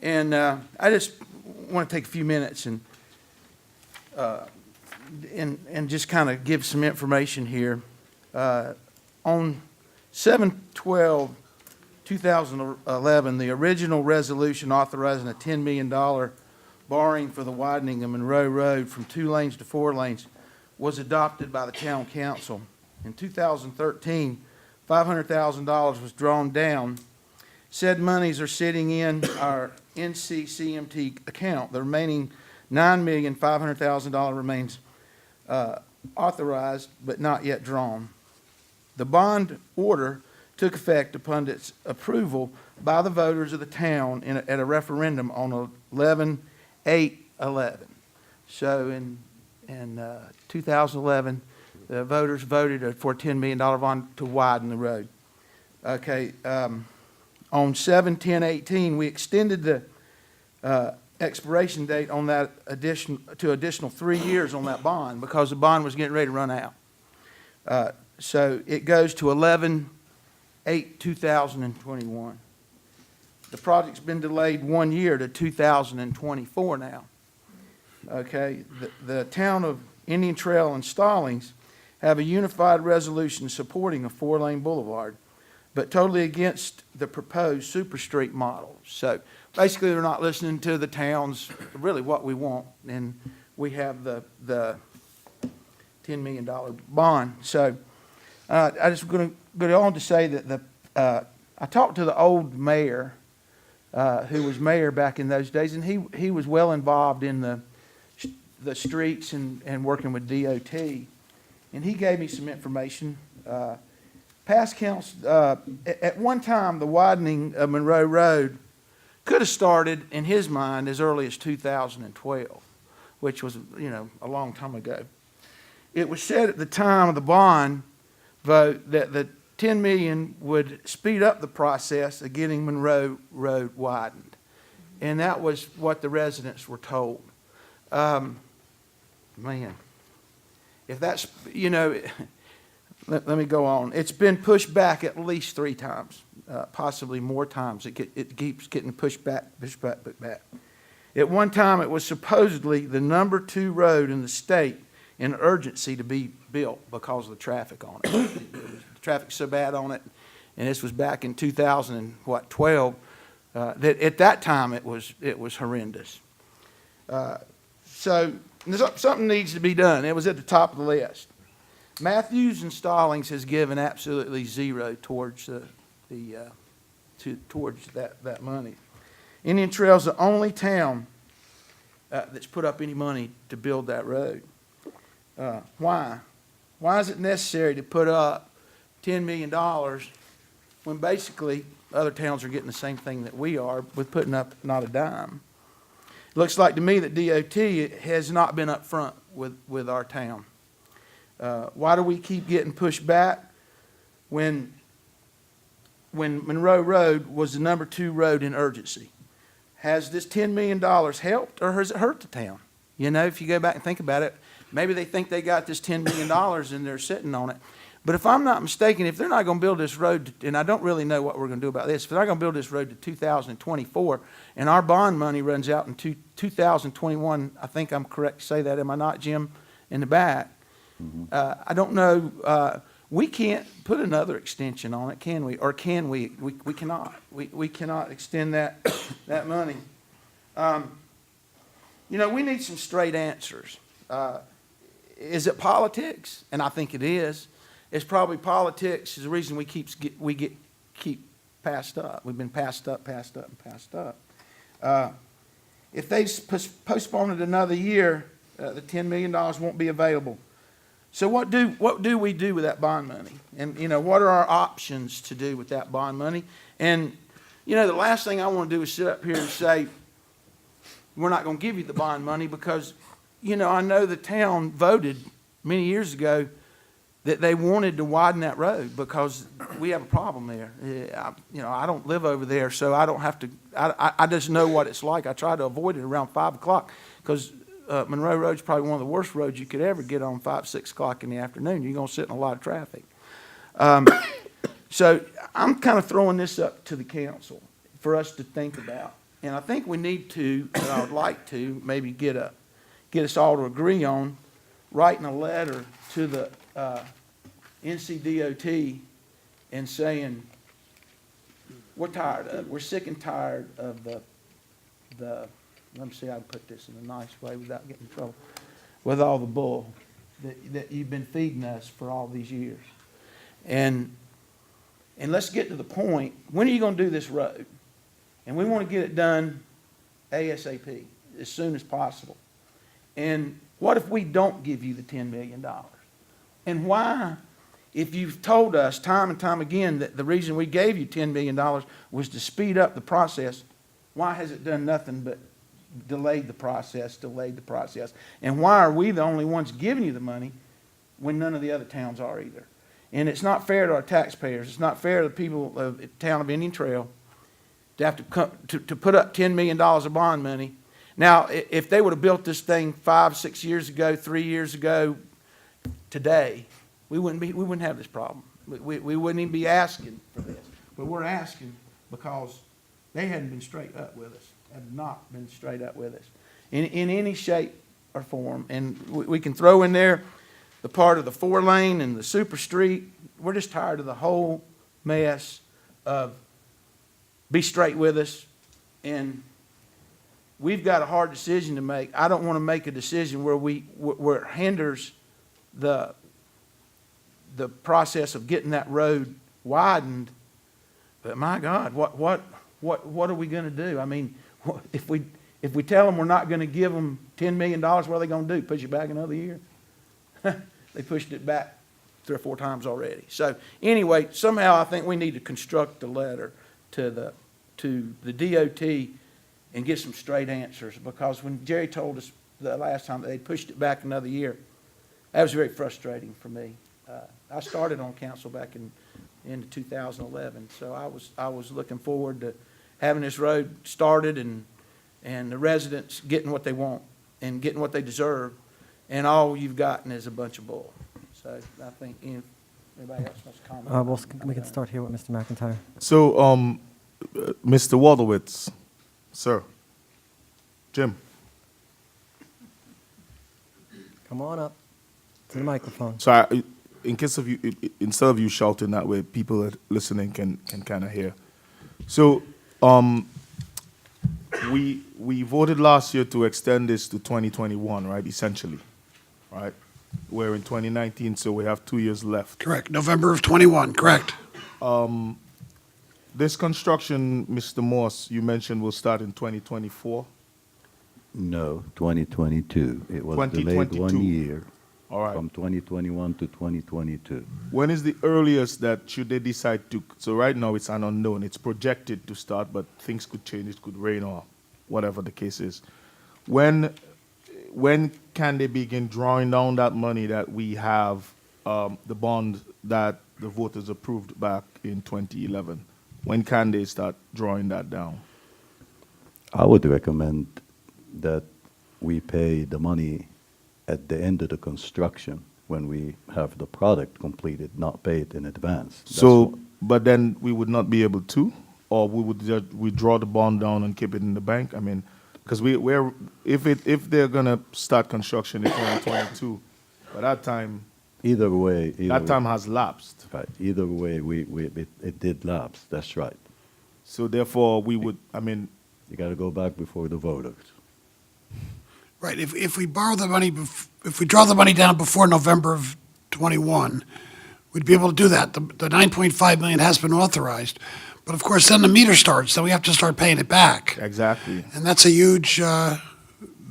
E: And I just want to take a few minutes and just kind of give some information here. On 7/12/2011, the original resolution authorizing a $10 million borrowing for the widening of Monroe Road from 2 lanes to 4 lanes was adopted by the town council. In 2013, $500,000 was drawn down. Said monies are sitting in our NCCMT account. The remaining $9,500,000 remains authorized but not yet drawn. The bond order took effect upon its approval by the voters of the town at a referendum on 11/8/11. So in 2011, the voters voted for a $10 million bond to widen the road. Okay, on 7/10/18, we extended the expiration date on that additional 3 years on that bond because the bond was getting ready to run out. So it goes to 11/8/2021. The project's been delayed 1 year to 2024 now. Okay, the town of Indian Trail and Stallings have a unified resolution supporting a 4-lane boulevard, but totally against the proposed super street model. So basically, they're not listening to the town's, really what we want, and we have the $10 million bond. So I just going to go on to say that I talked to the old mayor, who was mayor back in those days, and he was well involved in the streets and working with DOT. And he gave me some information. Past council, at one time, the widening of Monroe Road could have started, in his mind, as early as 2012, which was, a long time ago. It was said at the time of the bond vote that the $10 million would speed up the process of getting Monroe Road widened. And that was what the residents were told. Man, if that's, let me go on. It's been pushed back at least 3 times, possibly more times. It keeps getting pushed back. At one time, it was supposedly the number 2 road in the state in urgency to be built because of the traffic on it. The traffic's so bad on it, and this was back in 2012, that at that time it was horrendous. So something needs to be done. It was at the top of the list. Matthews and Stallings has given absolutely zero towards towards that money. Indian Trail's the only town that's put up any money to build that road. Why? Why is it necessary to put up $10 million when basically other towns are getting the same thing that we are with putting up not a dime? looks like to me that DOT has not been upfront with our town. Why do we keep getting pushed back when Monroe Road was the number 2 road in urgency? Has this $10 million helped or has it hurt the town? You know, if you go back and think about it, maybe they think they got this $10 million and they're sitting on it. But if I'm not mistaken, if they're not going to build this road, and I don't really know what we're going to do about this, if they're not going to build this road to 2024, and our bond money runs out in 2021, I think I'm correct to say that, am I not, Jim, in the back? I don't know, we can't put another extension on it, can we? Or can we? We cannot. We cannot extend that, that money. You know, we need some straight answers. Is it politics? And I think it is. It's probably politics is the reason we keep passed up. We've been passed up, and passed up. If they postpone it another year, the $10 million won't be available. So what do we do with that bond money? And, you know, what are our options to do with that bond money? And, you know, the last thing I want to do is sit up here and say, we're not going to give you the bond money because, you know, I know the town voted many years ago that they wanted to widen that road because we have a problem there. You know, I don't live over there, so I don't have to, I just know what it's like. I try to avoid it around 5 o'clock because Monroe Road's probably one of the worst roads you could ever get on 5, 6 o'clock in the afternoon. You're going to sit in a lot of traffic. So I'm kind of throwing this up to the council for us to think about. And I think we need to, and I would like to, maybe get us all to agree on writing a letter to the NCDOT and saying, we're tired of it. We're sick and tired of the let me see how to put this in a nice way without getting in trouble, with all the bull that you've been feeding us for all these years. And let's get to the point, when are you going to do this road? And we want to get it done ASAP, as soon as possible. And what if we don't give you the $10 million? And why, if you've told us time and time again that the reason we gave you $10 million was to speed up the process, why has it done nothing but delayed the process? And why are we the only ones giving you the money when none of the other towns are either? And it's not fair to our taxpayers. It's not fair to the people of the town of Indian Trail to have to come to put up $10 million of bond money. Now, if they would have built this thing 5, 6 years ago, 3 years ago, today, we wouldn't have this problem. We wouldn't even be asking for this. But we're asking because they hadn't been straight up with us, have not been straight up with us in any shape or form. And we can throw in there the part of the 4-lane and the super street. We're just tired of the whole mess of be straight with us. And we've got a hard decision to make. I don't want to make a decision where where it hinders the process of getting that road widened. But my God, what are we going to do? I mean, if we tell them we're not going to give them $10 million, what are they going to do? Push it back another year? They pushed it back 3 or 4 times already. So anyway, somehow I think we need to construct a letter to the DOT and get some straight answers, because when Jerry told us the last time that they pushed it back another year, that was very frustrating for me. I started on council back in 2011, so I was looking forward to having this road started and the residents getting what they want and getting what they deserve, and all you've gotten is a bunch of bull. So I think anybody else wants to comment?
A: We can start here with Mr. McIntyre.
F: So, Mr. Waldowitz, sir, Jim.
A: Come on up to the microphone.
F: So, in case of you, instead of you shouting that way, people that listening can kind of hear. So, we voted last year to extend this to 2021, right? Essentially, right? We're in 2019, so we have 2 years left.
J: Correct. November of 21, correct.
F: This construction, Mr. Morse, you mentioned will start in 2024?
D: No, 2022. It was delayed 1 year.
F: All right.
D: From 2021 to 2022.
F: When is the earliest that should they decide to, so right now it's an unknown, it's projected to start, but things could change, it could rain or whatever the case is. when can they begin drawing down that money that we have, the bond that the voters approved back in 2011? When can they start drawing that down?
D: I would recommend that we pay the money at the end of the construction when we have the product completed, not pay it in advance. That's
F: So, but then we would not be able to, or we would just withdraw the bond down and keep it in the bank? I mean, because if they're gonna start construction in 2022, by that time,
D: Either way.
F: that time has lapsed.
D: Right, either way, it did lapse, that's right.
F: So therefore, we would, I mean,
D: You gotta go back before the voters.
J: Right, if we borrow the money, if we draw the money down before November of '21, we'd be able to do that. The 9.5 million has been authorized, but of course, then the meter starts, then we have to start paying it back.
F: exactly.
J: And that's a huge,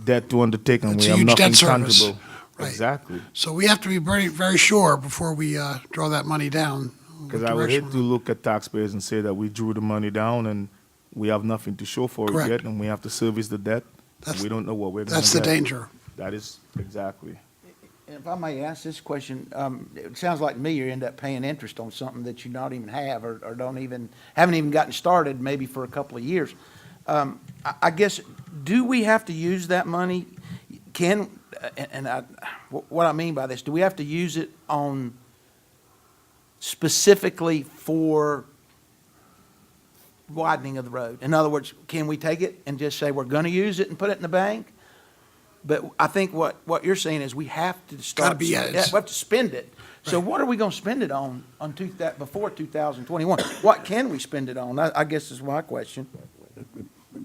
F: Debt to undertake, and
J: It's
F: we
J: a
F: have
J: huge
F: nothing
J: debt service.
F: tangible.
J: Right.
F: Exactly.
J: so we have to be very, very sure before we draw that money down.
F: Because
J: what
F: I would
J: direction
F: hate to look at taxpayers and say that we drew the money down and we have nothing to show for
J: Correct.
F: it yet, and we have to service the debt. and
J: That's-
F: we don't know what we're going to get.
J: That's the danger.
F: That is, exactly.
E: And if I may ask this question, it sounds like to me you end up paying interest on something that you not even have or haven't even gotten started maybe for a couple of years. I guess, do we have to use that money? What I mean by this, do we have to use it on specifically for widening of the road? In other words, can we take it and just say we're gonna use it and put it in the bank? But I think what you're saying is we have to start.
J: Gotta be,
E: we have to spend it. So what are we gonna spend it on before 2021? What can we spend it on? I guess is my question.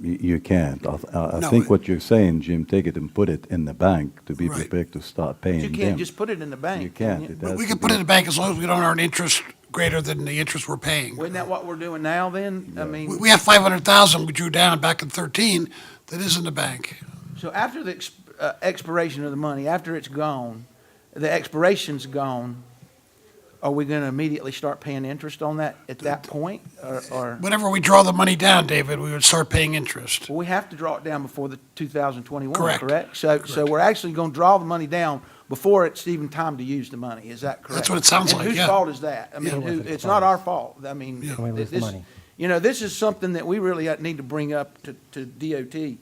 D: You can't. I
J: No,
D: think what you're saying, Jim, take it and put it in the bank to be
J: Right.
D: prepared to start
E: But
D: paying
E: you
D: them.
E: can't just put it in the bank.
D: You
E: can
D: can't. It
J: But
D: has
J: we
D: to
J: can put
D: be-
J: it in the bank as long as we don't earn interest greater than the interest we're paying.
E: Isn't that what we're doing now then? I mean.
J: We have 500,000 we drew down back in 13 that is in the bank.
E: So after the expiration of the money, after it's gone, the expiration's gone, are we gonna immediately start paying interest on that at that point? Or,
J: Whenever we draw the money down, David, we would start paying interest.
E: well, we have to draw it down before the 2021,
J: Correct.
E: correct? So we're actually gonna draw the money down before it's even time to use the money, is that correct?
J: That's what it sounds like,
E: And whose
J: yeah.
E: fault is that? I mean, it's not our fault. I mean,
J: Yeah.
A: When we lose the
E: this-
A: money.
E: You know, this is something that we really need to bring up to DOT.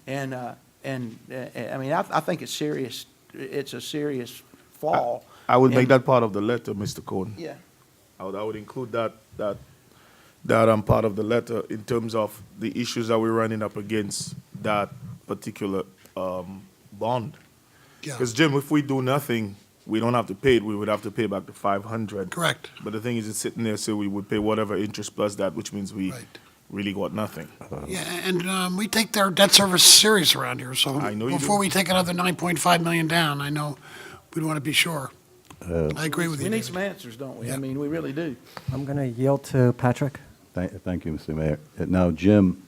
E: And, I mean, I think it's serious. It's a serious flaw.
F: I would make
E: And-
F: that part of the letter, Mr. Cohen.
E: Yeah.
F: I would include that part of the letter in terms of the issues that we're running up against that particular bond.
J: Yeah.
F: Because Jim, if we do nothing, we don't have to pay it. We would have to pay back the 500.
J: Correct.
F: But the thing is, it's sitting there, so we would pay whatever interest plus that, which means we
J: Right.
F: really got nothing.
J: Yeah, and we take their debt service serious around here, so
F: I know you
J: before
F: do.
J: we take another 9.5 million down, I know we'd want to be sure. I agree with you,
E: We need
J: David.
E: some answers, don't we? I
J: Yeah.
E: mean, we really do.
A: I'm going to yield to Patrick.
D: Thank you, Mr. Mayor. Now, Jim,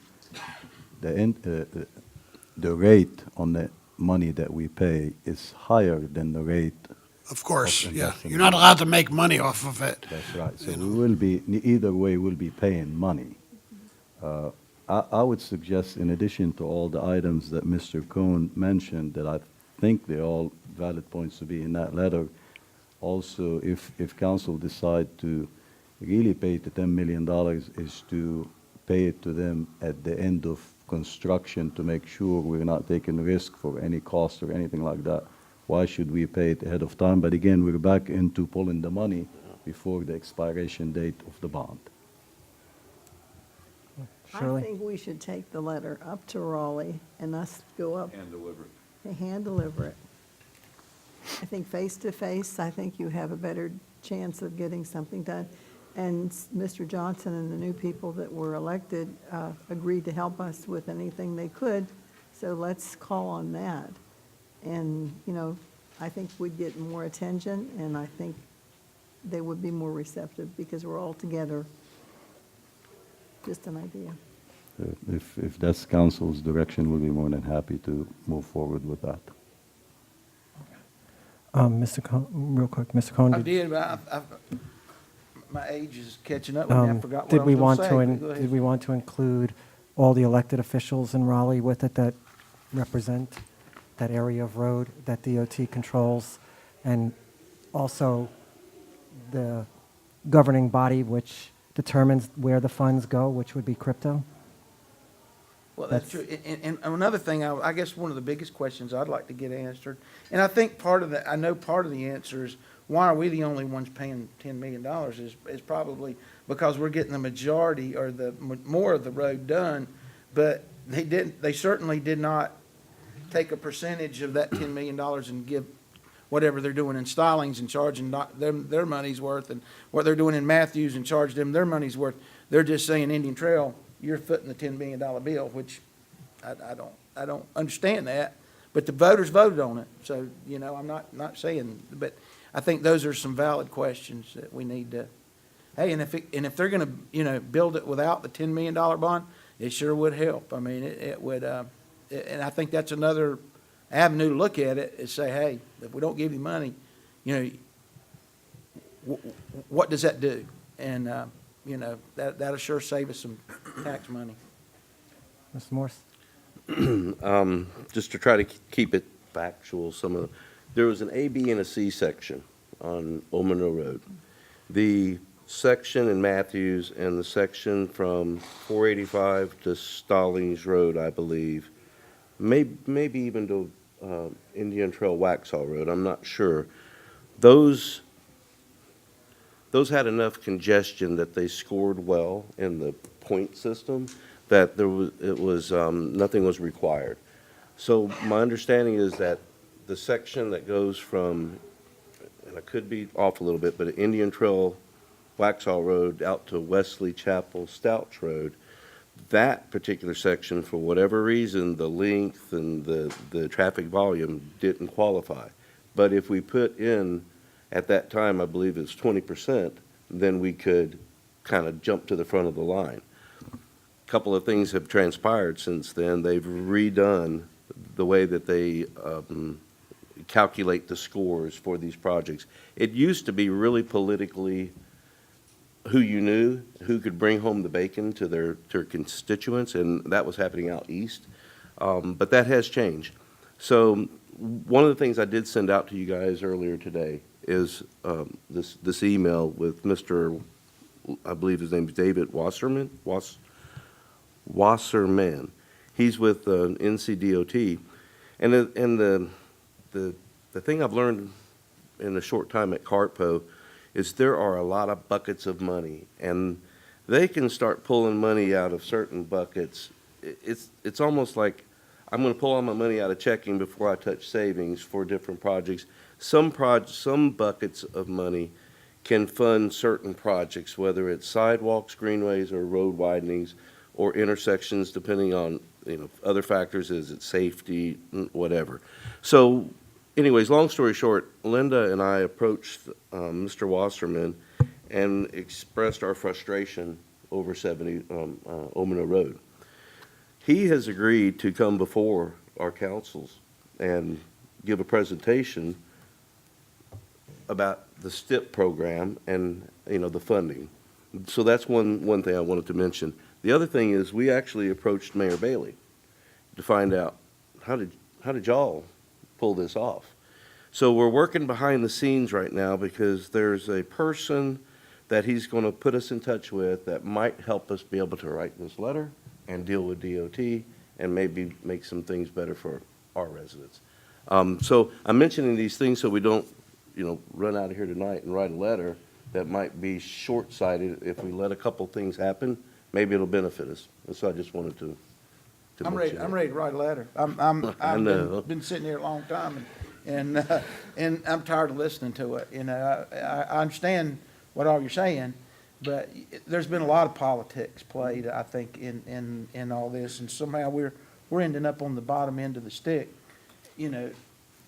D: the rate on the money that we pay is higher than the rate.
J: Of course,
D: Of
J: yeah.
D: investing
J: You're not
D: in it.
J: allowed to make money off of it.
D: That's right. So we will be, either way, we'll be paying money. I would suggest, in addition to all the items that Mr. Cohn mentioned, that I think they're all valid points to be in that letter, also, if council decide to really pay the $10 million, is to pay it to them at the end of construction to make sure we're not taking risk for any cost or anything like that. Why should we pay it ahead of time? But again, we're back into pulling the money before the expiration date of the bond.
G: I
A: Shirley?
G: think we should take the letter up to Raleigh and us go up
B: And deliver it.
G: and hand deliver it. I think face to face, I think you have a better chance of getting something done. And Mr. Johnson and the new people that were elected agreed to help us with anything they could, so let's call on that. And, you know, I think we'd get more attention, and I think they would be more receptive because we're all together. Just an idea.
D: If that's council's direction, we'll be more than happy to move forward with that.
A: Mr. Cohen, real quick, Mr. Cohen.
E: I did, but my age is catching up with me. I forgot what I
A: Did we
E: was
A: want
E: gonna
A: to,
E: say.
A: in-
E: Go ahead.
A: did we want to include all the elected officials in Raleigh with it that represent that area of road that DOT controls, and also the governing body which determines where the funds go, which would be crypto.
E: Well, that's true. And another thing, I guess one of the biggest questions I'd like to get answered, and I think part of the, I know part of the answer is, why are we the only ones paying $10 million is probably because we're getting the majority or the more of the road done, but they certainly did not take a percentage of that $10 million and give whatever they're doing in Stallings and charging them their money's worth, and what they're doing in Matthews and charge them their money's worth. They're just saying, Indian Trail, you're footing the $10 million bill, which I don't understand that, but the voters voted on it. So, you know, I'm not saying, but I think those are some valid questions that we need to, hey, and if they're gonna, you know, build it without the $10 million bond, it sure would help. I mean, it would, and I think that's another avenue to look at it, is say, hey, if we don't give you money, you know, what does that do? And, you know, that'll sure save us some tax money.
A: Mr. Morse?
I: Just to try to keep it factual, there was an A, B, and a C section on Omino Road. The section in Matthews and the section from 485 to Stallings Road, I believe, maybe even to Indian Trail Waxhaw Road, I'm not sure. Those had enough congestion that they scored well in the point system, that nothing was required. So my understanding is that the section that goes from, and I could be off a little bit, but Indian Trail Waxhaw Road out to Wesley Chapel Stouch Road, that particular section, for whatever reason, the length and the traffic volume didn't qualify. But if we put in, at that time, I believe it's 20%, then we could kind of jump to the front of the line. A couple of things have transpired since then. They've redone the way that they calculate the scores for these projects. It used to be really politically who you knew, who could bring home the bacon to their constituents, and that was happening out east. But that has changed. So one of the things I did send out to you guys earlier today is this email with Mr., I believe his name is David Wasserman. Wasserman. He's with NCDOT. And the thing I've learned in a short time at CARTPO is there are a lot of buckets of money, and they can start pulling money out of certain buckets. It's almost like I'm going to pull all my money out of checking before I touch savings for different projects. Some buckets of money can fund certain projects, whether it's sidewalks, greenways, or road widenings, or intersections, depending on, you know, other factors. Is it safety, whatever. So anyways, long story short, Linda and I approached Mr. Wasserman and expressed our frustration over 70 Omino Road. He has agreed to come before our councils and give a presentation about the STIP program and, you know, the funding. So that's one thing I wanted to mention. The other thing is we actually approached Mayor Bailey to find out how did y'all pull this off. So we're working behind the scenes right now because there's a person that he's going to put us in touch with that might help us be able to write this letter and deal with DOT and maybe make some things better for our residents. So I'm mentioning these things so we don't, you know, run out of here tonight and write a letter that might be short-sighted. If we let a couple things happen, maybe it'll benefit us. And so I just wanted to
E: I'm
I: mention
E: ready
I: that.
E: to write a letter.
I: I know.
E: I've been sitting here a long time, and I'm tired of listening to it. You know, I understand what all you're saying, but there's been a lot of politics played, I think, in all this, and somehow we're ending up on the bottom end of the stick. You know,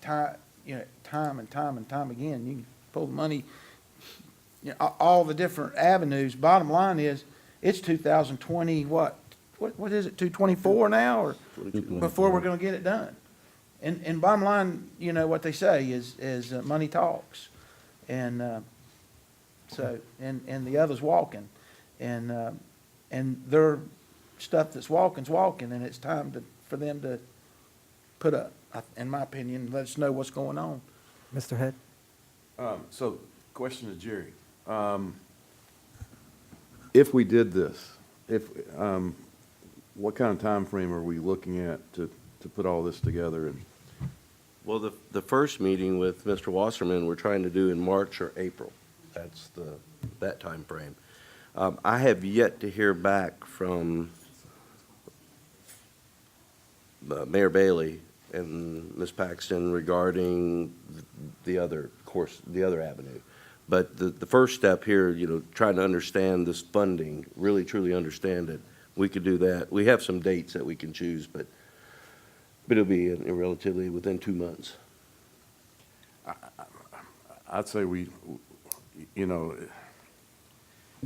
E: time and time again. You can pull the money, you know, all the different avenues. Bottom line is, it's 2020, what is it, 224 now, or before we're gonna get it done? And bottom line, you know, what they say is money talks. And, so, and the other's walking. And their stuff that's walking's walking, and it's time for them to put up, in my opinion, let us know what's going on.
A: Mr. Head?
B: So, question to Jerry. If we did this, what kind of time frame are we looking at to put all this together? And
I: Well, the first meeting with Mr. Wasserman, we're trying to do in March or April. That's that time frame. I have yet to hear back from Mayor Bailey and Ms. Paxton regarding the other avenue. But the first step here, trying to understand this funding, really truly understand it, we could do that. We have some dates that we can choose, but it'll be relatively within 2 months.
B: I'd say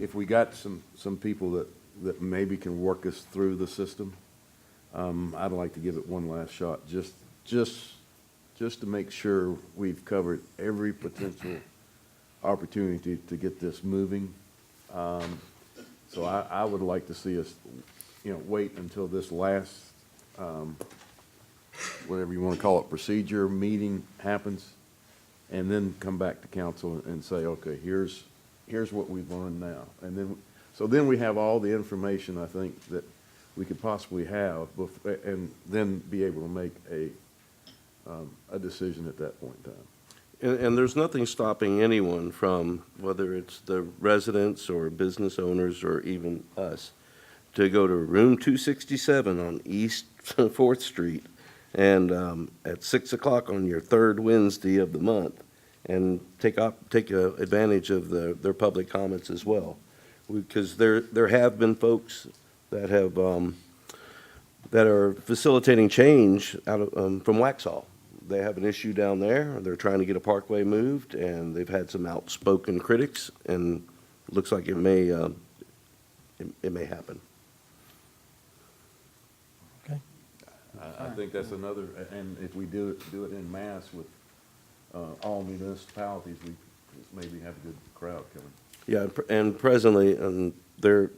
B: if we got some people that maybe can work us through the system, I'd like to give it one last shot, just to make sure we've covered every potential opportunity to get this moving. So I would like to see us, wait until this last, whatever you want to call it, procedure meeting happens, and then come back to council and say, okay, here's what we've learned now. And then we have all the information, I think, that we could possibly have, and then be able to make a decision at that point in time.
I: And there's nothing stopping anyone from, whether it's the residents or business owners or even us, to go to room 267 on East 4th Street and at 6 o'clock on your third Wednesday of the month, and take advantage of their public comments as well. Because there have been folks that have that are facilitating change out of, from Waxhaw. They have an issue down there. They're trying to get a parkway moved, and they've had some outspoken critics, and looks like it may happen.
A: Okay.
B: I think that's another, and if we do it en masse with all municipalities, we maybe have a good crowd coming.
I: Yeah, and presently, there's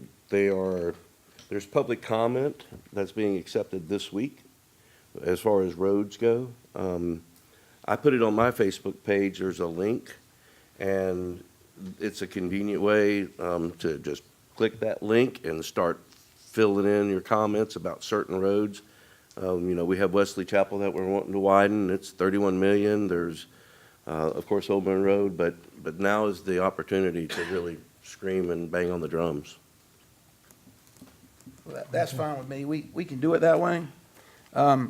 I: public comment that's being accepted this week as far as roads go. I put it on my Facebook page. There's a link, and it's a convenient way to just click that link and start filling in your comments about certain roads. We have Wesley Chapel that we're wanting to widen. It's 31 million. There's, of course, Oban Road, but now is the opportunity to really scream and bang on the drums.
E: Well, that's fine with me. We can do it that way. I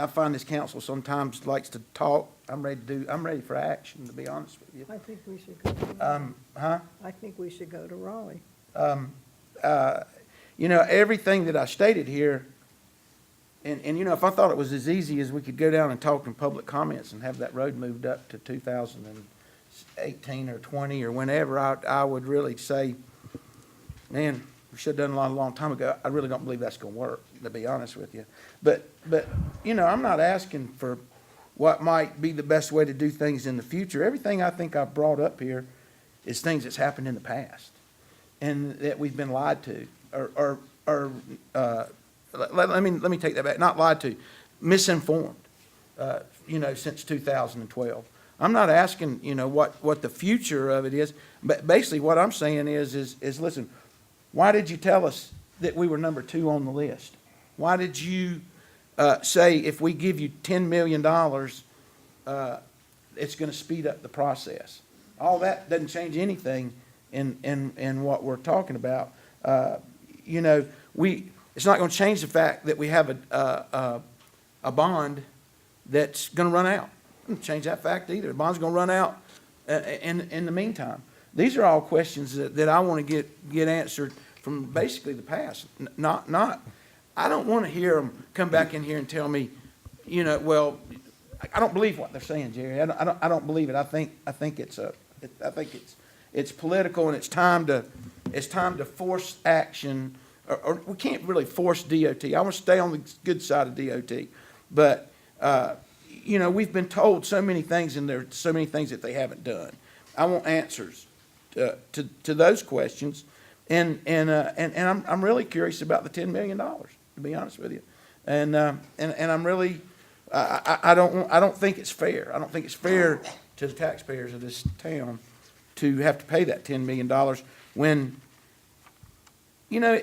E: find this council sometimes likes to talk. I'm ready for action, to be honest with you.
G: I think we should go to Raleigh. I think we should go to Raleigh.
E: Everything that I stated here, and if I thought it was as easy as we could go down and talk in public comments and have that road moved up to 2018 or 20 or whenever, I would really say, man, we should have done a long time ago. I really don't believe that's going to work, to be honest with you. But I'm not asking for what might be the best way to do things in the future. Everything I think I've brought up here is things that's happened in the past and that we've been lied to, let me take that back. Not lied to, misinformed. Since 2012. I'm not asking, what the future of it is, but basically what I'm saying is listen. Why did you tell us that we were number 2 on the list? Why did you say if we give you $10 million, it's going to speed up the process? All that doesn't change anything in what we're talking about. It's not going to change the fact that we have a bond that's going to run out. It doesn't change that fact either. The bond's going to run out in the meantime. These are all questions that I want to get answered from basically the past. I don't want to hear them come back in here and tell me, well, I don't believe what they're saying, Jerry. I don't believe it. I think it's political, and it's time to force action. Or we can't really force DOT. I want to stay on the good side of DOT, but we've been told so many things, and there's so many things that they haven't done. I want answers to those questions, and I'm really curious about the $10 million, to be honest with you. And I'm really, I don't think it's fair. I don't think it's fair to the taxpayers of this town to have to pay that $10 million when, you know,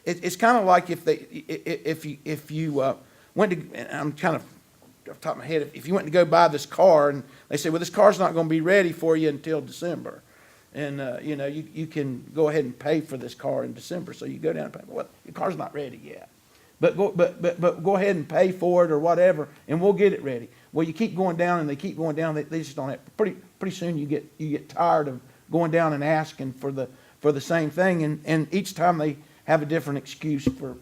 E: it's kind of like if you went to, and I'm kind of off the top of my head, if you went to go buy this car and they say, well, this car's not going to be ready for you until December. And, you know, you can go ahead and pay for this car in December. So you go down and pay, well, your car's not ready yet. But go ahead and pay for it or whatever, and we'll get it ready. Well, you keep going down and they keep going down. They just don't have, pretty soon you get tired of going down and asking for the same thing. And each time they have a different excuse for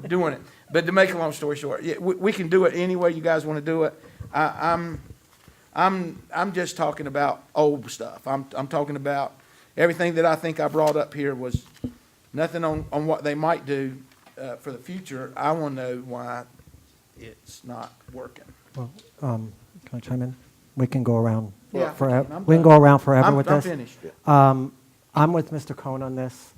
E: doing it. But to make a long story short, yeah, we can do it any way you guys want to do it. I'm just talking about old stuff. I'm talking about everything that I think I brought up here was nothing on what they might do for the future. I want to know why it's not working.
A: Well, can I chime in? We can go around
E: Yeah,
A: forever.
E: I'm
A: We can
E: done.
A: go around forever with
E: I'm
A: this.
E: finished.
A: I'm with Mr. Cohn on this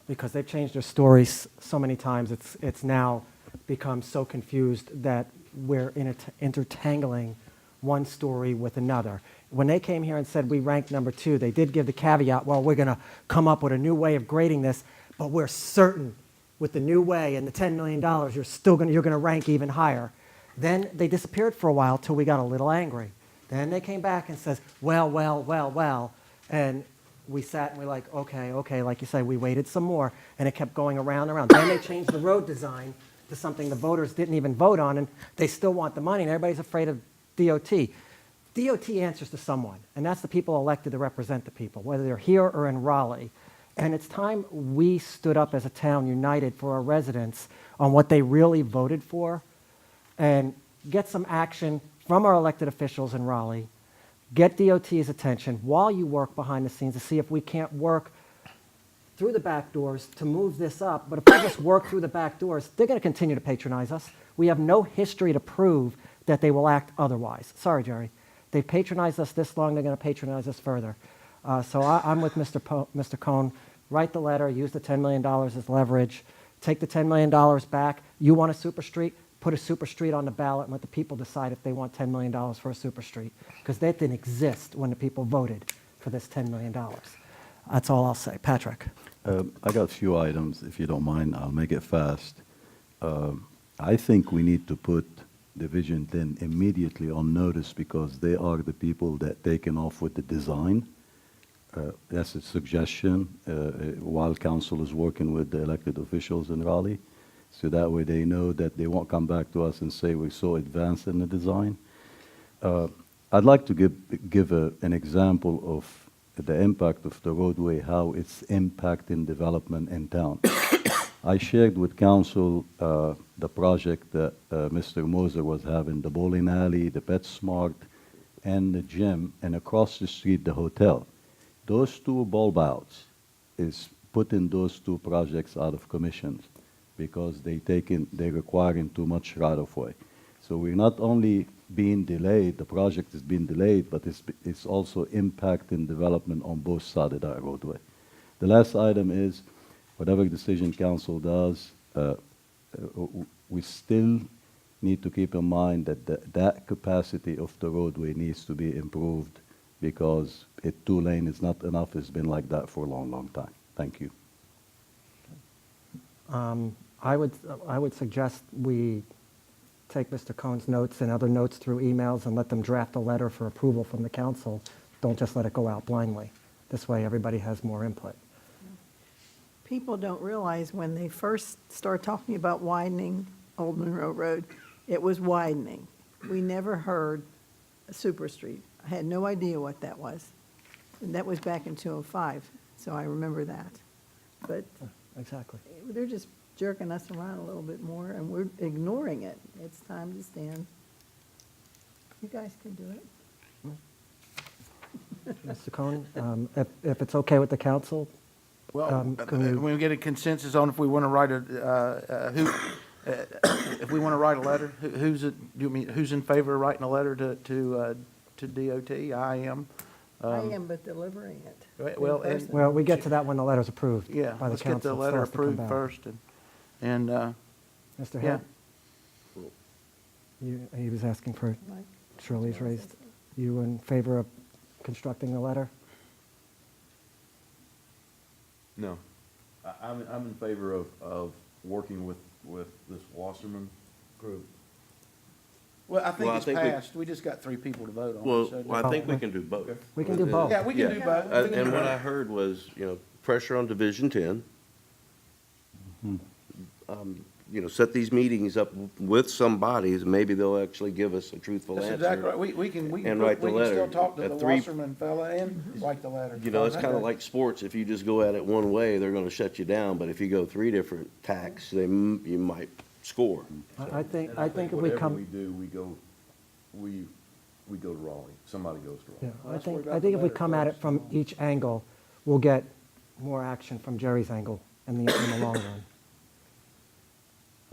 A: because they've changed their stories so many times. It's now become so confused that we're intertangling one story with another. When they came here and said we ranked number 2, they did give the caveat, well, we're going to come up with a new way of grading this, but we're certain with the new way and the $10 million, you're going to rank even higher. Then they disappeared for a while till we got a little angry. Then they came back and says, well, and we sat and we're like, okay, like you say, we waited some more, and it kept going around and around. Then they changed the road design to something the voters didn't even vote on, and they still want the money, and everybody's afraid of DOT. DOT answers to someone, and that's the people elected to represent the people, whether they're here or in Raleigh. And it's time we stood up as a town united for our residents on what they really voted for and get some action from our elected officials in Raleigh, get DOT's attention while you work behind the scenes to see if we can't work through the back doors to move this up. But if we just work through the back doors, they're going to continue to patronize us. We have no history to prove that they will act otherwise. Sorry, Jerry. They've patronized us this long, they're going to patronize us further. So I'm with Mr. Cohn. Write the letter, use the $10 million as leverage, take the $10 million back. You want a super street? Put a super street on the ballot and let the people decide if they want $10 million for a super street. Because that didn't exist when the people voted for this $10 million. That's all I'll say. Patrick.
D: I got a few items, if you don't mind. I'll make it fast. I think we need to put Division 10 immediately on notice because they are the people that taken off with the design. That's a suggestion while council is working with the elected officials in Raleigh. So that way they know that they won't come back to us and say we're so advanced in the design. I'd like to give an example of the impact of the roadway, how it's impacting development in town. I shared with council the project that Mr. Moser was having, the bowling alley, the PetSmart, and the gym, and across the street, the hotel. Those two bulb outs is putting those two projects out of commission because they're requiring too much right-of-way. So we're not only being delayed, the project is being delayed, but it's also impacting development on both sides of that roadway. The last item is, whatever decision council does, we still need to keep in mind that that capacity of the roadway needs to be improved because 2-lane is not enough. It's been like that for a long, long time. Thank you.
A: I would suggest we take Mr. Cohn's notes and other notes through emails and let them draft a letter for approval from the council. Don't just let it go out blindly. This way, everybody has more input.
G: People don't realize when they first start talking about widening Old Monroe Road, it was widening. We never heard a super street. I had no idea what that was. And that was back in 2005, so I remember that. But
A: Exactly.
G: they're just jerking us around a little bit more, and we're ignoring it. It's time to stand. You guys can do it.
A: Mr. Cohn, if it's okay with the council,
E: Well,
A: can
E: we get a consensus on if we want to write if we want to write a letter, who's in favor of writing a letter to DOT? I am. Um,
G: I am but delivering it.
E: Well,
G: In person.
E: and,
A: Well, we get to that when the letter's approved
E: yeah,
A: by the
E: let's get
A: council.
E: the
A: It still
E: letter
A: has to come
E: approved
A: back.
E: first, and,
A: Mr.
E: yeah.
A: Head? He was asking for,
G: Mike?
A: Shirley's raised. You in favor of constructing the letter?
B: No. I'm in favor of working with this Wasserman group.
E: Well, I think
I: Well, I
E: it's
I: think we-
E: passed. We just got 3 people to vote on it.
I: Well,
E: so-
I: I think we can do both.
A: We can do both.
E: Yeah, we can do both. We can do
I: And what
E: both.
I: I heard was, pressure on Division 10. Set these meetings up with some bodies, and maybe they'll actually give us a truthful
E: That's
I: answer.
E: exactly right. We can,
I: And write the
E: we can still
I: letter.
E: talk to
I: At
E: the
I: 3
E: Wasserman fella and write the letter.
I: It's kind of like sports. If you just go at it one way, they're going to shut you down. But if you go 3 different tacks, then you might score.
A: I think
B: And
A: if we
B: whatever
A: come.
B: we do, we go to Raleigh. Somebody goes to
A: Yeah,
B: Raleigh.
A: I think
E: about
A: if
E: the
A: we
E: letter
A: come at it
E: first.
A: from each angle, we'll get more action from Jerry's angle in the long run.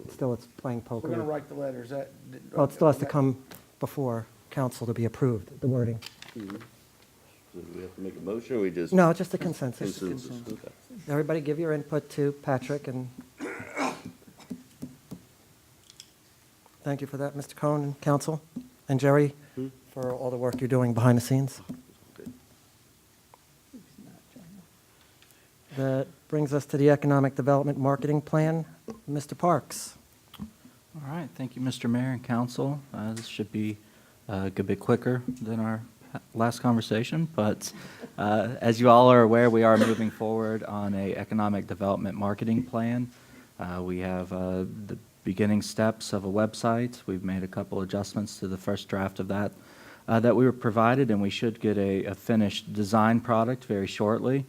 A: Still, it's playing
E: We're gonna
A: poker.
E: write the letter. Is that?
A: Well, it still has to come before council to be approved, the wording.
I: So do we have to make a motion, or we just?
A: No, just a consensus.
I: Consensus, okay.
A: Everybody give your input to Patrick, and thank you for that, Mr. Cohen and council, and Jerry, for all the work you're doing behind the scenes. That brings us to the Economic Development Marketing Plan. Mr. Parks.
L: All right, thank you, Mr. Mayor and council. This should be a good bit quicker than our last conversation, but as you all are aware, we are moving forward on a economic development marketing plan. We have the beginning steps of a website. We've made a couple adjustments to the first draft of that that we were provided, and we should get a finished design product very shortly.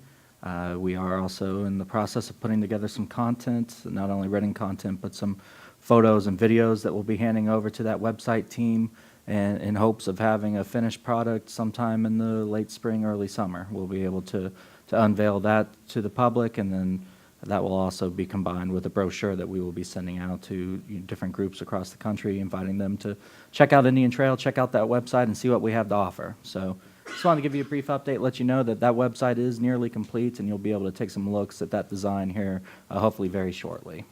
L: We are also in the process of putting together some content, not only written content, but some photos and videos that we'll be handing over to that website team, and in hopes of having a finished product sometime in the late spring, early summer. We'll be able to unveil that to the public, and then that will also be combined with a brochure that we will be sending out to different groups across the country, inviting them to check out Indian Trail, check out that website, and see what we have to offer. So just wanted to give you a brief update, let you know that that website is nearly complete, and you'll be able to take some looks at that design here, hopefully very shortly.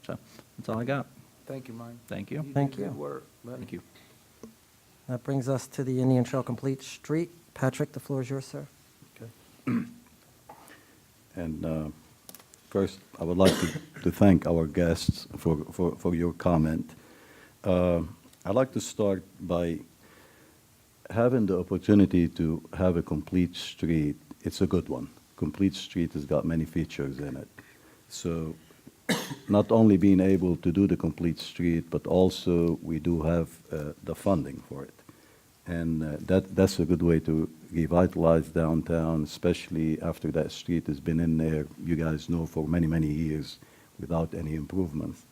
L: So that's all I got.
E: Thank you, Mike.
L: Thank you.
E: did
A: Thank
E: good
A: you.
E: work, buddy.
L: Thank you.
A: That brings us to the Indian Trail Complete Street. Patrick, the floor is yours, sir.
D: And first, I would like to thank our guests for your comment. I'd like to start by having the opportunity to have a complete street. It's a good one. Complete street has got many features in it. So not only being able to do the complete street, but also we do have the funding for it. And that's a good way to revitalize downtown, especially after that street has been in there, you guys know, for many, many years without any improvements.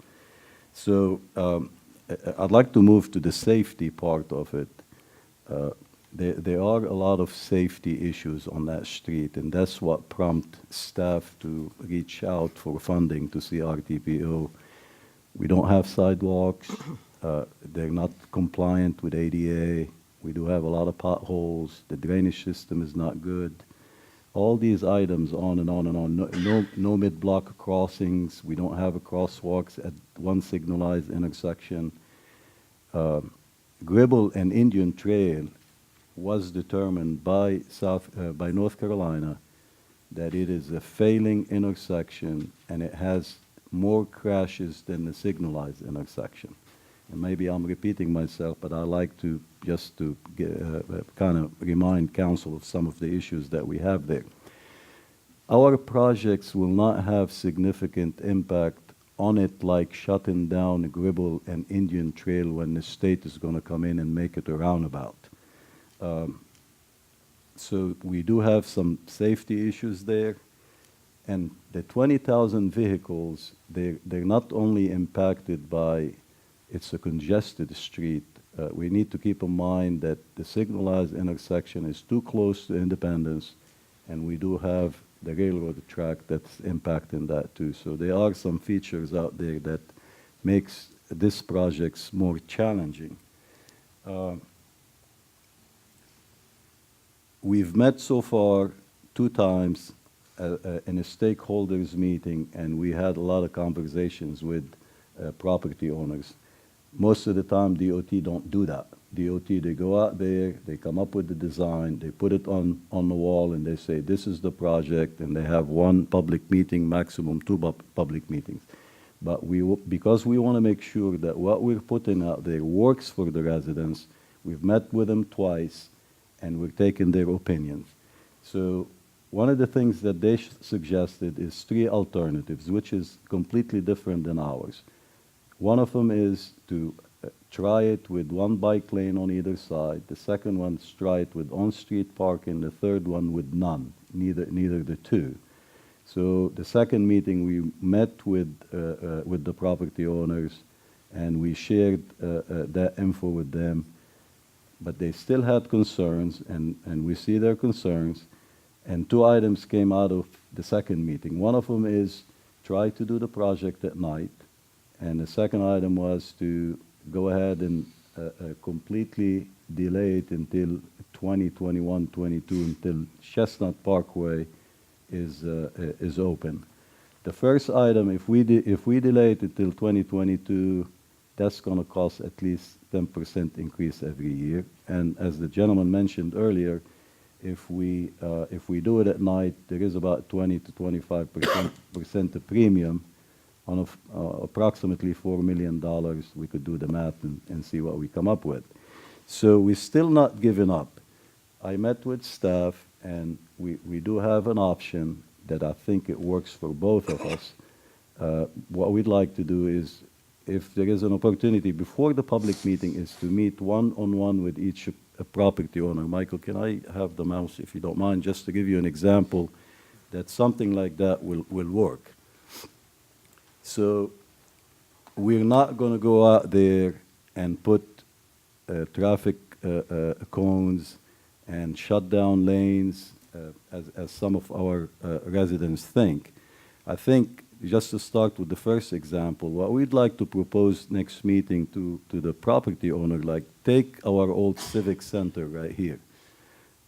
D: So I'd like to move to the safety part of it. There are a lot of safety issues on that street, and that's what prompted staff to reach out for funding to CRTPO. We don't have sidewalks. They're not compliant with ADA. We do have a lot of potholes. The drainage system is not good. All these items on and on and on. No mid-block crossings. We don't have a crosswalks at one signalized intersection. Gribble and Indian Trail was determined by North Carolina that it is a failing intersection, and it has more crashes than the signalized intersection. And maybe I'm repeating myself, but I like to just to kind of remind council of some of the issues that we have there. Our projects will not have significant impact on it like shutting down Gribble and Indian Trail when the state is going to come in and make it a roundabout. So we do have some safety issues there. And the 20,000 vehicles, they're not only impacted by it's a congested street. We need to keep in mind that the signalized intersection is too close to Independence, and we do have the railroad track that's impacting that too. So there are some features out there that makes this project more challenging. we've met so far 2 times in a stakeholders meeting, and we had a lot of conversations with property owners. Most of the time, DOT don't do that. DOT, they go out there, they come up with the design, they put it on the wall, and they say, this is the project, and they have 1 public meeting, maximum 2 public meetings. But because we want to make sure that what we're putting out there works for the residents, we've met with them twice, and we're taking their opinions. So one of the things that they suggested is 3 alternatives, which is completely different than ours. One of them is to try it with 1 bike lane on either side. The second one is try it with on-street parking. The third one with none, neither the 2. So the second meeting, we met with the property owners, and we shared that info with them. But they still had concerns, and we see their concerns. And 2 items came out of the second meeting. One of them is try to do the project at night. And the second item was to go ahead and completely delay it until 2021, 22, until Chestnut Parkway is open. The first item, if we delay it until 2022, that's going to cost at least 10% increase every year. And as the gentleman mentioned earlier, if we do it at night, there is about 20 to 25% of premium on approximately $4 million. We could do the math and see what we come up with. So we're still not giving up. I met with staff, and we do have an option that I think it works for both of us. What we'd like to do is, if there is an opportunity before the public meeting, is to meet one-on-one with each property owner. Michael, can I have the mouse, if you don't mind, just to give you an example that something like that will work. So we're not going to go out there and put traffic cones and shut down lanes as some of our residents think. I think, just to start with the first example, what we'd like to propose next meeting to the property owner, like take our old civic center right here.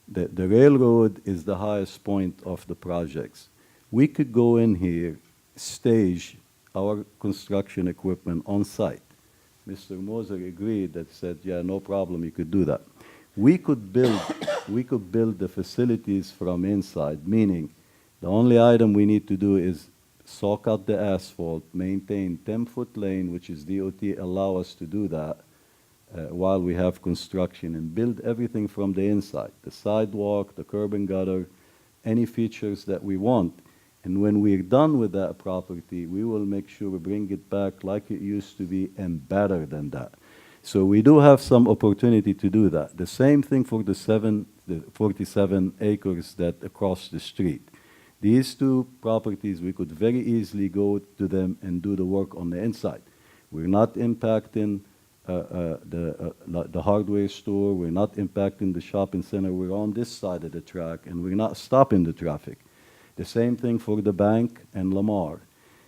D: The railroad is the highest point of the projects. We could go in here, stage our construction equipment on site. Mr. Moser agreed that said, yeah, no problem, you could do that. We could build the facilities from inside, meaning the only item we need to do is saw cut the asphalt, maintain 10-foot lane, which is DOT allow us to do that while we have construction, and build everything from the inside, the sidewalk, the curb and gutter, any features that we want. And when we're done with that property, we will make sure we bring it back like it used to be and better than that. So we do have some opportunity to do that. The same thing for the 47 acres that across the street. These 2 properties, we could very easily go to them and do the work on the inside. We're not impacting the hardware store. We're not impacting the shopping center. We're on this side of the track, and we're not stopping the traffic. The same thing for the bank and Lamar.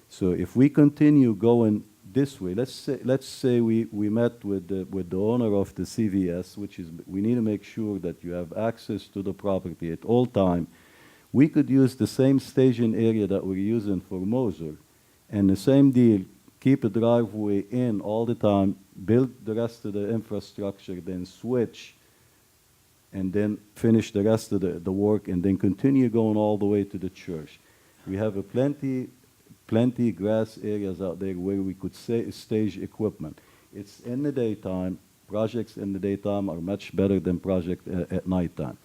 D: So if we continue going this way, let's say we met with the owner of the CVS, which is, we need to make sure that you have access to the property at all time. We could use the same staging area that we're using for Moser, and the same deal, keep a driveway in all the time, build the rest of the infrastructure, then switch, and then finish the rest of the work, and then continue going all the way to the church. We have plenty grass areas out there where we could stage equipment. It's in the daytime. Projects in the daytime are much better than projects at nighttime.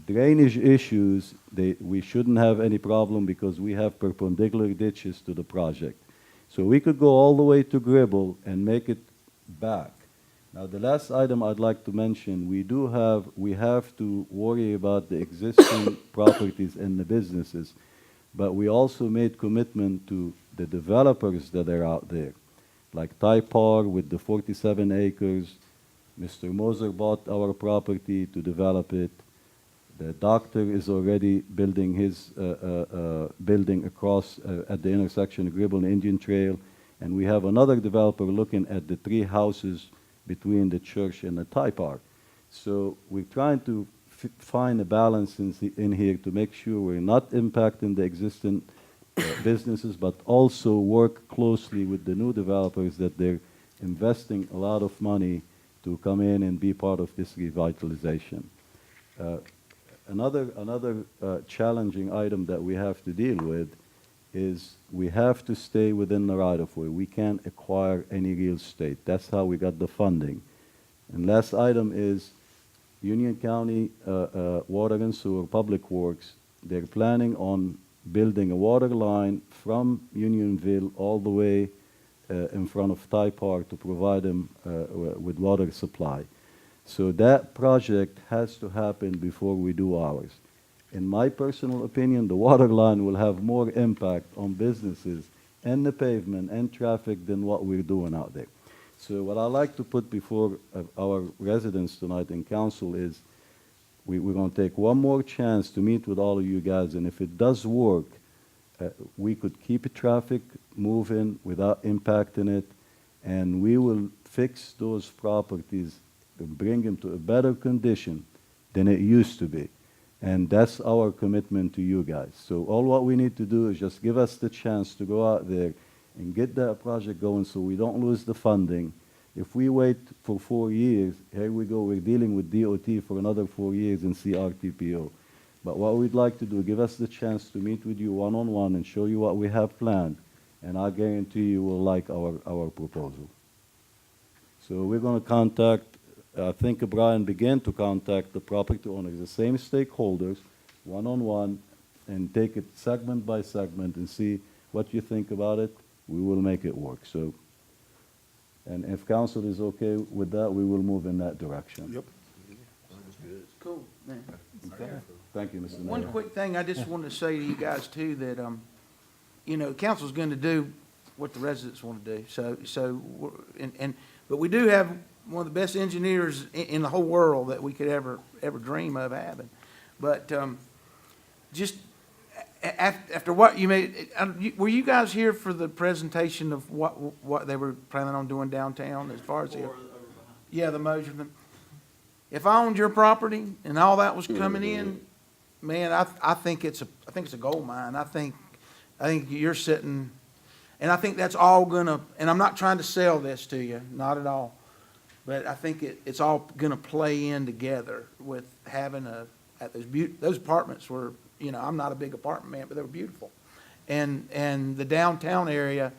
D: Drainage issues, we shouldn't have any problem because we have perpendicular ditches to the project. So we could go all the way to Gribble and make it back. Now, the last item I'd like to mention, we have to worry about the existing properties and the businesses, but we also made commitment to the developers that are out there, like Typar with the 47 acres. Mr. Moser bought our property to develop it. The doctor is already building his building across at the intersection of Gribble and Indian Trail, and we have another developer looking at the 3 houses between the church and the Thai Park. So we're trying to find a balance in here to make sure we're not impacting the existing businesses, but also work closely with the new developers that they're investing a lot of money to come in and be part of this revitalization. Another challenging item that we have to deal with is we have to stay within the right-of-way. We can't acquire any real estate. That's how we got the funding. And last item is Union County Water and Sewer Public Works. They're planning on building a water line from Unionville all the way in front of Ty Park to provide them with water supply. So that project has to happen before we do ours. In my personal opinion, the water line will have more impact on businesses and the pavement and traffic than what we're doing out there. So what I like to put before our residents tonight in council is we're going to take one more chance to meet with all of you guys, and if it does work, we could keep the traffic moving without impacting it, and we will fix those properties and bring them to a better condition than it used to be. And that's our commitment to you guys. So all what we need to do is just give us the chance to go out there and get that project going so we don't lose the funding. If we wait for 4 years, here we go, we're dealing with DOT for another 4 years in CRTPO. But what we'd like to do, give us the chance to meet with you one-on-one and show you what we have planned, and I guarantee you will like our proposal. So we're going to contact, I think Brian began to contact the property owners, the same stakeholders, one-on-one, and take it segment by segment and see what you think about it. We will make it work. So, and if council is okay with that, we will move in that direction.
F: Yep.
E: Cool, man.
D: Okay. Thank you, Mr. Mayor.
E: One quick thing I just wanted to say to you guys too, that, you know, council's going to do what the residents want to do. But we do have one of the best engineers in the whole world that we could ever dream of having. But, just after what you made, were you guys here for the presentation of what they were planning on doing downtown as far as the, yeah, the measurement? If I owned your property and all that was coming in, man, I think it's a gold mine. I think you're sitting, and I think that's all gonna, and I'm not trying to sell this to you, not at all. But I think it's all gonna play in together with having those apartments were, you know, I'm not a big apartment man, but they were beautiful. And the downtown area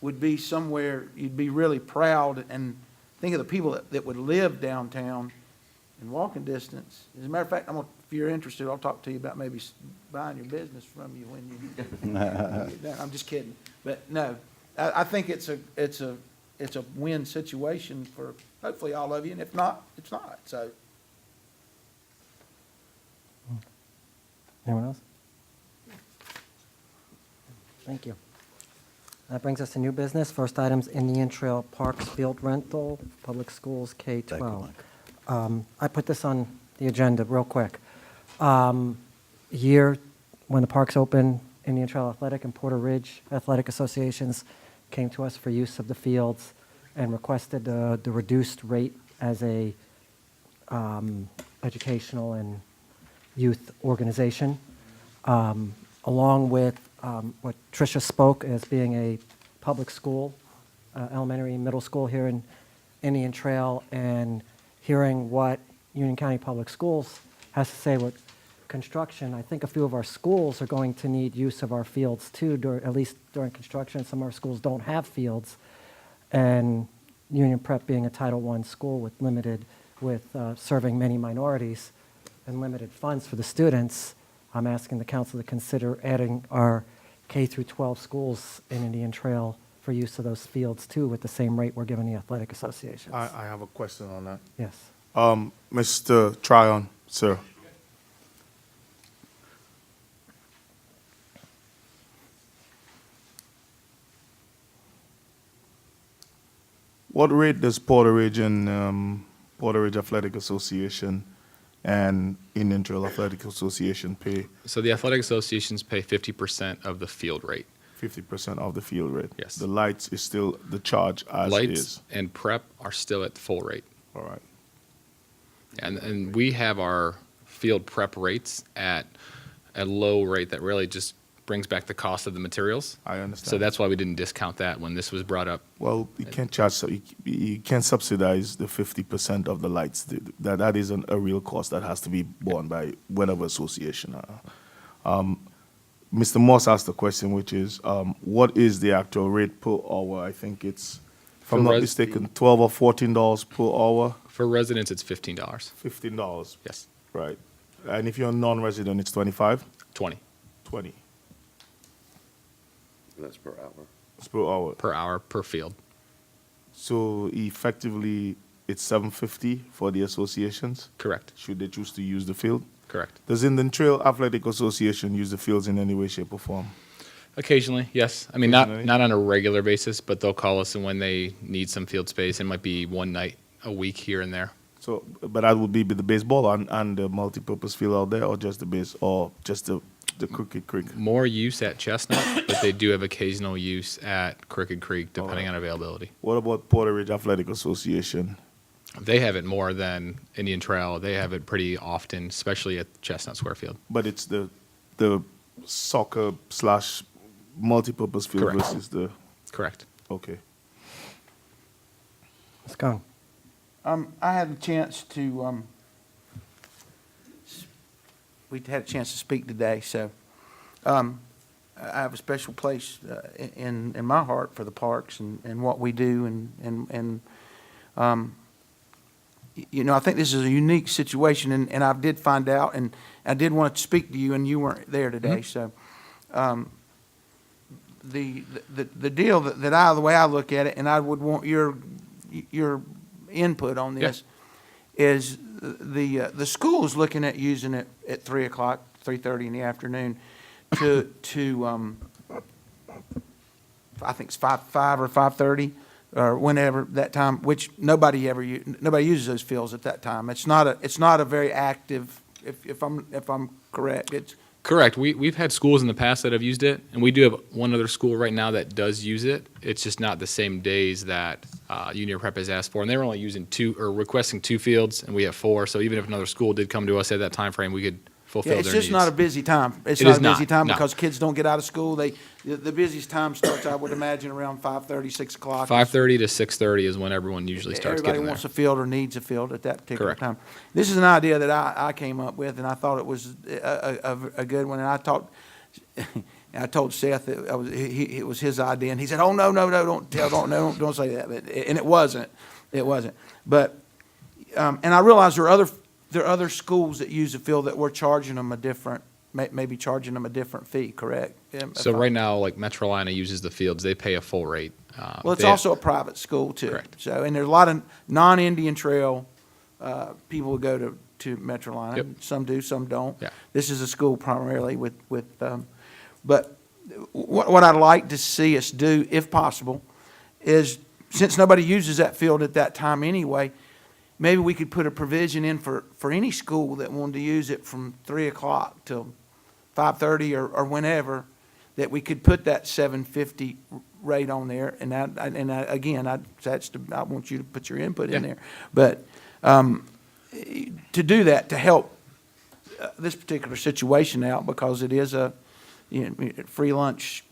E: would be somewhere you'd be really proud, and think of the people that would live downtown in walking distance. As a matter of fact, if you're interested, I'll talk to you about maybe buying your business from you when you. I'm just kidding, but no, I think it's a win situation for hopefully all of you, and if not, it's not. So.
A: Anyone else? Thank you. That brings us to new business. First item's Indian Trail Parks Field Rental, Public Schools K-12. I put this on the agenda real quick. Year when the parks opened, Indian Trail Athletic and Porter Ridge Athletic Associations came to us for use of the fields and requested the reduced rate as a educational and youth organization, along with what Tricia spoke as being a public school, elementary and middle school here in Indian Trail, and hearing what Union County Public Schools has to say with construction. I think a few of our schools are going to need use of our fields too, at least during construction. Some of our schools don't have fields, and Union Prep being a Title I school with serving many minorities and limited funds for the students, I'm asking the council to consider adding our K through 12 schools in Indian Trail for use of those fields too, with the same rate we're giving the athletic associations.
F: I have a question on that.
A: Yes.
F: Mr. Tryon, sir. What rate does Porter Ridge and Porter Ridge Athletic Association and Indian Trail Athletic Association pay?
P: So the athletic associations pay 50% of the field rate.
F: 50% of the field rate?
P: Yes.
F: The lights is still the charge as
P: Lights
F: is?
P: and prep are still at full rate.
F: All right.
P: And we have our field prep rates at a low rate that really just brings back the cost of the materials.
F: I understand.
P: So that's why we didn't discount that when this was brought up.
F: Well, you can't charge, so you can't subsidize the 50% of the lights. That is a real cost that has to be borne by whatever association. Mr. Moss asked a question, which is, what is the actual rate per hour? I think it's, if I'm
P: For
F: not
P: res-
F: mistaken, $12 or $14 per hour.
P: For residents, it's $15.
F: $15.
P: Yes.
F: Right. And if you're a non-resident, it's 25?
P: 20
F: 20.
I: That's per hour.
F: It's per hour.
P: per hour per field.
F: So effectively, it's $750 for the associations?
P: Correct.
F: Should they choose to use the field?
P: Correct.
F: Does Indian Trail Athletic Association use the fields in any way, shape, or form?
P: Occasionally, yes. I mean,
F: Occasionally?
P: not on a regular basis, but they'll call us and when they need some field space. It might be one night a week here and there.
F: So, but that would be the baseball and the multipurpose field out there, or just the base, or just the Crooked Creek?
P: More use at Chestnut, but they do have occasional use at Crooked Creek, depending on availability.
F: What about Porter Ridge Athletic Association?
P: They have it more than Indian Trail. They have it pretty often, especially at Chestnut Square Field.
F: But it's the soccer / multipurpose field
P: Correct.
F: versus the,
P: Correct.
F: okay.
A: Ms. Kung.
E: I had a chance to, we had a chance to speak today, so, I have a special place, in my heart for the parks and what we do and, you know, I think this is a unique situation and I did find out and I did want to speak to you and you weren't there today, so, the deal that the way I look at it, and I would want your input on this, is the school's looking at using it at 3 o'clock, 3:30 in the afternoon to I think it's 5 or 5:30 or whenever that time, which nobody uses those fields at that time. It's not a very active, if I'm correct. It's
P: Correct. We've had schools in the past that have used it, and we do have one other school right now that does use it. It's just not the same days that Union Prep has asked for, and they're only using requesting 2 fields, and we have 4. So even if another school did come to us at that time frame, we could fulfill
E: Yeah,
P: their
E: it's
P: needs.
E: just not a busy time. It's
P: It
E: not
P: is
E: a busy
P: not,
E: time
P: no.
E: because kids don't get out of school. The busiest time starts, I would imagine, around 5:30, 6 o'clock.
P: 5:30 to 6:30 is when everyone usually starts
E: Everybody
P: getting there.
E: wants a field or needs a field at that particular
P: Correct.
E: time. This is an idea that I came up with, and I thought it was a good one. And I told Seth that it was his idea, and he said, "Oh no, don't say that." And it wasn't. But and I realize there are other schools that use the field that we're charging them maybe charging them a different fee. Correct?
P: So right now, like Metrolina uses the fields, they pay a full rate.
E: Well, it's
P: they-
E: also a private school too.
P: Correct.
E: So, and there's a lot of non-Indian Trail people who go to Metrolina.
P: Yep.
E: Some do, some don't.
P: Yeah.
E: This is a school primarily but what I'd like to see us do, if possible, is since nobody uses that field at that time anyway, maybe we could put a provision in for any school that wanted to use it from 3 o'clock till 5:30 or whenever, that we could put that $750 rate on there. And I want you to put your input in
P: Yeah.
E: there. But to do that, to help this particular situation out, because it is a free lunch.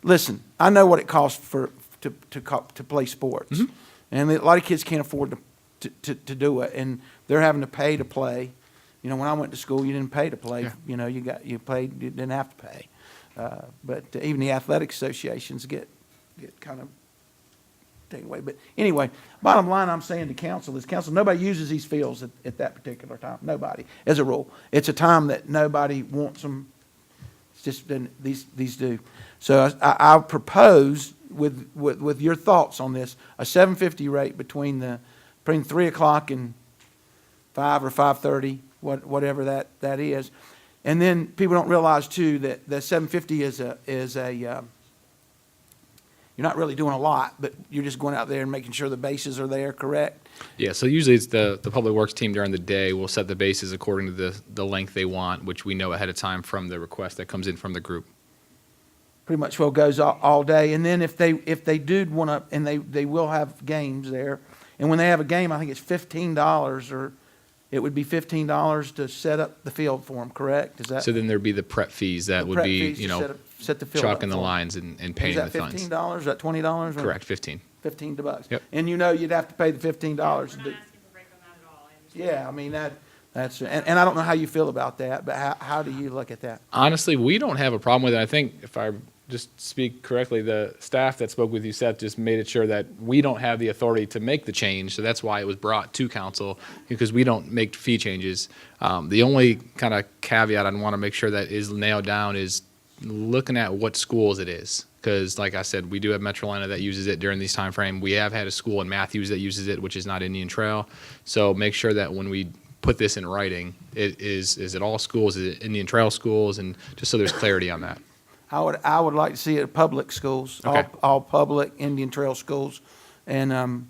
E: Listen, I know what it costs to play sports,
P: Mm-hmm.
E: and a lot of kids can't afford to do it, and they're having to pay to play. You know, when I went to school, you didn't pay to play.
P: Yeah.
E: You know, you played, you didn't have to pay. But even the athletic associations get kind of taken away. But anyway, bottom line, I'm saying to council is, nobody uses these fields at that particular time. Nobody, as a rule. It's a time that nobody wants them. It's just been, these do. So I propose with your thoughts on this, a $750 rate between 3 o'clock and 5 or 5:30, whatever that is. And then people don't realize too that the $750 is a you're not really doing a lot, but you're just going out there and making sure the bases are there, correct?
P: Yeah, so usually it's the Public Works team during the day will set the bases according to the length they want, which we know ahead of time from the request that comes in from the group.
E: Pretty much well goes all day. And then if they do want to, and they will have games there, and when they have a game, I think it's $15 or it would be $15 to set up the field for them, correct? Is that?
P: So then there'd be the prep fees that
E: The
P: would
E: prep
P: be,
E: fees
P: you
E: to
P: know,
E: set the field up
P: chalking the
E: for 'em.
P: lines and
E: Is
P: painting the
E: that
P: funds.
E: $15? Is that $20? or-
P: Correct, 15.
E: $15.
P: Yep.
E: And you know you'd have to pay the $15. Yeah, I mean, that's, and I don't know how you feel about that, but how do you look at that?
P: Honestly, we don't have a problem with it. I think if I just speak correctly, the staff that spoke with you, Seth, just made it sure that we don't have the authority to make the change. So that's why it was brought to council, because we don't make fee changes. The only kind of caveat I want to make sure that is nailed down is looking at what schools it is. Because like I said, we do have Metrolina that uses it during these time frame. We have had a school in Matthews that uses it, which is not Indian Trail. So make sure that when we put this in writing, is it all schools, is it Indian Trail schools, and just so there's clarity on that.
E: I would like to see it at public schools,
P: Okay.
E: all public Indian Trail schools. And,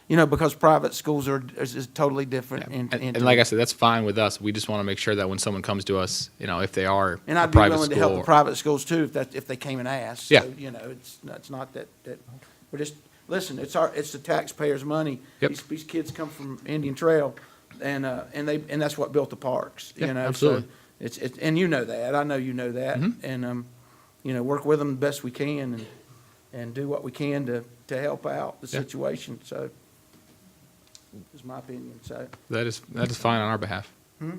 E: you know, because private schools is totally different.
P: And like I said, that's fine with us. We just want to make sure that when someone comes to us, you know, if they are
E: And
P: a
E: I'd be
P: private
E: willing to help the
P: school.
E: private schools too, if they came and asked.
P: Yeah.
E: So, you know, it's not that, we're just, listen, it's the taxpayers' money.
P: Yep.
E: These kids come from Indian Trail, and that's what built the parks, you
P: Yeah,
E: know.
P: absolutely.
E: So it's, and you know that, I know you know that.
P: Mhm.
E: And, you know, work with them the best we can and do what we can to help out the
P: Yeah.
E: situation, so, is my opinion, so.
P: That is fine on our behalf.
E: Hmm?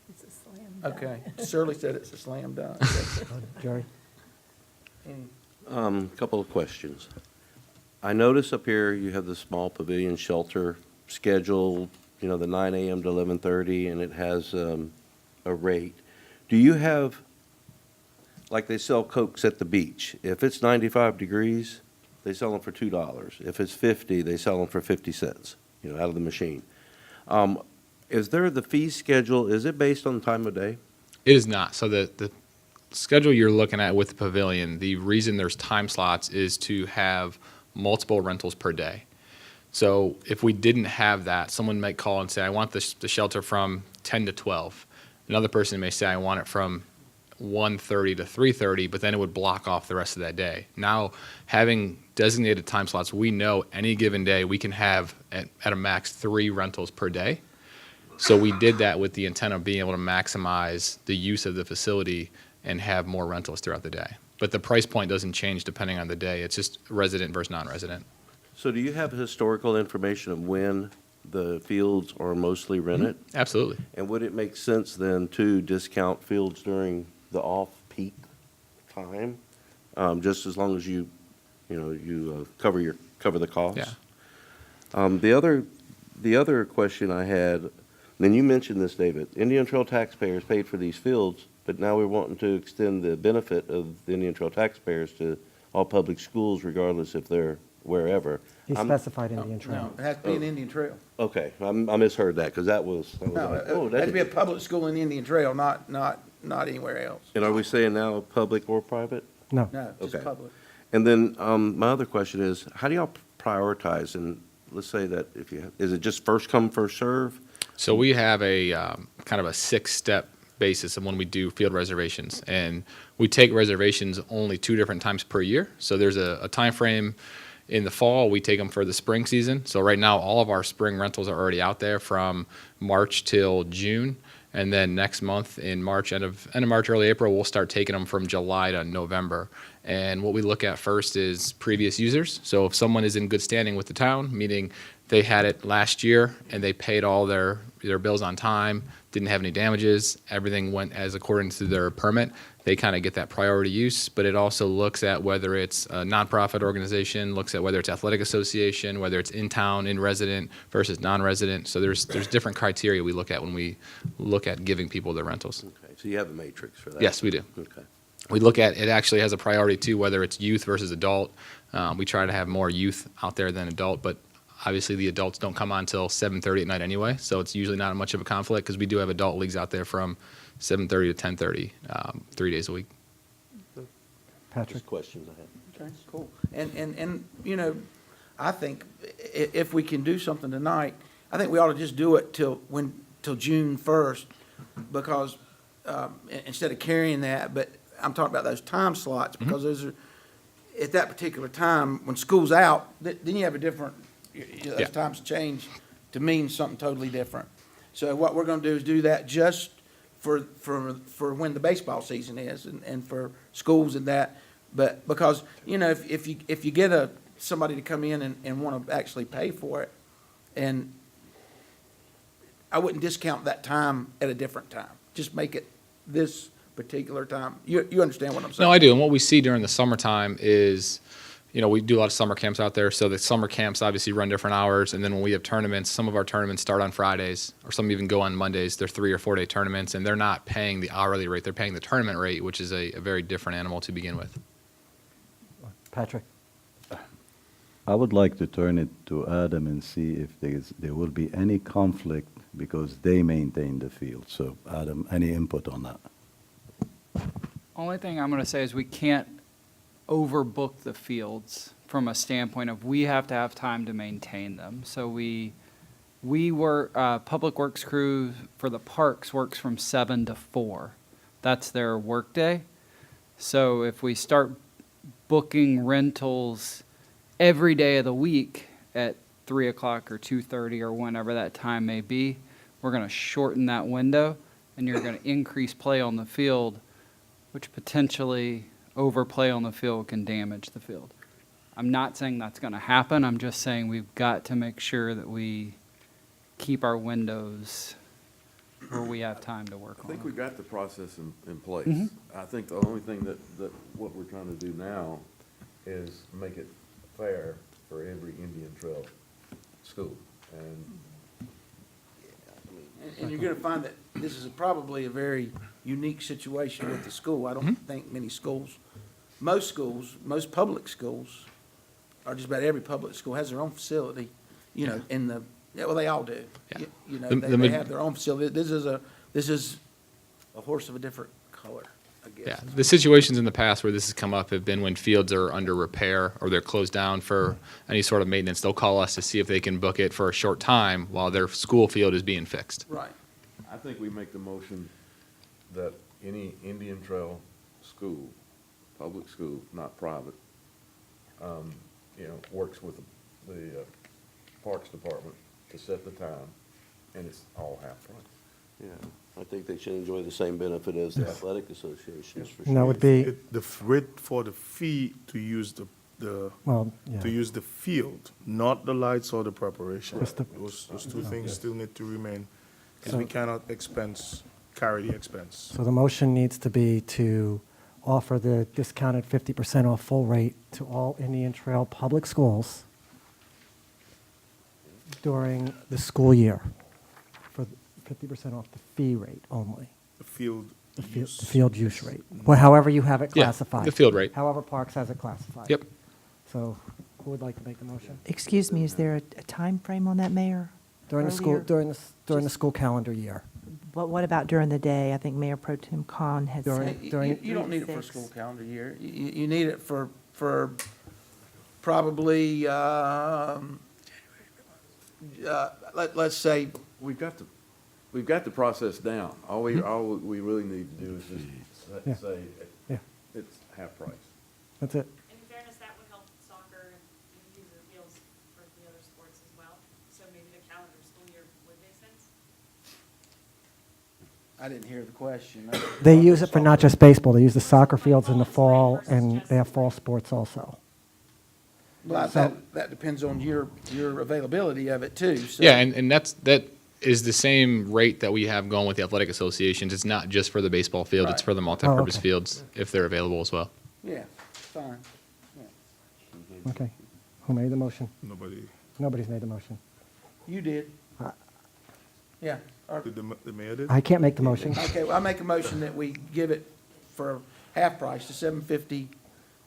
G: It's a slam dunk.
E: Okay, Shirley said it's a slam dunk.
A: Jerry?
I: Couple of questions. I notice up here you have the small pavilion shelter scheduled, you know, the 9 a.m. to 11:30, and it has a rate. Do you have, like they sell Cokes at the beach, if it's 95 degrees, they sell them for $2. If it's 50, they sell them for 50 cents, you know, out of the machine. Is there the fee schedule, is it based on the time of day?
P: It is not. So the schedule you're looking at with the pavilion, the reason there's time slots is to have multiple rentals per day. So if we didn't have that, someone might call and say, I want the shelter from 10 to 12. Another person may say, I want it from 1:30 to 3:30, but then it would block off the rest of that day. Now, having designated time slots, we know any given day we can have at a max 3 rentals per day. So we did that with the intent of being able to maximize the use of the facility and have more rentals throughout the day. But the price point doesn't change depending on the day. It's just resident versus non-resident.
I: So do you have historical information of when the fields are mostly rented?
P: Absolutely.
I: And would it make sense then to discount fields during the off-peak time? Just as long as you cover the costs?
P: Yeah.
I: The other question I had, and you mentioned this, David, Indian Trail taxpayers paid for these fields, but now we're wanting to extend the benefit of the Indian Trail taxpayers to all public schools regardless if they're wherever.
A: He specified Indian Trail.
E: No, it has to be an Indian Trail.
I: Okay, I misheard that, because that was
E: No,
I: like, oh,
E: it has to be a
I: that.
E: public school in Indian Trail, not anywhere else.
I: And are we saying now public or private?
A: No.
E: No, just
I: Okay.
E: public.
I: And then, my other question is, how do y'all prioritize? And let's say that is it just first come, first serve?
P: So we have a kind of a 6-step basis of when we do field reservations, and we take reservations only 2 different times per year. So there's a time frame in the fall. We take them for the spring season. So right now, all of our spring rentals are already out there from March till June, and then next month in March, end of March, early April, we'll start taking them from July to November. And what we look at first is previous users. So if someone is in good standing with the town, meaning they had it last year and they paid all their bills on time, didn't have any damages, everything went as according to their permit, they kind of get that priority use. But it also looks at whether it's a nonprofit organization, looks at whether it's athletic association, whether it's in town, in resident versus non-resident. So there's different criteria we look at when we look at giving people their rentals.
I: Okay, so you have a matrix for that?
P: Yes, we do.
I: Okay.
P: We look at, it actually has a priority too, whether it's youth versus adult. We try to have more youth out there than adult, but obviously the adults don't come on till 7:30 at night anyway, so it's usually not much of a conflict because we do have adult leagues out there from 7:30 to 10:30, 3 days a week.
A: Patrick?
I: Just questions I had.
E: Okay, cool. And, you know, I think if we can do something tonight, I think we ought to just do it till June 1st, because, instead of carrying that, but I'm talking about those time slots, because those are, at that particular time, when school's out, then you have a different, those times change to mean something totally different. So what we're gonna do is do that just for when the baseball season is and for schools and that. But because, you know, if you get somebody to come in and wanna actually pay for it, and I wouldn't discount that time at a different time. Just make it this particular time. You understand what I'm saying?
P: No, I do. And what we see during the summertime is, you know, we do a lot of summer camps out there. So the summer camps obviously run different hours. And then when we have tournaments, some of our tournaments start on Fridays, or some even go on Mondays. They're 3 or 4 day tournaments, and they're not paying the hourly rate. They're paying the tournament rate, which is a very different animal to begin with.
A: Patrick?
D: I would like to turn it to Adam and see if there will be any conflict because they maintain the field. So Adam, any input on that?
Q: Only thing I'm going to say is we can't overbook the fields from a standpoint of we have to have time to maintain them. So we work, Public Works crew for the parks works from 7 to 4. That's their workday. So if we start booking rentals every day of the week at 3 o'clock or 2:30 or whenever that time may be, we're going to shorten that window, and you're going to increase play on the field, which potentially overplay on the field can damage the field. I'm not saying that's going to happen. I'm just saying we've got to make sure that we keep our windows where we have time to work
B: I
Q: on
B: think
Q: them.
B: we got the process in place.
Q: Mhm.
B: I think the only thing that what we're trying to do now is make it fair for every Indian Trail school.
E: And you're gonna find that this is probably a very unique situation with the school. I don't think many schools, most public schools, or just about every public school has their own facility, you know, well, they all do.
P: Yeah.
E: You know,
P: The
E: they have their own facility. This is a horse of a different color, I guess.
P: Yeah, the situations in the past where this has come up have been when fields are under repair or they're closed down for any sort of maintenance. They'll call us to see if they can book it for a short time while their school field is being fixed.
E: Right.
B: I think we make the motion that any Indian Trail school, public school, not private, you know, works with the Parks Department to set the time, and it's all half price.
I: Yeah, I think they should enjoy the same benefit as the athletic associations, for sure.
A: And that would be,
F: The rate for the fee to use the
A: well, yeah.
F: to use the field, not the lights or the preparation.
A: Just the-
F: Those two things still need to remain, because we
A: So-
F: cannot carry the expense.
A: So the motion needs to be to offer the discounted 50% off full rate to all Indian Trail public schools during the school year for 50% off the fee rate only,
F: The field
A: the
F: use.
A: field use rate. Well, however you have it
P: Yeah,
A: classified.
P: the field rate.
A: However Parks has it classified.
P: Yep.
A: So who would like to make the motion?
N: Excuse me, is there a time frame on that, Mayor?
A: During the school,
N: Earlier?
A: during the school calendar year.
N: But what about during the day? I think Mayor Pro Tem Khan had
A: During-
N: said.
E: You don't need it for a
N: 3 to 6.
E: school calendar year. You need it for probably, let's say,
B: We've got the process down. All we really need to do is
A: Yeah.
B: just say,
A: Yeah.
B: it's half price.
A: That's it.
T: In fairness, that would help soccer and use the fields for the other sports as well. So maybe the calendar school year would make sense.
E: I didn't hear the question.
A: They use it for not just baseball, they use the soccer fields in the fall, and they have fall sports also.
E: Well,
A: So-
E: that depends on your availability of it too, so.
P: Yeah, and that is the same rate that we have going with the athletic associations. It's not just for the baseball field, it's
E: Right.
P: for the multipurpose
A: okay.
P: fields if they're available as well.
E: Yeah, fine. Yeah.
A: Okay. Who made the motion?
F: Nobody,
A: Nobody's made the motion.
E: You did.
A: Uh,
E: Yeah. or-
F: did the mayor did?
A: I can't make the motion.
E: Okay, well, I make a motion that we give it for half price to $7.50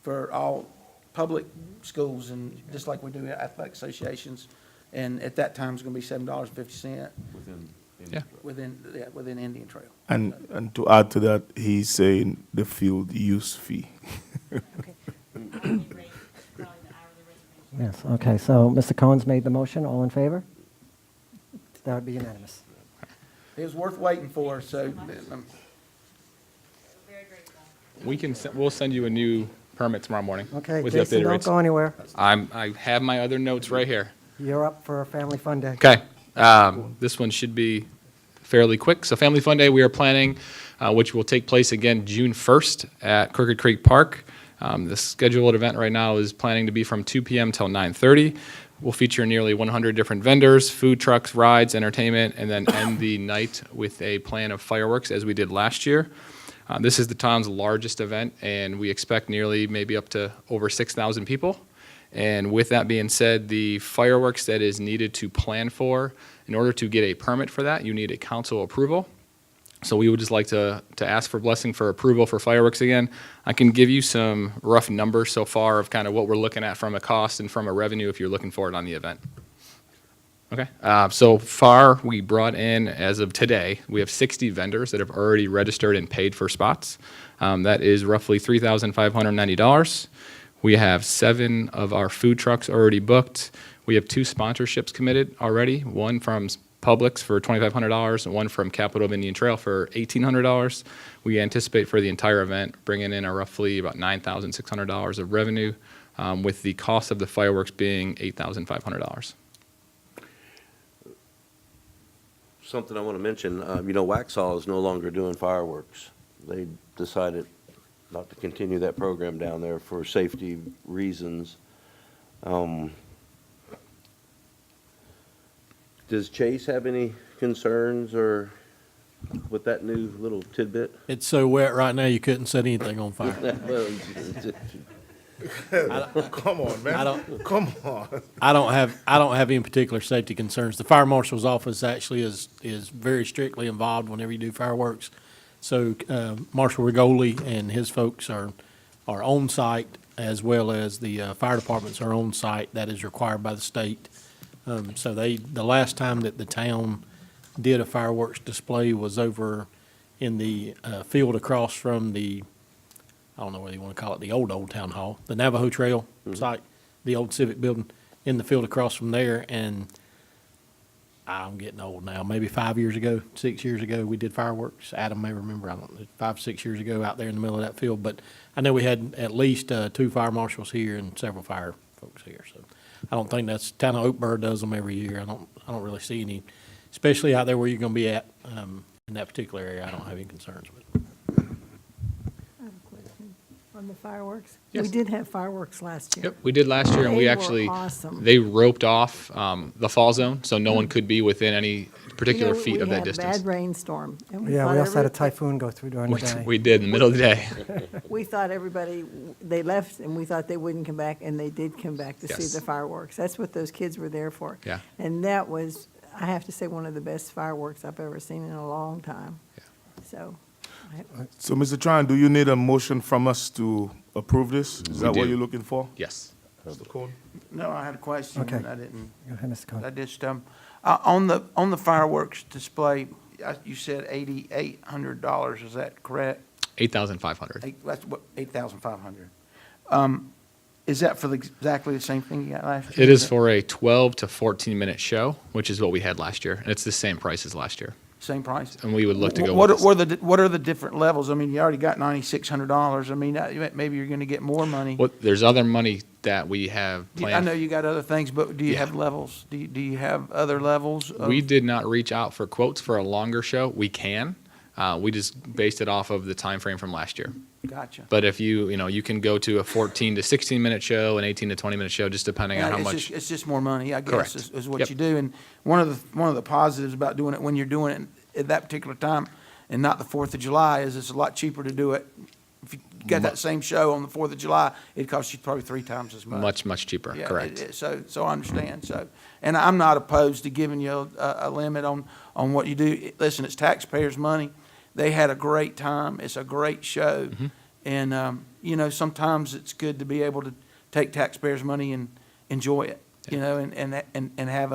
E: for all public schools and just like we do at athletic associations. And at that time, it's gonna be $7.50
B: Within Indian
P: Yeah.
B: Trail.
E: within Indian Trail.
F: And to add to that, he's saying the field use fee.
A: Yes, okay, so Mr. Cohen's made the motion, all in favor? That would be unanimous.
E: It was worth waiting for, so,
P: We'll send you a new permit tomorrow morning.
A: Okay,
P: with the
A: Jason,
P: updated
A: don't
P: rates.
A: go anywhere.
P: I have my other notes right here.
A: You're up for a family fun day.
P: Okay, This one should be fairly quick. So Family Fun Day, we are planning, which will take place again June 1st at Crooked Creek Park. The scheduled event right now is planning to be from 2 p.m. till 9:30. We'll feature nearly 100 different vendors, food trucks, rides, entertainment, and then end the night with a plan of fireworks as we did last year. This is the town's largest event, and we expect nearly maybe up to over 6,000 people. And with that being said, the fireworks that is needed to plan for, in order to get a permit for that, you need a council approval. So we would just like to ask for blessing for approval for fireworks again. I can give you some rough numbers so far of kind of what we're looking at from a cost and from a revenue if you're looking for it on the event. Okay, so far we brought in, as of today, we have 60 vendors that have already registered and paid for spots. That is roughly $3,590. We have 7 of our food trucks already booked. We have 2 sponsorships committed already, one from Publix for $2,500 and one from Capital of Indian Trail for $1,800. We anticipate for the entire event bringing in roughly about $9,600 of revenue, with the cost of the fireworks being $8,500.
I: Something I want to mention, Waxhaw is no longer doing fireworks. They decided not to continue that program down there for safety reasons. Does Chase have any concerns or with that new little tidbit?
U: It's so wet right now, you couldn't set anything on fire.
F: Come on, man. Come on.
U: I don't have any particular safety concerns. The fire marshal's office actually is very strictly involved whenever you do fireworks. So, Marshal Rigoli and his folks are on site, as well as the fire departments are on site. That is required by the state. So the last time that the town did a fireworks display was over in the field across from the, I don't know whether you want to call it the old town hall, the Navajo Trail site, the old civic building, in the field across from there. And I'm getting old now, maybe 5 years ago, 6 years ago, we did fireworks. Adam may remember, I don't know, 5, 6 years ago out there in the middle of that field. But I know we had at least 2 fire marshals here and several fire folks here. So I don't think that's, town of Oakburg does them every year. I don't really see any, especially out there where you're going to be at, in that particular area. I don't have any concerns with it.
G: I have a question on the fireworks.
P: Yes.
G: We did have fireworks last year.
P: Yep, we did last year, and we
G: They were
P: actually,
G: awesome.
P: they roped off the fall zone, so no one could be within any particular feet of that
G: We had a
P: distance.
G: bad rainstorm. And
A: Yeah,
G: thought
A: we also had a
G: every-
A: typhoon go through during the day.
P: We did in the middle of the day.
G: We thought everybody, they left and we thought they wouldn't come back, and they did come back to see
P: Yes.
G: the fireworks. That's what those kids were there for.
P: Yeah.
G: And that was, I have to say, one of the best fireworks I've ever seen in a long time. So,
F: So, Mr. Tran, do you need a motion from us to approve this? Is that what
P: do.
F: you're looking for?
P: Yes.
F: Mr. Cole?
E: No, I had a question,
A: Okay.
E: and I didn't.
A: Go ahead, Mr. Cohen.
E: I just, on the fireworks display, you said $8,800, is that correct?
P: 8,500.
E: That's what, 8,500. Is that for exactly the same thing you got last year?
P: It is for a 12 to 14-minute show, which is what we had last year, and it's the same price as last year.
E: Same price?
P: And we would look to go
E: What
P: with this.
E: what are the different levels? I mean, you already got $9,600. I mean, maybe you're gonna get more money.
P: There's other money that we have
E: I
P: planned.
E: know you got other things, but do you
P: Yeah.
E: have levels? Do you have other levels? of-
P: We did not reach out for quotes for a longer show. We can. We just based it off of the time frame from last year.
E: Gotcha.
P: But if you can go to a 14 to 16-minute show, an 18 to 20-minute show, just depending on
E: Yeah,
P: how
E: it's
P: much.
E: just- It's just more money, I guess,
P: Correct.
E: is what
P: Yep.
E: you do. And one of the positives about doing it when you're doing it at that particular time and not the 4th of July is it's a lot cheaper to do it. If you got that same show on the 4th of July, it costs you probably 3 times as much.
P: Much, much cheaper,
E: Yeah,
P: correct.
E: So I understand, so, and I'm not opposed to giving you a limit on what you do. Listen, it's taxpayers' money. They had a great time. It's a great show.
P: Mm-hmm.
E: And, sometimes it's good to be able to take taxpayers' money and enjoy it, and have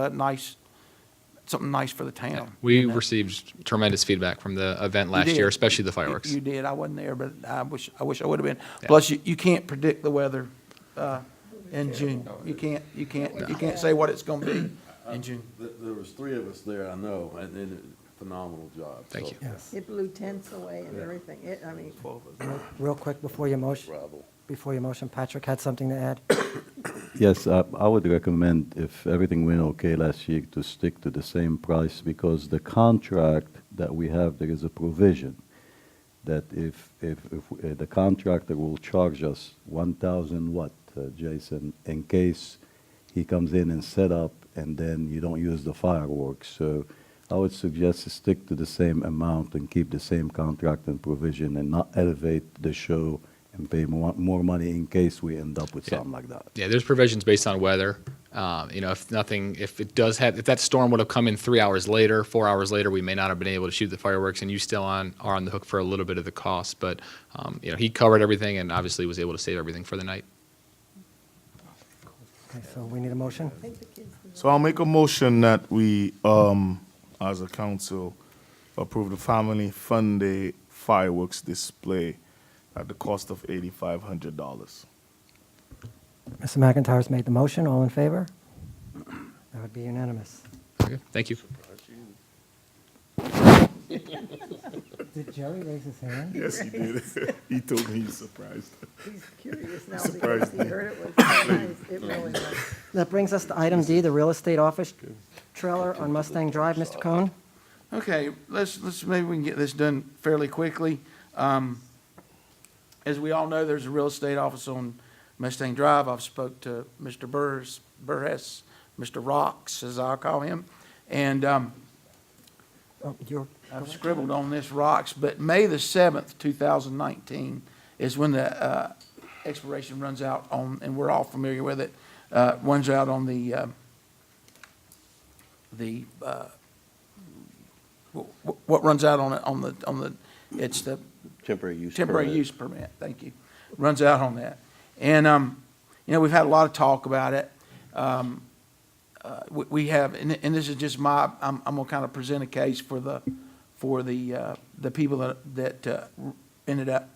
E: something nice for the town.
P: We received tremendous feedback from the event
E: You
P: last
E: did.
P: year, especially the fireworks.
E: You did. I wasn't there, but I wish I would have been.
P: Yeah.
E: Plus, you can't predict the weather in June. You can't say what it's going to be in June.
B: There was 3 of us there, I know, and phenomenal job.
P: Thank
B: So,
P: you.
A: Yes.
G: It blew tents away and everything. I mean,
A: Real quick before your motion, Patrick had something to add.
D: Yes, I would recommend, if everything went okay last year, to stick to the same price, because the contract that we have, there is a provision that if the contractor will charge us 1,000 what, Jason, in case he comes in and set up and then you don't use the fireworks. So I would suggest to stick to the same amount and keep the same contract and provision and not elevate the show and pay more money in case we end up with something like that.
P: Yeah, there's provisions based on weather. If that storm would have come in 3 hours later, 4 hours later, we may not have been able to shoot the fireworks, and you still are on the hook for a little bit of the cost. But, he covered everything and obviously was able to save everything for the night.
A: Okay, so we need a motion?
F: So I'll make a motion that we, as a council, approve the Family Fun Day fireworks display at the cost of $8,500.
A: Mr. McIntyre's made the motion. All in favor? That would be unanimous.
P: Okay, thank you.
A: Did Jerry raise his hand?
F: Yes, he did. He told me he's surprised.
G: he's curious now
F: Surprised
G: because he
F: me.
G: heard it was so nice. It really was.
A: That brings us to item D, the real estate office trailer on Mustang Drive. Mr. Cohn?
E: Okay, maybe we can get this done fairly quickly. As we all know, there's a real estate office on Mustang Drive. I've spoke to Mr. Burris, Mr. Rocks, as I'll call him, and I've scribbled on this Rocks, but May the 7th, 2019 is when the expiration runs out on, and we're all familiar with it, runs out on what runs out on the it's the
I: Temporary use
E: temporary
I: permit.
E: use permit, thank you, runs out on that. And, we've had a lot of talk about it. We have, and this is just I'm gonna kind of present a case for the people that ended up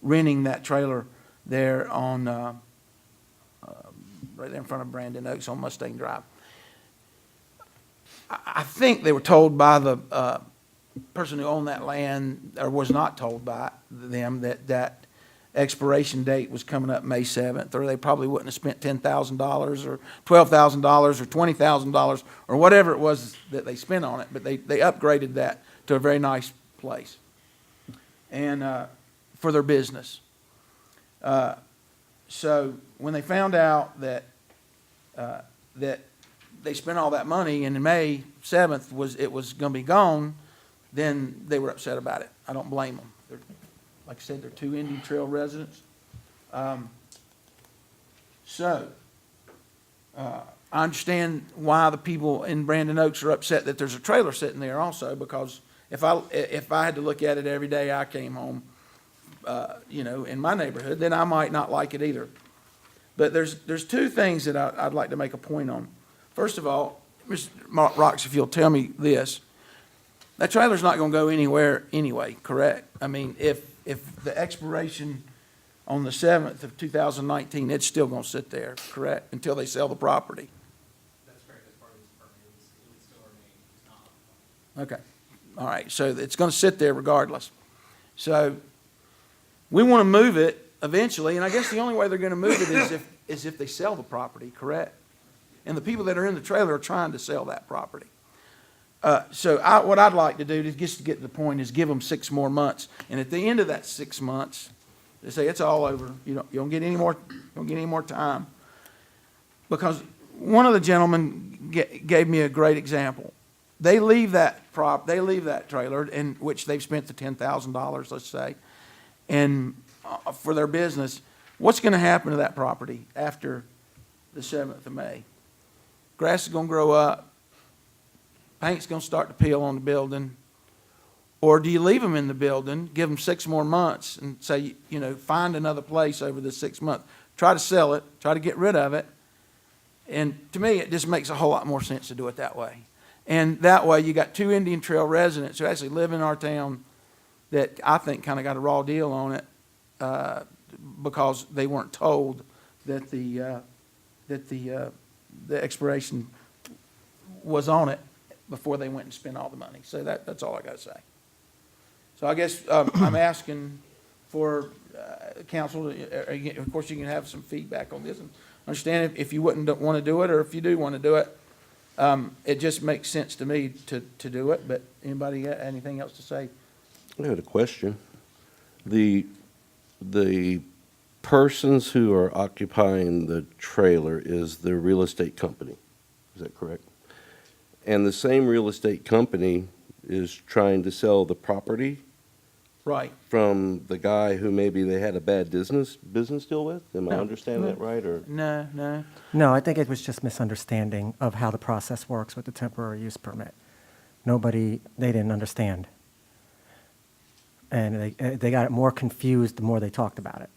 E: renting that trailer there on, right there in front of Brandon Oaks on Mustang Drive. I think they were told by the person who owned that land, or was not told by them, that expiration date was coming up May 7th, or they probably wouldn't have spent $10,000 or $12,000 or $20,000 or whatever it was that they spent on it, but they upgraded that to a very nice place and for their business. So when they found out that they spent all that money and in May 7th it was going to be gone, then they were upset about it. I don't blame them. Like I said, they're two Indian Trail residents. I understand why the people in Brandon Oaks are upset that there's a trailer sitting there also, because if I had to look at it every day I came home, in my neighborhood, then I might not like it either. But there's two things that I'd like to make a point on. First of all, Mr. Rocks, if you'll tell me this, that trailer's not going to go anywhere anyway, correct? I mean, if the expiration on the 7th of 2019, it's still going to sit there, correct, until they sell the property?
H: That's correct. As part of this permit, it would still remain.
E: Okay. All right. So it's going to sit there regardless. So we want to move it eventually, and I guess the only way they're going to move it is if they sell the property, correct? And the people that are in the trailer are trying to sell that property. What I'd like to do, just to get to the point, is give them 6 more months. And at the end of that 6 months, they say it's all over. You don't get any more time. Because one of the gentlemen gave me a great example. They leave that trailer, in which they've spent the $10,000, let's say, and for their business. What's going to happen to that property after the 7th of May? Grass is going to grow up. Paint's going to start to peel on the building. Or do you leave them in the building, give them 6 more months, and say, find another place over the 6 months. Try to sell it, try to get rid of it. And to me, it just makes a whole lot more sense to do it that way. And that way, you got 2 Indian Trail residents who actually live in our town that I think kind of got a raw deal on it because they weren't told that the expiration was on it before they went and spent all the money. So that's all I gotta say. So I guess, I'm asking for, council, of course, you can have some feedback on this and understand if you wouldn't want to do it, or if you do want to do it. It just makes sense to me to do it, but anybody got anything else to say?
I: I had a question. The persons who are occupying the trailer is the real estate company, is that correct? And the same real estate company is trying to sell the property
E: Right.
I: from the guy who maybe they had a bad business deal with? Am I
E: No,
I: understanding that right, or?
E: No, no.
A: No, I think it was just misunderstanding of how the process works with the temporary use permit. They didn't understand. And they got it more confused the more they talked about it.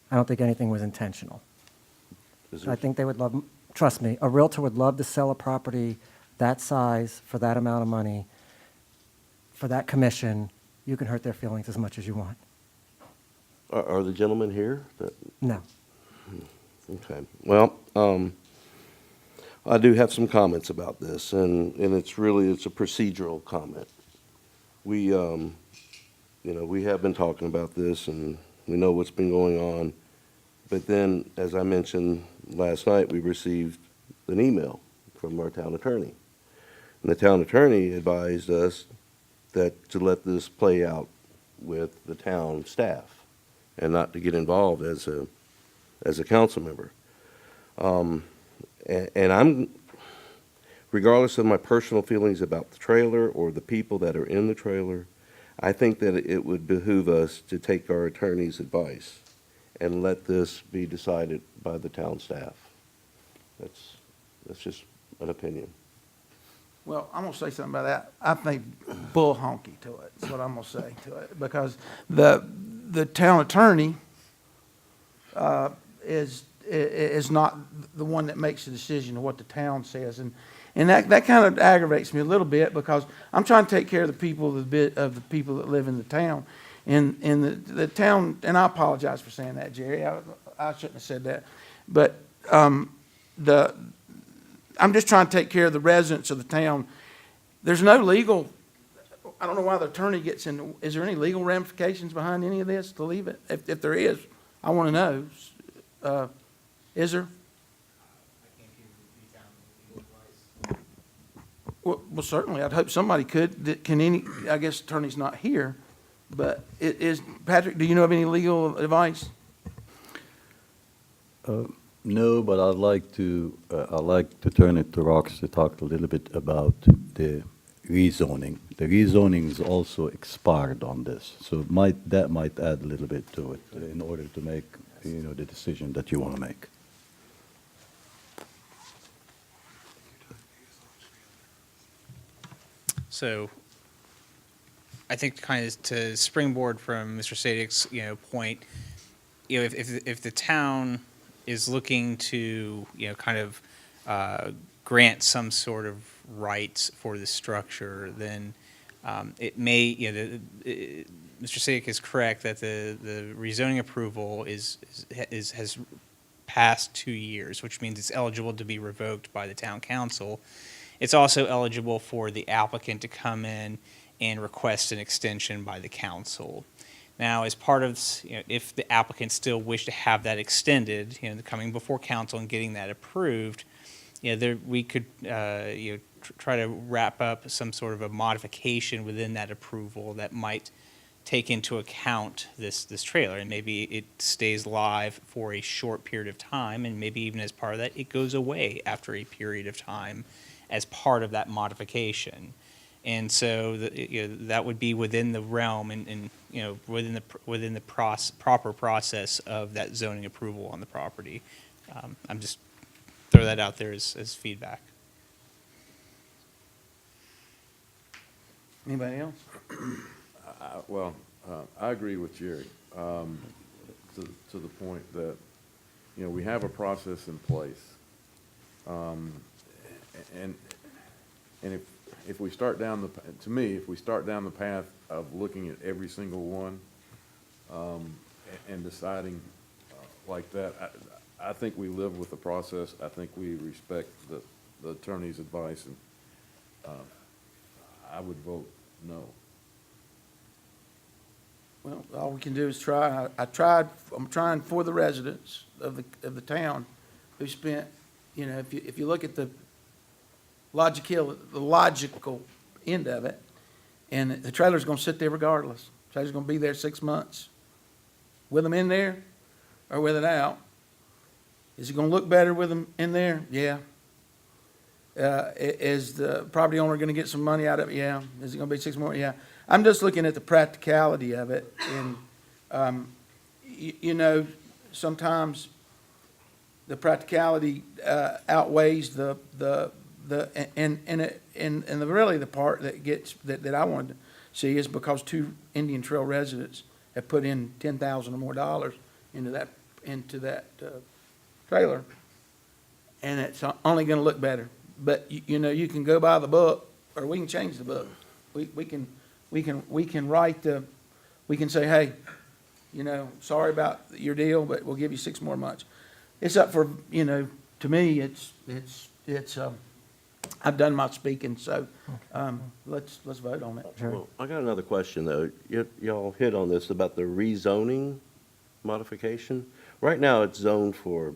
A: I don't think anything was intentional. I think they would love, trust me, a Realtor would love to sell a property that size for that amount of money, for that commission. You can hurt their feelings as much as you want.
I: Are the gentlemen here?
A: No.
I: Okay, well, I do have some comments about this, and it's a procedural comment. We, we have been talking about this, and we know what's been going on, but then, as I mentioned last night, we received an email from our town attorney. And the town attorney advised us that to let this play out with the town staff and not to get involved as a council member. And I'm, regardless of my personal feelings about the trailer or the people that are in the trailer, I think that it would behoove us to take our attorney's advice and let this be decided by the town staff. That's just an opinion.
E: Well, I'm gonna say something about that. I think bull honky to it, is what I'm gonna say to it, because the town attorney, is not the one that makes the decision of what the town says, and that kind of aggravates me a little bit, because I'm trying to take care of the people of the people that live in the town, and the town, and I apologize for saying that, Jerry, I shouldn't have said that, but, I'm just trying to take care of the residents of the town. There's no legal, I don't know why the attorney gets in, is there any legal ramifications behind any of this to leave it? If there is, I want to know. Is there? Well, certainly, I'd hope somebody could. I guess attorney's not here, but Patrick, do you know of any legal advice?
D: No, but I'd like to turn it to Rox to talk a little bit about the rezoning. The rezoning is also expired on this, so that might add a little bit to it in order to make, the decision that you want to make.
H: So I think kind of to springboard from Mr. Sadek's, point, if the town is looking to, kind of grant some sort of rights for the structure, then it may, Mr. Sadek is correct that the rezoning approval has passed 2 years, which means it's eligible to be revoked by the town council. It's also eligible for the applicant to come in and request an extension by the council. Now, as part of, if the applicants still wish to have that extended, coming before council and getting that approved, we could, try to wrap up some sort of a modification within that approval that might take into account this trailer, and maybe it stays live for a short period of time, and maybe even as part of that, it goes away after a period of time as part of that modification. And so that would be within the realm and within the proper process of that zoning approval on the property. I'm just throw that out there as feedback.
E: Anybody else?
B: I agree with Jerry, to the point that, we have a process in place. And if we start down if we start down the path of looking at every single one, and deciding like that, I think we live with the process. I think we respect the attorney's advice, and I would vote no.
E: Well, all we can do is try. I'm trying for the residents of the town who spent, you know, if you look at the logical end of it, and the trailer's gonna sit there regardless. Trailer's gonna be there 6 months. With them in there or with it out. Is it gonna look better with them in there? Yeah. Is the property owner gonna get some money out of it? Yeah. Is it gonna be 6 more? Yeah. I'm just looking at the practicality of it, and, you know, sometimes the practicality outweighs and really the part that I wanted to see is because 2 Indian Trail residents have put in $10,000 or more dollars into that trailer, and it's only gonna look better. But, you know, you can go by the book, or we can change the book. We can write we can say, hey, you know, sorry about your deal, but we'll give you 6 more months. It's up for, you know, to me, it's I've done my speaking, so, let's vote on it.
I: Well, I got another question, though. Y'all hit on this about the rezoning modification. Right now, it's zoned for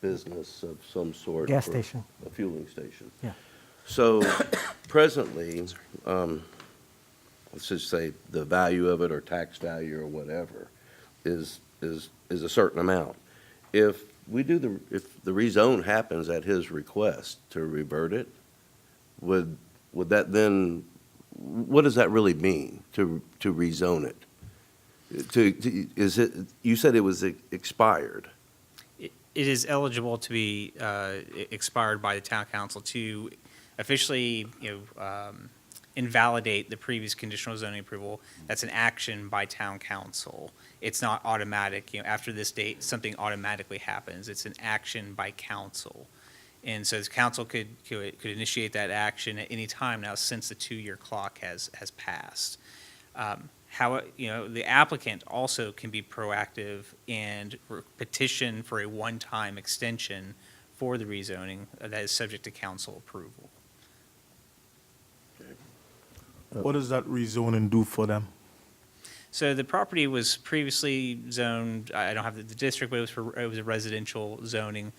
I: business of some sort.
A: Gas
I: for
A: station.
I: A fueling station.
A: Yeah.
I: So presently, let's just say the value of it or tax value or whatever is a certain amount. If the rezone happens at his request to revert it, would that then, what does that really mean to rezone it? You said it was expired.
H: It is eligible to be expired by the town council to officially, invalidate the previous conditional zoning approval. That's an action by town council. It's not automatic, after this date, something automatically happens. It's an action by council. And so the council could initiate that action at any time now since the 2-year clock has passed. The applicant also can be proactive and petition for a one-time extension for the rezoning that is subject to council approval.
F: What does that rezoning do for them?
H: So the property was previously zoned, I don't have the district, but it was a residential zoning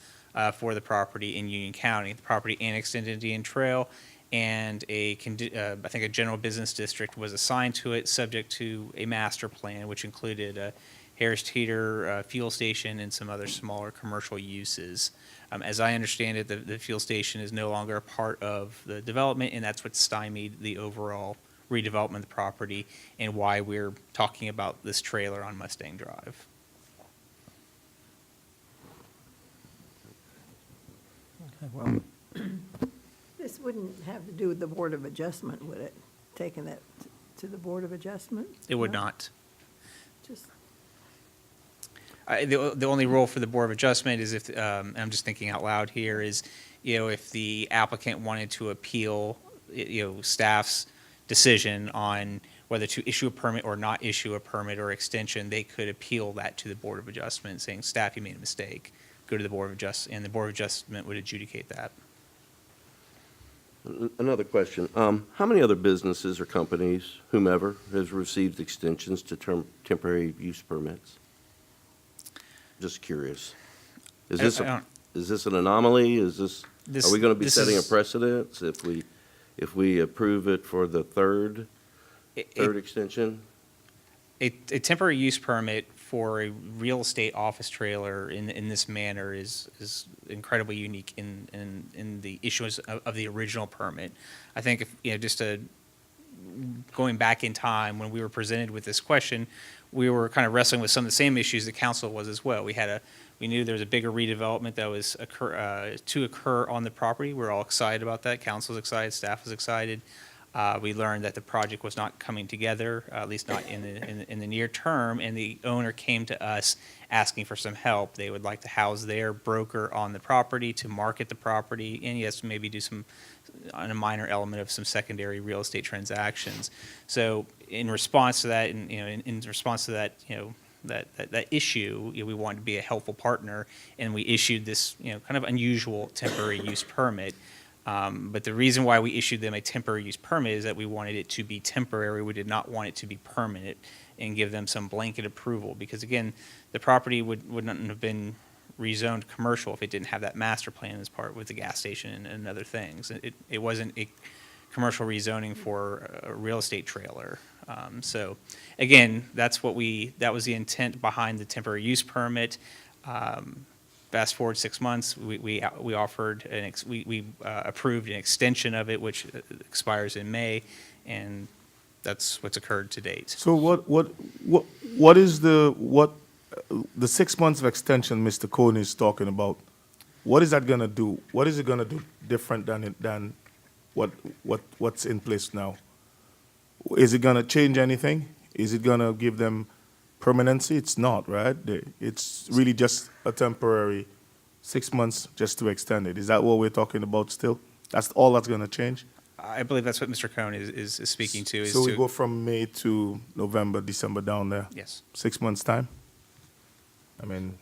H: for the property in Union County. The property annexed into Indian Trail, and I think a general business district was assigned to it, subject to a master plan, which included a Harris Teeter fuel station and some other smaller commercial uses. As I understand it, the fuel station is no longer a part of the development, and that's what stymied the overall redevelopment of the property and why we're talking about this trailer on Mustang Drive.
A: Okay, well,
G: This wouldn't have to do with the Board of Adjustment, would it? Taking that to the Board of Adjustment?
H: It would
G: No?
H: not.
G: Just,
H: The only role for the Board of Adjustment is if, and I'm just thinking out loud here, is, if the applicant wanted to appeal, staff's decision on whether to issue a permit or not issue a permit or extension, they could appeal that to the Board of Adjustment, saying, staff, you made a mistake. Go to the Board of Adjustment, and the Board of Adjustment would adjudicate that.
I: Another question. How many other businesses or companies, whomever, has received extensions to temporary use permits? Just curious. Is this an anomaly? Are we going to be setting a precedent if we approve it for the third extension?
H: A temporary use permit for a real estate office trailer in this manner is incredibly unique in the issuance of the original permit. I think going back in time when we were presented with this question, we were kind of wrestling with some of the same issues the council was as well. We knew there was a bigger redevelopment that was to occur on the property. We're all excited about that. Council's excited, staff was excited. We learned that the project was not coming together, at least not in the near term, and the owner came to us asking for some help. They would like to house their broker on the property to market the property, and yes, maybe do on a minor element of some secondary real estate transactions. So in response to that, and in response to that, that issue, we wanted to be a helpful partner, and we issued this kind of unusual temporary use permit. But the reason why we issued them a temporary use permit is that we wanted it to be temporary. We did not want it to be permanent and give them some blanket approval. Because again, the property wouldn't have been rezoned commercial if it didn't have that master plan as part with the gas station and other things. It wasn't a commercial rezoning for a real estate trailer. So again, that was the intent behind the temporary use permit. Fast forward 6 months, we offered, we approved an extension of it, which expires in May, and that's what's occurred to date.
F: So what is the 6 months of extension Mr. Cohn is talking about? What is that gonna do? What is it gonna do different than what's in place now? Is it gonna change anything? Is it gonna give them permanency? It's not, right? It's really just a temporary 6 months just to extend it. Is that what we're talking about still? That's all that's gonna change?
H: I believe that's what Mr. Cohn is speaking to.
F: So we go from May to November, December down there?
H: Yes.
F: 6 months' time? I mean,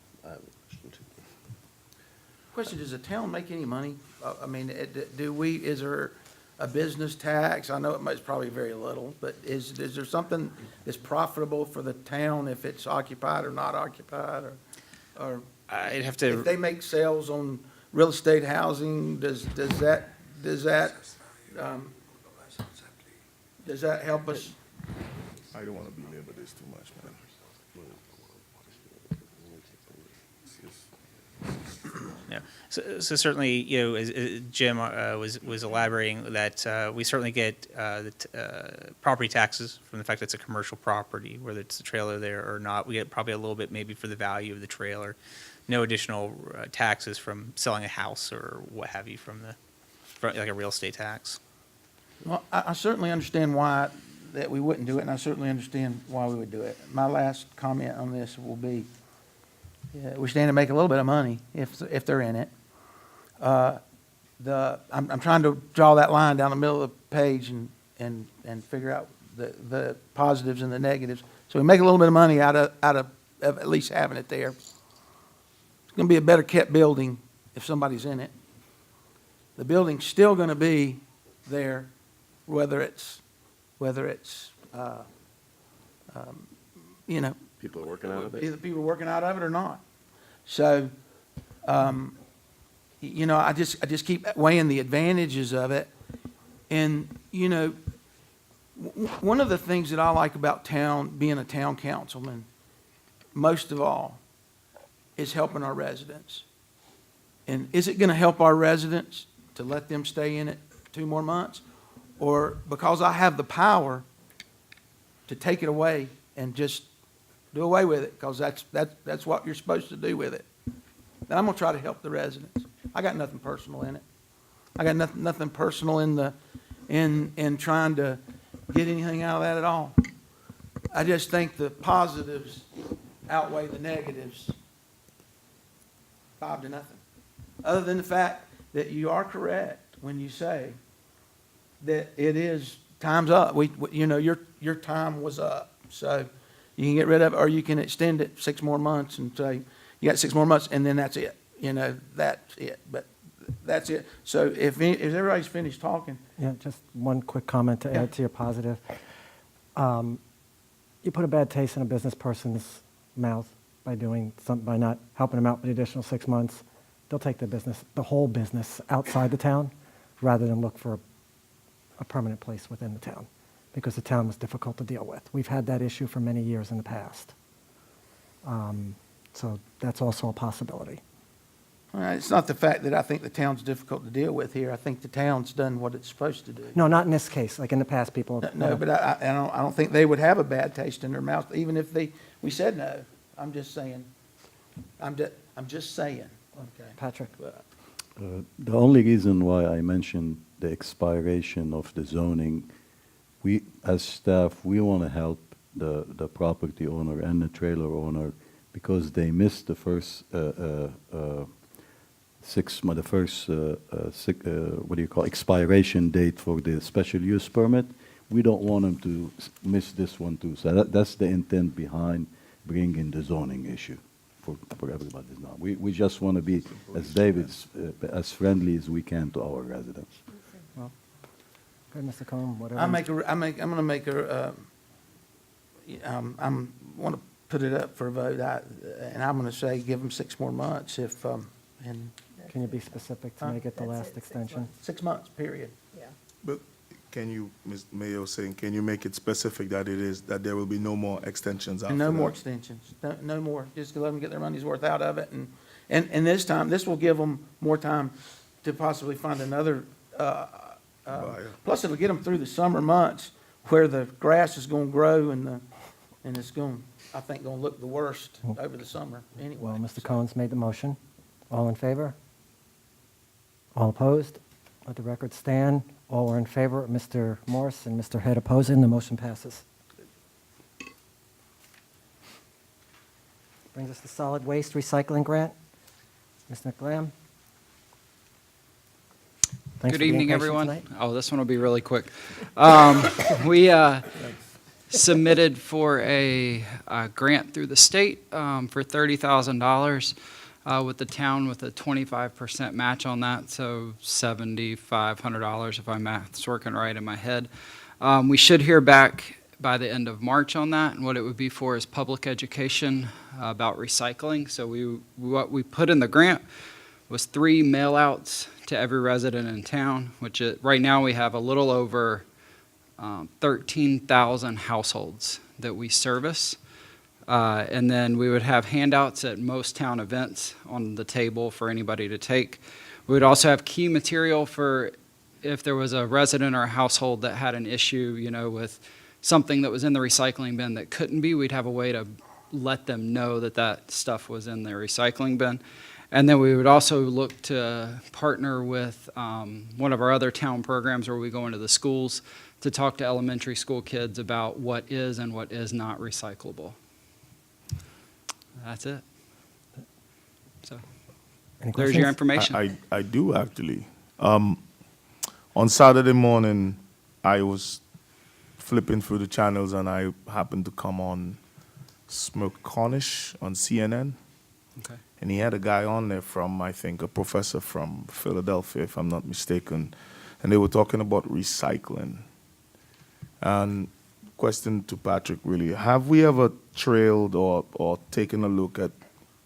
E: Question, does the town make any money? I mean, is there a business tax? I know it's probably very little, but is there something that's profitable for the town if it's occupied or not occupied, or
H: I'd have to.
E: if they make sales on real estate housing, does that help us?
F: I don't wanna belabor this too much, man.
H: Yeah, so certainly, as Jim was elaborating, that we certainly get the property taxes from the fact that it's a commercial property, whether it's a trailer there or not. We get probably a little bit maybe for the value of the trailer. No additional taxes from selling a house or what have you from like a real estate tax.
E: Well, I certainly understand why that we wouldn't do it, and I certainly understand why we would do it. My last comment on this will be, we stand to make a little bit of money if they're in it. I'm trying to draw that line down the middle of the page and figure out the positives and the negatives. So we make a little bit of money out of at least having it there. It's going to be a better kept building if somebody's in it. The building's still going to be there, whether it's
I: People are working out of it?
E: either people are working out of it or not. So, I just keep weighing the advantages of it. And, one of the things that I like about being a town councilman, most of all, is helping our residents. And is it going to help our residents to let them stay in it 2 more months? Or because I have the power to take it away and just do away with it, because that's what you're supposed to do with it. And I'm gonna try to help the residents. I got nothing personal in it. I got nothing personal in trying to get anything out of that at all. I just think the positives outweigh the negatives 5-0. Other than the fact that you are correct when you say that it is, time's up. Your time was up. So you can get rid of it, or you can extend it 6 more months and say, you got 6 more months, and then that's it. That's it. But that's it. So if everybody's finished talking.
A: Yeah, just one quick comment to add to your positive. You put a bad taste in a business person's mouth by not helping them out for the additional 6 months. They'll take the whole business outside the town rather than look for a permanent place within the town, because the town was difficult to deal with. We've had that issue for many years in the past. So that's also a possibility.
E: It's not the fact that I think the town's difficult to deal with here. I think the town's done what it's supposed to do.
A: No, not in this case. Like in the past, people.
E: No, but I don't think they would have a bad taste in their mouth, even if we said no. I'm just saying. I'm just saying. Okay.
A: Patrick.
D: The only reason why I mentioned the expiration of the zoning, we, as staff, we want to help the property owner and the trailer owner, because they missed the first 6 months, the first expiration date for the special use permit. We don't want them to miss this one too. So that's the intent behind bringing the zoning issue. for everybody's knowledge. We just want to be, as David's, as friendly as we can to our residents.
A: Good, Mr. Cohen, whatever.
E: I'm gonna make a, I'm, wanna put it up for a vote, and I'm gonna say give them 6 more months if, and.
A: Can you be specific to make it the last extension?
E: 6 months, period.
G: Yeah.
F: But can you, Ms. Mayo saying, can you make it specific that it is, that there will be no more extensions after
E: And
F: that?
E: no more extensions, no more, just to let them get their money's worth out of it, and this time, this will give them more time to possibly find another,
F: Buyer.
E: plus it'll get them through the summer months where the grass is gonna grow and it's gonna, I think, gonna look the worst over the summer anyway.
A: Well, Mr. Cohen's made the motion. All in favor? All opposed? Let the record stand. All are in favor. Mr. Morse and Mr. Head opposing. The motion passes. Brings us to solid waste recycling grant. Ms. McLam? Thanks
Q: Good
A: for being
Q: evening,
A: patient
Q: everyone.
A: tonight.
Q: Oh, this one will be really quick. We submitted for a grant through the state for $30,000 with the town with a 25% match on that, so $7,500 if my math's working right in my head. We should hear back by the end of March on that, and what it would be for is public education about recycling. So what we put in the grant was 3 mail-outs to every resident in town, which right now we have a little over 13,000 households that we service. And then we would have handouts at most town events on the table for anybody to take. We would also have key material for if there was a resident or a household that had an issue, with something that was in the recycling bin that couldn't be, we'd have a way to let them know that that stuff was in the recycling bin. And then we would also look to partner with one of our other town programs where we go into the schools to talk to elementary school kids about what is and what is not recyclable. That's it. So,
A: Any
Q: there's your
A: questions?
Q: information.
F: I do actually. On Saturday morning, I was flipping through the channels and I happened to come on Smerconish on CNN.
Q: Okay.
F: And he had a guy on there from, I think, a professor from Philadelphia, if I'm not mistaken. And they were talking about recycling. And question to Patrick, really, have we ever trailed or taken a look at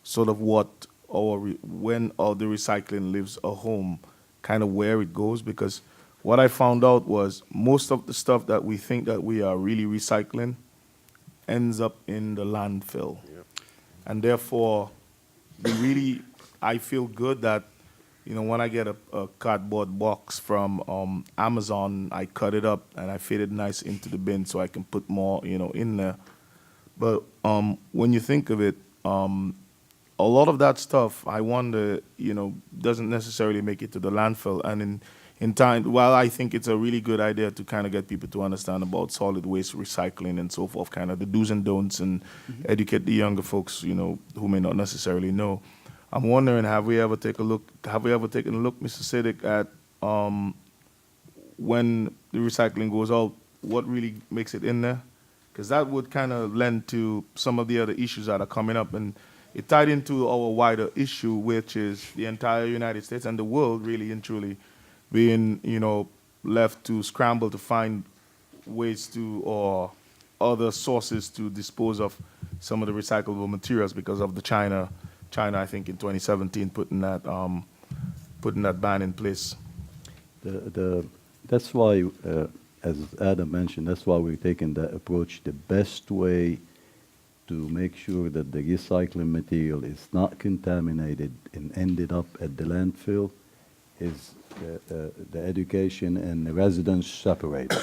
F: sort of what when all the recycling leaves a home, kind of where it goes? Because what I found out was most of the stuff that we think that we are really recycling ends up in the landfill.
I: Yep.
F: And therefore, I feel good that, when I get a cardboard box from Amazon, I cut it up and I fit it nice into the bin so I can put more, in there. But when you think of it, a lot of that stuff, I wonder, doesn't necessarily make it to the landfill. And in time, while I think it's a really good idea to kind of get people to understand about solid waste recycling and so forth, kind of the do's and don'ts, and educate the younger folks, who may not necessarily know. I'm wondering, have we ever taken a look, Mr. Siddiq, at when the recycling goes out, what really makes it in there? Because that would kind of lend to some of the other issues that are coming up. And it tied into our wider issue, which is the entire United States and the world, really and truly, being, left to scramble to find ways to, or other sources to dispose of some of the recyclable materials because of the China, I think in 2017, putting that ban in place.
D: That's why, as Adam mentioned, that's why we're taking that approach. The best way to make sure that the recycling material is not contaminated and ended up at the landfill is the education and the residents separated.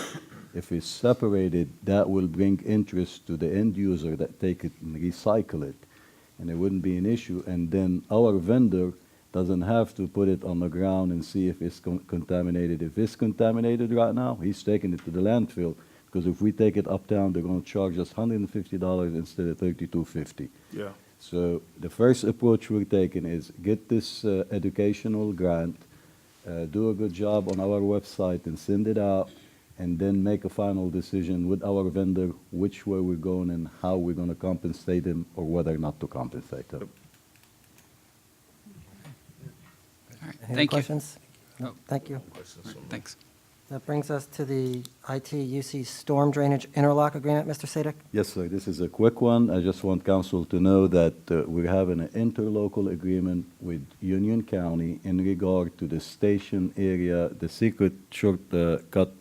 D: If it's separated, that will bring interest to the end user that take it and recycle it, and it wouldn't be an issue. And then our vendor doesn't have to put it on the ground and see if it's contaminated. If it's contaminated right now, he's taking it to the landfill, because if we take it uptown, they're going to charge us $150 instead of $32.50.
F: Yeah.
D: So the first approach we're taking is get this educational grant, do a good job on our website and send it out, and then make a final decision with our vendor which way we're going and how we're going to compensate them or whether not to compensate them.
A: Any
Q: Thank you.
A: questions? No, thank you.
Q: Thanks.
A: That brings us to the IT-UC storm drainage interlock agreement, Mr. Sadik.
D: Yes, sir, this is a quick one. I just want council to know that we're having an interlocal agreement with Union County in regard to the station area, the secret shortcut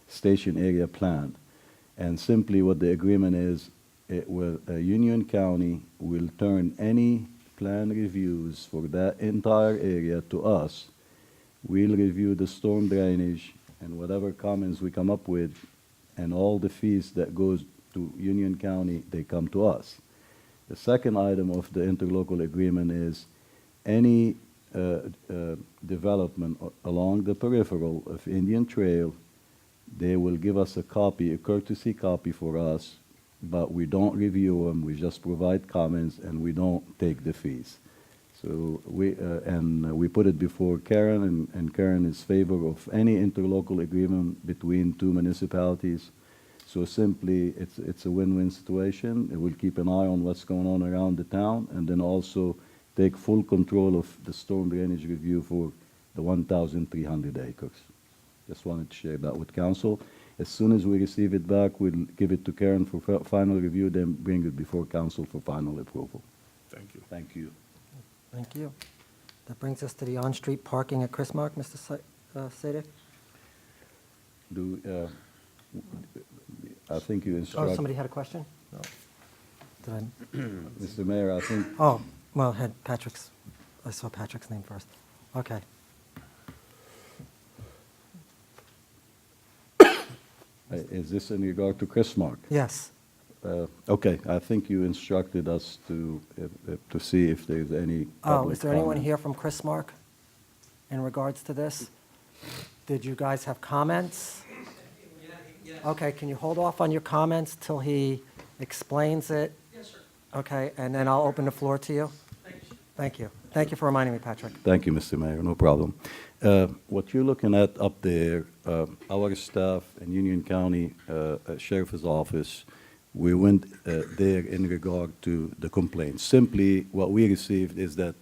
D: station area plan. And simply what the agreement is, it will, Union County will turn any plan reviews for that entire area to us. We'll review the storm drainage and whatever comments we come up with, and all the fees that goes to Union County, they come to us. The second item of the interlocal agreement is any development along the peripheral of Indian Trail, they will give us a copy, a courtesy copy for us, but we don't review them, we just provide comments, and we don't take the fees. So we put it before Karen, and Karen is favor of any interlocal agreement between two municipalities. So simply, it's a win-win situation. It will keep an eye on what's going on around the town, and then also take full control of the storm drainage review for the 1,300 acres. Just wanted to share that with council. As soon as we receive it back, we'll give it to Karen for final review, then bring it before council for final approval.
F: Thank you.
D: Thank you.
A: Thank you. That brings us to the on-street parking at Chrismark, Mr. Sadik.
D: I think you
A: Oh,
D: instruct.
A: somebody had a question? No. Did I?
D: Mr. Mayor, I think.
A: Oh, well, I saw Patrick's name first. Okay.
D: Is this in regard to Chrismark?
A: Yes.
D: Okay, I think you instructed us to see if there's any.
A: Oh,
D: public
A: is there anyone
D: comment.
A: here from Chrismark in regards to this? Did you guys have comments? Okay, can you hold off on your comments till he explains it? Yes, sir. Okay, and then I'll open the floor to you. Thank you. Thank you for reminding me, Patrick.
D: Thank you, Mr. Mayor, no problem. What you're looking at up there, our staff and Union County Sheriff's Office, we went there in regard to the complaint. Simply, what we received is that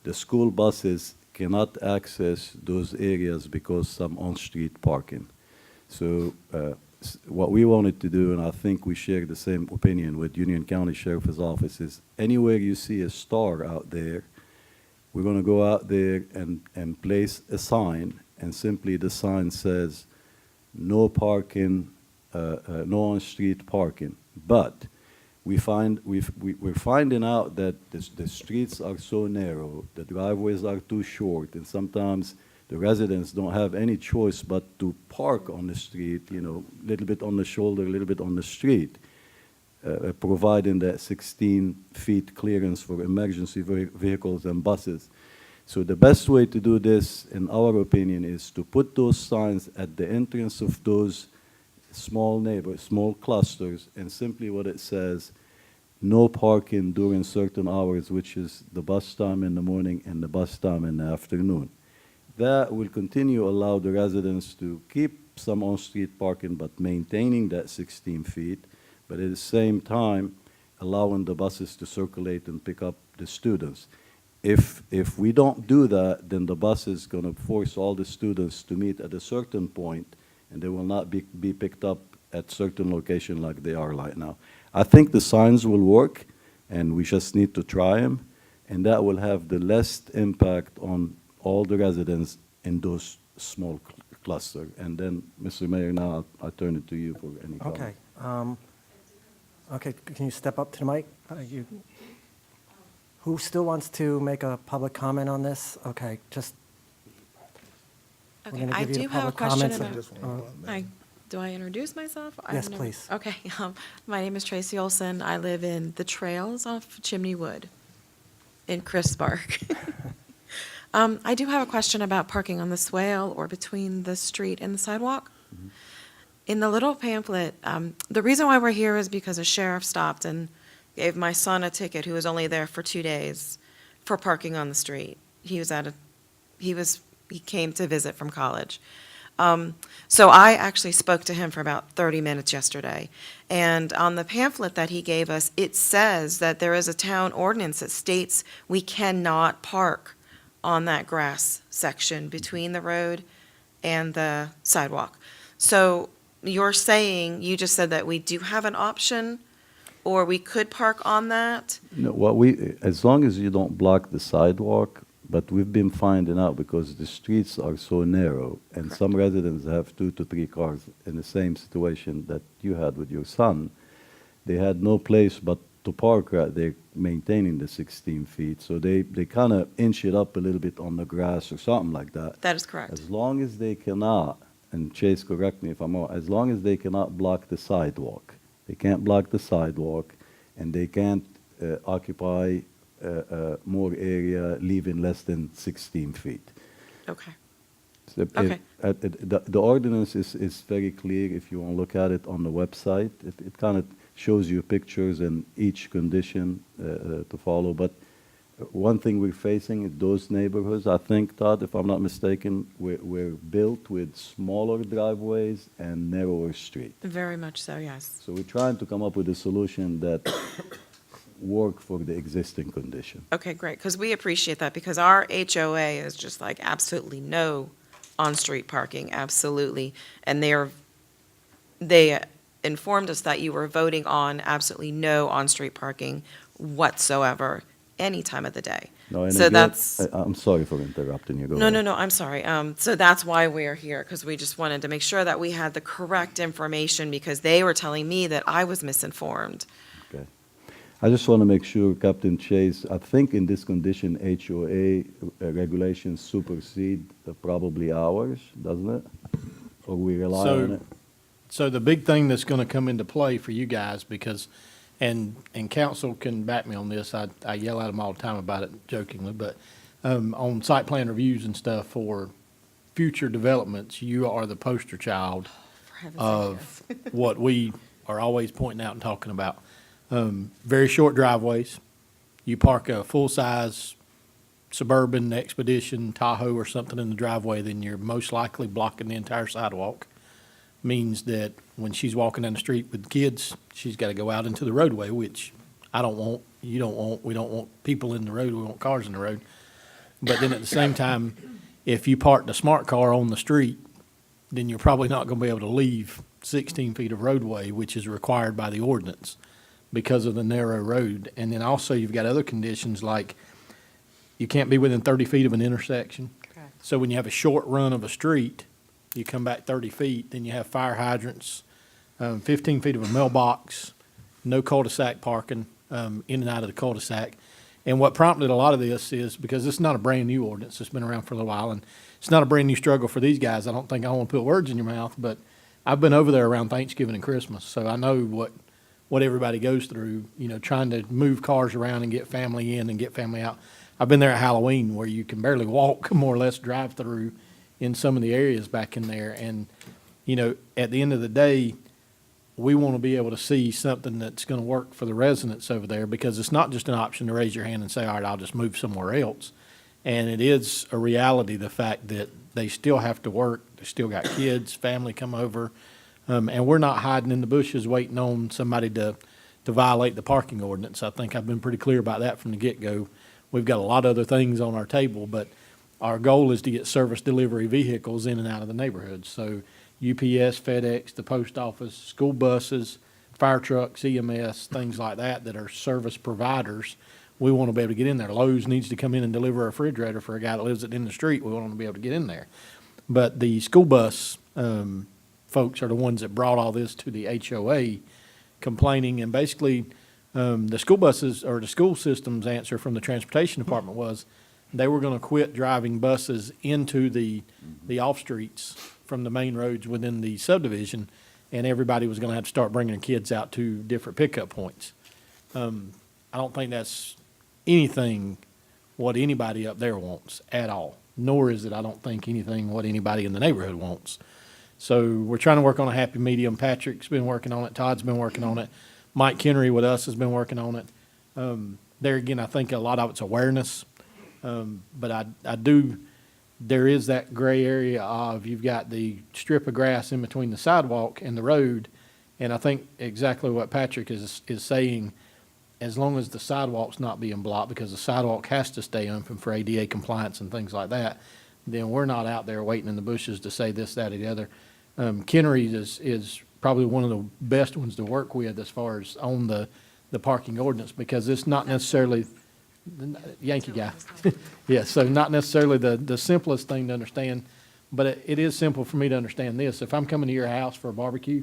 D: the school buses cannot access those areas because some on-street parking. So what we wanted to do, and I think we share the same opinion with Union County Sheriff's Office, is anywhere you see a star out there, we're going to go out there and place a sign, and simply the sign says, no parking, no on-street parking. But we're finding out that the streets are so narrow, the driveways are too short, and sometimes the residents don't have any choice but to park on the street, you know, a little bit on the shoulder, a little bit on the street, providing that 16 feet clearance for emergency vehicles and buses. So the best way to do this, in our opinion, is to put those signs at the entrance of those small clusters, and simply what it says, no parking during certain hours, which is the bus time in the morning and the bus time in the afternoon. That will continue to allow the residents to keep some on-street parking, but maintaining that 16 feet, but at the same time, allowing the buses to circulate and pick up the students. If we don't do that, then the bus is going to force all the students to meet at a certain point, and they will not be picked up at certain location like they are right now. I think the signs will work, and we just need to try them, and that will have the least impact on all the residents in those small cluster. And then, Mr. Mayor, now I'll turn it to you for any comment.
A: Okay. Okay, can you step up to the mic? Who still wants to make a public comment on this? Okay, just. we're
R: Okay,
A: gonna
R: I
A: give you the
R: do have a
A: public
R: question
A: comments.
R: about, do I introduce myself? I
A: Yes,
R: don't know.
A: please.
R: Okay, my name is Tracy Olson. I live in the Trails off Chimney Wood in Chrismark. I do have a question about parking on the swale or between the street and the sidewalk. In the little pamphlet, the reason why we're here is because a sheriff stopped and gave my son a ticket, who was only there for 2 days, for parking on the street. He came to visit from college. So I actually spoke to him for about 30 minutes yesterday. And on the pamphlet that he gave us, it says that there is a town ordinance that states we cannot park on that grass section between the road and the sidewalk. So you're saying, you just said that we do have an option, or we could park on that?
D: No, what we, as long as you don't block the sidewalk, but we've been finding out because the streets are so narrow, and some residents have 2 to 3 cars in the same situation that you had with your son. They had no place but to park right there, maintaining the 16 feet, so they kind of inch it up a little bit on the grass or something like that.
R: That is correct.
D: As long as they cannot, and Chase, correct me if I'm wrong, as long as they cannot block the sidewalk, they can't block the sidewalk, and they can't occupy more area, leaving less than 16 feet.
R: Okay.
D: So
R: Okay.
D: The ordinance is very clear. If you want to look at it on the website, it kind of shows you pictures and each condition to follow. But one thing we're facing is those neighborhoods, I think, Todd, if I'm not mistaken, we're built with smaller driveways and narrower street.
R: Very much so, yes.
D: So we're trying to come up with a solution that work for the existing condition.
R: Okay, great, because we appreciate that, because our HOA is just like absolutely no on-street parking, absolutely. And they informed us that you were voting on absolutely no on-street parking whatsoever, any time of the day.
D: No, and
R: So
D: again,
R: that's,
D: I'm sorry for interrupting you. Go
R: no,
D: ahead.
R: no, no, I'm sorry. So that's why we're here, because we just wanted to make sure that we had the correct information, because they were telling me that I was misinformed.
D: Okay. I just want to make sure, Captain Chase, I think in this condition, HOA regulations supersede probably ours, doesn't it? Or we rely on it?
U: So the big thing that's going to come into play for you guys, because, and council can back me on this, I yell at them all the time about it jokingly, but on site plan reviews and stuff for future developments, you are the poster child of what we are always pointing out and talking about. Very short driveways. You park a full-size Suburban, Expedition, Tahoe or something in the driveway, then you're most likely blocking the entire sidewalk. Means that when she's walking down the street with kids, she's got to go out into the roadway, which I don't want, you don't want, we don't want people in the road, we want cars in the road. But then at the same time, if you park the smart car on the street, then you're probably not going to be able to leave 16 feet of roadway, which is required by the ordinance because of the narrow road. And then also you've got other conditions like you can't be within 30 feet of an intersection.
R: Correct.
U: So when you have a short run of a street, you come back 30 feet, then you have fire hydrants, 15 feet of a mailbox, no cul-de-sac parking in and out of the cul-de-sac. And what prompted a lot of this is because this is not a brand-new ordinance. It's been around for a little while, and it's not a brand-new struggle for these guys. I don't think I want to put words in your mouth, but I've been over there around Thanksgiving and Christmas, so I know what everybody goes through, you know, trying to move cars around and get family in and get family out. I've been there at Halloween where you can barely walk, more or less drive through in some of the areas back in there. And, you know, at the end of the day, we want to be able to see something that's going to work for the residents over there, because it's not just an option to raise your hand and say, all right, I'll just move somewhere else. And it is a reality, the fact that they still have to work, they still got kids, family come over, and we're not hiding in the bushes waiting on somebody to violate the parking ordinance. I think I've been pretty clear about that from the get-go. We've got a lot of other things on our table, but our goal is to get service delivery vehicles in and out of the neighborhoods. So UPS, FedEx, the post office, school buses, fire trucks, EMS, things like that that are service providers. We want to be able to get in there. Lowe's needs to come in and deliver a refrigerator for a guy that lives in the street. We want them to be able to get in there. But the school bus folks are the ones that brought all this to the HOA, complaining, and basically the school buses or the school system's answer from the transportation department was they were going to quit driving buses into the off-streets from the main roads within the subdivision, and everybody was going to have to start bringing their kids out to different pickup points. I don't think that's anything what anybody up there wants at all, nor is it, I don't think, anything what anybody in the neighborhood wants. So we're trying to work on a happy medium. Patrick's been working on it. Todd's been working on it. Mike Henry with us has been working on it. There again, I think a lot of it's awareness. But there is that gray area of you've got the strip of grass in between the sidewalk and the road. And I think exactly what Patrick is saying, as long as the sidewalk's not being blocked, because the sidewalk has to stay open for ADA compliance and things like that, then we're not out there waiting in the bushes to say this, that, or the other. Kennery is probably one of the best ones to work with as far as on the parking ordinance, because it's not necessarily, Yankee guy. Yeah, so not necessarily the simplest thing to understand, but it is simple for me to understand this. If I'm coming to your house for a barbecue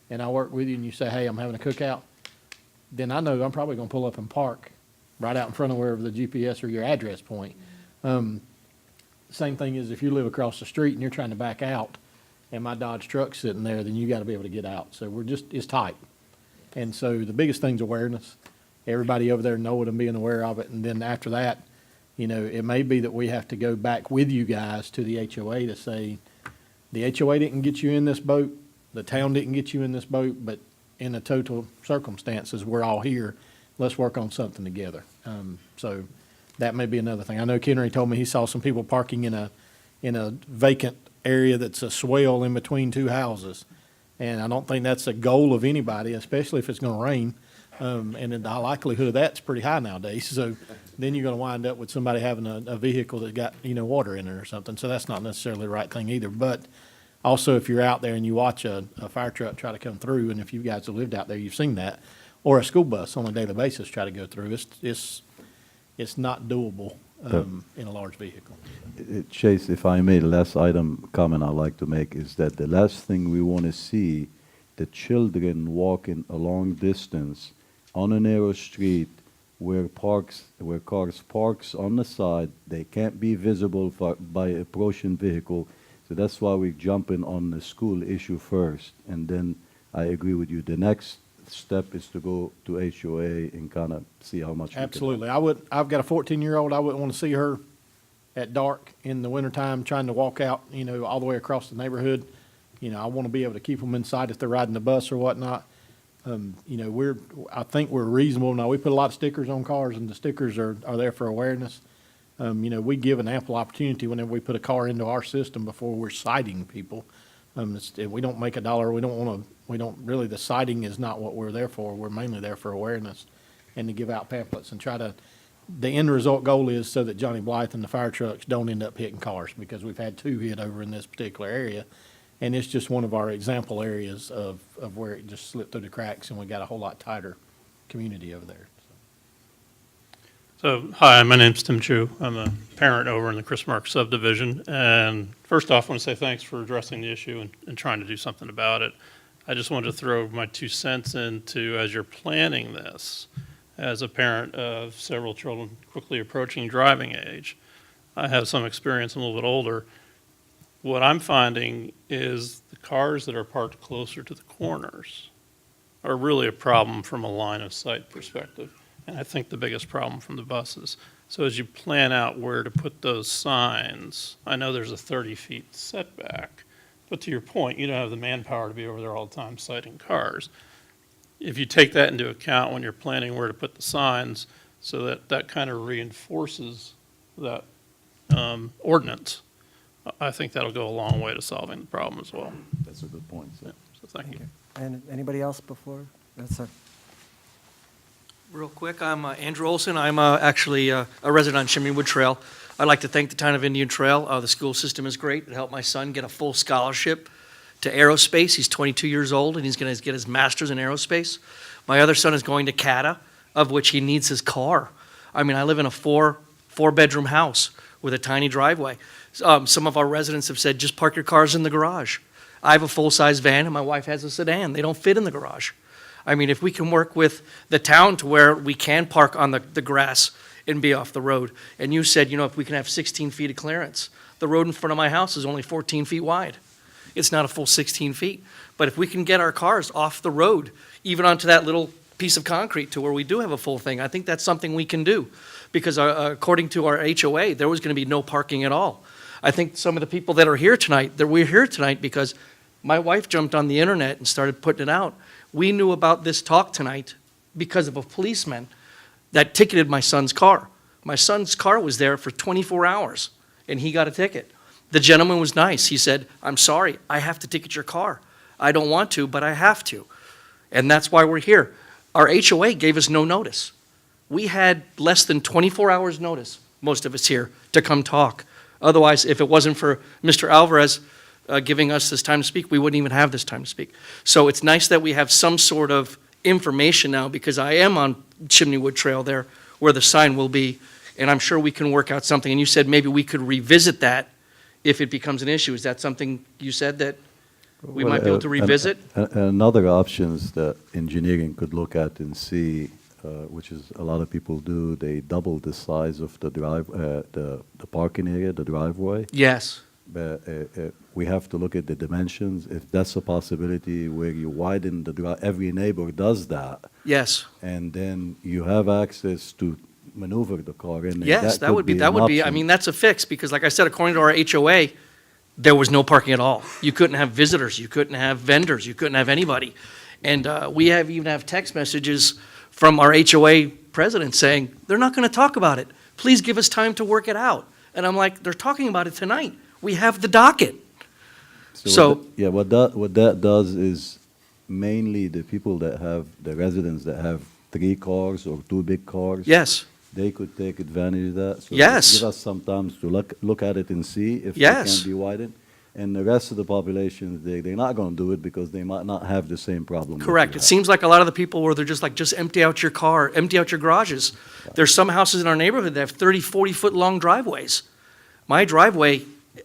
U: and I work with you and you say, hey, I'm having a cookout, then I know I'm probably gonna pull up and park right out in front of wherever the GPS or your address point. Same thing is if you live across the street and you're trying to back out and my Dodge truck's sitting there, then you gotta be able to get out. So it's tight. And so the biggest thing's awareness. Everybody over there know it and being aware of it. And then after that, you know, it may be that we have to go back with you guys to the HOA to say, the HOA didn't get you in this boat, the town didn't get you in this boat, but in the total circumstances, we're all here. Let's work on something together. So that may be another thing. I know Kennery told me he saw some people parking in a vacant area that's a swell in between two houses. And I don't think that's a goal of anybody, especially if it's gonna rain. And then the likelihood of that's pretty high nowadays. So then you're gonna wind up with somebody having a vehicle that got, you know, water in it or something. So that's not necessarily the right thing either. But also, if you're out there and you watch a fire truck try to come through, and if you guys have lived out there, you've seen that, or a school bus on a daily basis try to go through, it's not doable in a large vehicle.
D: Chase, if I may, the last comment I'd like to make is that the last thing we want to see, the children walking a long distance on a narrow street where cars parks on the side, they can't be visible by approaching vehicle. So that's why we're jumping on the school issue first. And then I agree with you. The next step is to go to HOA and kind of see how much.
U: Absolutely. I've got a 14-year-old. I wouldn't want to see her at dark in the wintertime trying to walk out, you know, all the way across the neighborhood. You know, I want to be able to keep them inside if they're riding the bus or whatnot. You know, I think we're reasonable. Now, we put a lot of stickers on cars, and the stickers are there for awareness. You know, we give an ample opportunity whenever we put a car into our system before we're citing people. We don't make a dollar. The citing is not what we're there for. We're mainly there for awareness and to give out pamphlets and the end result goal is so that Johnny Blythe and the fire trucks don't end up hitting cars, because we've had 2 hit over in this particular area. And it's just one of our example areas of where it just slipped through the cracks, and we got a whole lot tighter community over there.
C: So, hi, my name's Tim Chu. I'm a parent over in the Chris Mark subdivision. And first off, I want to say thanks for addressing the issue and trying to do something about it. I just wanted to throw my 2 cents into, as you're planning this, as a parent of several children quickly approaching driving age, I have some experience, I'm a little bit older. What I'm finding is the cars that are parked closer to the corners are really a problem from a line of sight perspective. And I think the biggest problem from the buses. So as you plan out where to put those signs, I know there's a 30 feet setback, but to your point, you don't have the manpower to be over there all the time citing cars. If you take that into account when you're planning where to put the signs, so that kind of reinforces that ordinance, I think that'll go a long way to solving the problem as well.
D: That's a good point, sir.
C: Yeah, so thank you.
A: And anybody else before? Yes, sir.
S: Real quick, I'm Andrew Olson. I'm actually a resident on Chimneywood Trail. I'd like to thank the town of Indian Trail. The school system is great. It helped my son get a full scholarship to aerospace. He's 22 years old, and he's going to get his master's in aerospace. My other son is going to CATA, of which he needs his car. I mean, I live in a four-bedroom house with a tiny driveway. Some of our residents have said, just park your cars in the garage. I have a full-size van, and my wife has a sedan. They don't fit in the garage. I mean, if we can work with the town to where we can park on the grass and be off the road. And you said, you know, if we can have 16 feet of clearance. The road in front of my house is only 14 feet wide. It's not a full 16 feet. But if we can get our cars off the road, even onto that little piece of concrete to where we do have a full thing, I think that's something we can do. Because according to our HOA, there was going to be no parking at all. I think some of the people that are here tonight, that we're here tonight because my wife jumped on the internet and started putting it out. We knew about this talk tonight because of a policeman that ticketed my son's car. My son's car was there for 24 hours, and he got a ticket. The gentleman was nice. He said, I'm sorry, I have to ticket your car. I don't want to, but I have to. And that's why we're here. Our HOA gave us no notice. we had less than 24 hours' notice, most of us here, to come talk. Otherwise, if it wasn't for Mr. Alvarez giving us this time to speak, we wouldn't even have this time to speak. So it's nice that we have some sort of information now, because I am on Chimneywood Trail there, where the sign will be, and I'm sure we can work out something. And you said maybe we could revisit that if it becomes an issue. Is that something you said that we might be able to revisit?
D: Another options that engineering could look at and see, which is a lot of people do, they double the size of the the parking area, the driveway.
S: Yes.
D: But we have to look at the dimensions. If that's a possibility where you widen the drive, every neighbor does that.
S: Yes.
D: And then you have access to maneuver the car in.
S: Yes, that
D: could
S: would be,
D: an
S: I
D: option.
S: mean, that's a fix, because like I said, according to our HOA, there was no parking at all. You couldn't have visitors, you couldn't have vendors, you couldn't have anybody. And we even have text messages from our HOA president saying, they're not gonna talk about it. Please give us time to work it out. And I'm like, they're talking about it tonight. We have the docket. So,
D: Yeah, what that does is mainly the people that have, the residents that have 3 cars or 2 big cars.
S: yes,
D: They could take advantage of that. So
S: Yes.
D: give us some time to look at it and see if they
S: Yes.
D: can be widened. And the rest of the population, they're not gonna do it because they might not have the same problem. that
S: correct.
D: you
S: It
D: have.
S: seems like a lot of the people where they're just like, just empty out your car, empty out your garages. There's some houses in our neighborhood that have 30, 40-foot-long driveways. My driveway,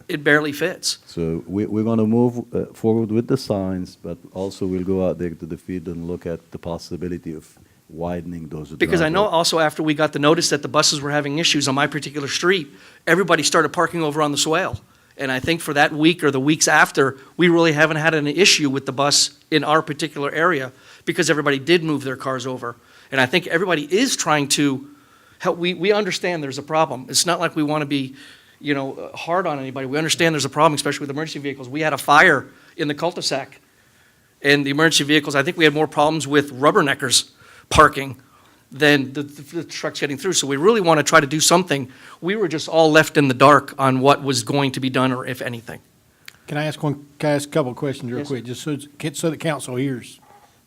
S: it barely fits.
D: So we're gonna move forward with the signs, but also we'll go out there to the field and look at the possibility of widening those.
S: Because I know
D: driveways.
S: also after we got the notice that the buses were having issues on my particular street, everybody started parking over on the swale. And I think for that week or the weeks after, we really haven't had an issue with the bus in our particular area, because everybody did move their cars over. And I think everybody is trying to help. We understand there's a problem. It's not like we want to be, hard on anybody. We understand there's a problem, especially with emergency vehicles. We had a fire in the cul-de-sac, and the emergency vehicles, I think we had more problems with rubberneckers parking than the trucks getting through. So we really want to try to do something. We were just all left in the dark on what was going to be done, or if anything.
U: Can I ask a couple of questions real
S: Yes.
U: quick, just so the council hears?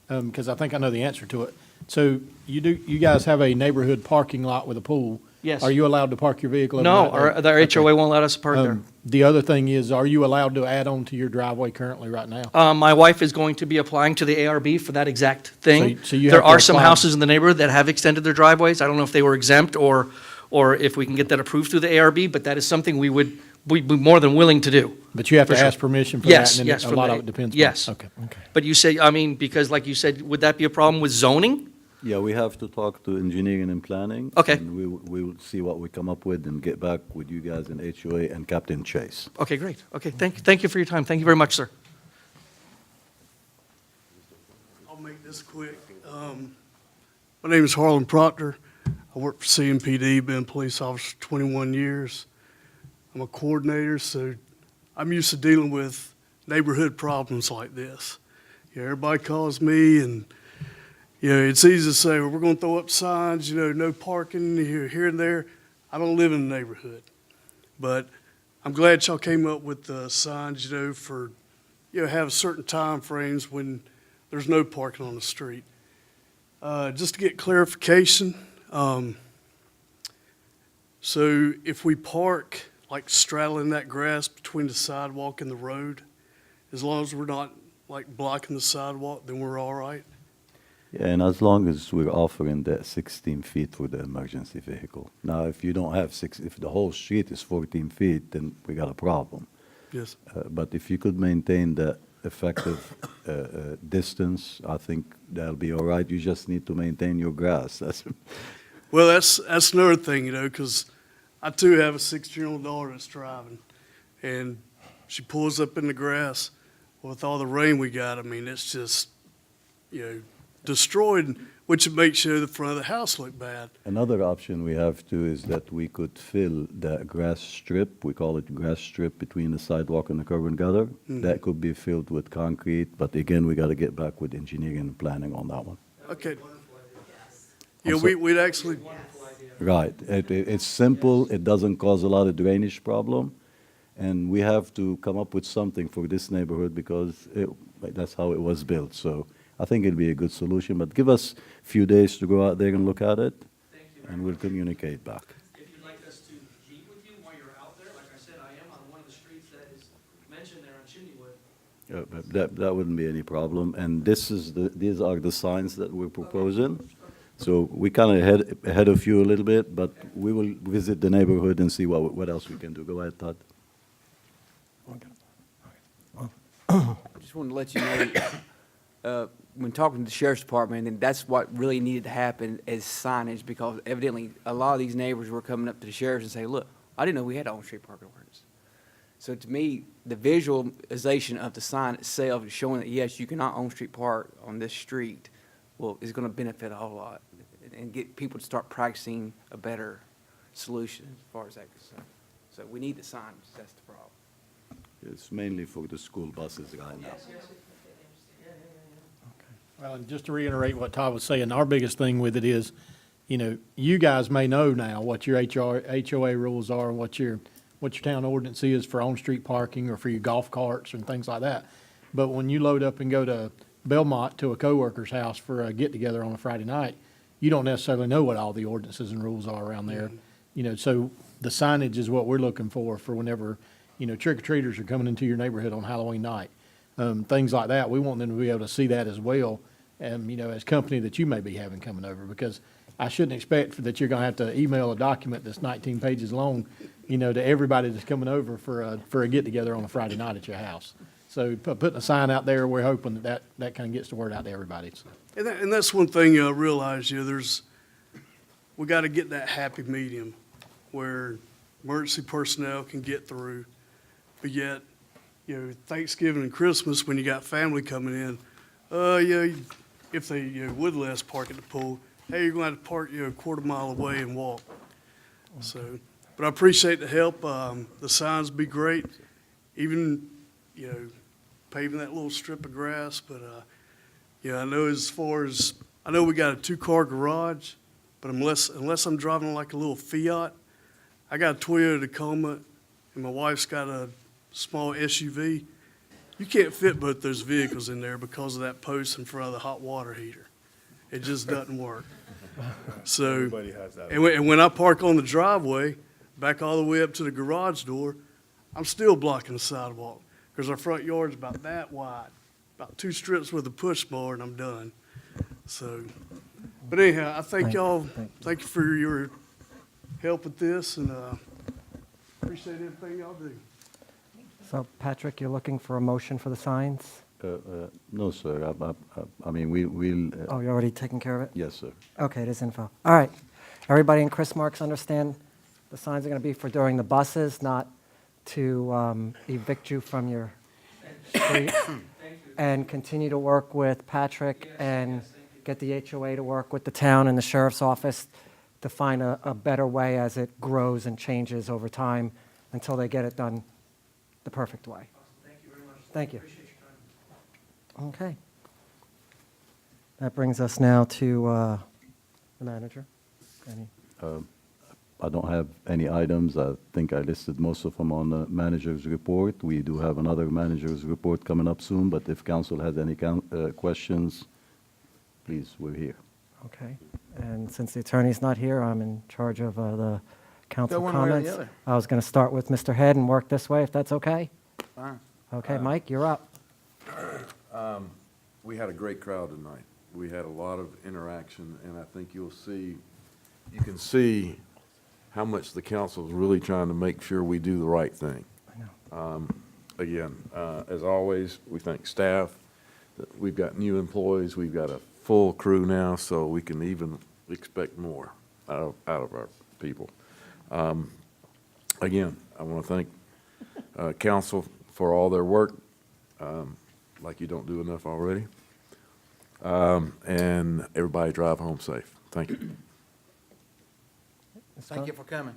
U: Because I think I know the answer to it. So you guys have a neighborhood parking lot with a pool?
S: Yes.
U: Are you allowed to park your vehicle?
S: No,
U: overnight
S: our
U: there?
S: HOA won't let us park there.
U: The other thing is, are you allowed to add on to your driveway currently right now?
S: My wife is going to be applying to the ARB for that exact thing.
U: So you
S: There
U: have to
S: are some
U: apply.
S: houses in the neighborhood that have extended their driveways. I don't know if they were exempt or if we can get that approved through the ARB, but that is something we'd be more than willing to do.
U: But you have to
S: For sure.
U: ask permission for that?
S: Yes,
U: and
S: yes.
U: then
S: from
U: a lot
S: the-
U: of it depends. on-
S: Yes.
U: Okay.
S: But you say, because like you said, would that be a problem with zoning?
D: Yeah, we have to talk to engineering and planning.
S: Okay.
D: And we will see what we come up with and get back with you guys in HOA and Captain Chase.
S: Okay, great. Okay, thank you for your time. Thank you very much, sir.
M: I'll make this quick. My name is Harlan Proctor. I work for CMPD, been a police officer for 21 years. I'm a coordinator, so I'm used to dealing with neighborhood problems like this. Everybody calls me and, it's easy to say, well, we're going to throw up signs, no parking here and there. I don't live in the neighborhood. But I'm glad y'all came up with the signs, for, have certain time frames when there's no parking on the street. Just to get clarification, so if we park like straddling that grass between the sidewalk and the road, as long as we're not like blocking the sidewalk, then we're all right?
D: Yeah, and as long as we're offering that 16 feet for the emergency vehicle. Now, if you don't have if the whole street is 14 feet, then we got a problem.
M: Yes.
D: But if you could maintain that effective distance, I think that'll be all right. You just need to maintain your grass. That's
M: Well, that's another thing, because I too have a 16-year-old daughter that's driving, and she pulls up in the grass. With all the rain we got, it's just, destroyed, which makes the front of the house look bad.
D: Another option we have too is that we could fill that grass strip, we call it grass strip between the sidewalk and the curb and gutter.
M: Mhm.
D: That could be filled with concrete, but again, we got to get back with engineering and planning on that one.
M: Okay.
D: I'm
M: Yeah,
D: sorry.
M: we'd actually,
D: Right. It's simple, it doesn't cause a lot of drainage problem, and we have to come up with something for this neighborhood because that's how it was built. So I think it'll be a good solution, but give us a few days to go out there and look at it. and we'll communicate back.
S: If you'd like us to meet with you while you're out there, like I said, I am on one of the streets that is mentioned there on Chimneywood.
D: But that wouldn't be any problem, and these are the signs that we're proposing. So we kind of ahead of you a little bit, but we will visit the neighborhood and see what else we can do. Go ahead, Todd.
K: I just wanted to let you know, when talking to the sheriff's department, and that's what really needed to happen is signage, because evidently a lot of these neighbors were coming up to the sheriffs and say, look, I didn't know we had on-street parking ordinance. So to me, the visualization of the sign itself is showing that, yes, you cannot on-street park on this street, well, is going to benefit a whole lot and get people to start practicing a better solution as far as that's concerned. So we need the signs, that's the problem.
D: It's mainly for the school buses right now.
U: Well, and just to reiterate what Todd was saying, our biggest thing with it is, you know, you guys may know now what your HOA rules are, and what your town ordinance is for on-street parking or for your golf carts and things like that. But when you load up and go to Belmont to a coworker's house for a get-together on a Friday night, you don't necessarily know what all the ordinances and rules are around there. You know, so the signage is what we're looking for whenever, you know, trick-or-treaters are coming into your neighborhood on Halloween night. Things like that, we want them to be able to see that as well, and, you know, as company that you may be having coming over, because I shouldn't expect that you're gonna have to email a document that's 19 pages long, you know, to everybody that's coming over for a get-together on a Friday night at your house. So putting a sign out there, we're hoping that kind of gets the word out to everybody. So.
M: And that's one thing I realize, you know, we got to get that happy medium where emergency personnel can get through, but yet, you know, Thanksgiving and Christmas, when you got family coming in, yeah, if they, you know, would let us park at the pool, hey, you're going to have to park, you know, a quarter mile away and walk. So, but I appreciate the help. The signs be great, even, you know, paving that little strip of grass, but, yeah, I know I know we got a 2-car garage, but unless I'm driving like a little Fiat, I got a Toyota Tacoma, and my wife's got a small SUV. You can't fit both those vehicles in there because of that post in front of the hot water heater. It just doesn't work. So,
F: Everybody has that.
M: and when I park on the driveway, back all the way up to the garage door, I'm still blocking the sidewalk, because our front yard's about that wide, about 2 strips with a push mower, and I'm done. So, but anyhow, I thank y'all, thank you for your help with this, and appreciate everything y'all do.
A: So, Patrick, you're looking for a motion for the signs?
D: No, sir. I mean, we'll.
A: Oh, you're already taking care of it?
D: Yes, sir.
A: Okay, it is info. All right. Everybody in Chris Marks understand the signs are going to be for during the buses, not to evict you from your street. And continue to work with Patrick and get the HOA to work with the town and the sheriff's office to find a better way as it grows and changes over time until they get it done the perfect way.
S: Thank you very much.
A: Thank you.
S: Appreciate your time.
A: Okay. That brings us now to the manager.
D: I don't have any items. I think I listed most of them on the manager's report. We do have another manager's report coming up soon, but if council has any questions, please, we're here.
A: Okay. And since the attorney's not here, I'm in charge of the council
E: Go one way or the
A: comments.
E: other.
A: I was going to start with Mr. Head and work this way, if that's okay?
E: Fine.
A: Okay, Mike, you're up.
B: We had a great crowd tonight. We had a lot of interaction, and I think you can see how much the council is really trying to make sure we do the right thing.
A: I know.
B: Again, as always, we thank staff. We've got new employees. We've got a full crew now, so we can even expect more out of our people. Again, I want to thank council for all their work, like you don't do enough already. And everybody drive home safe. Thank you.
E: Thank you for coming.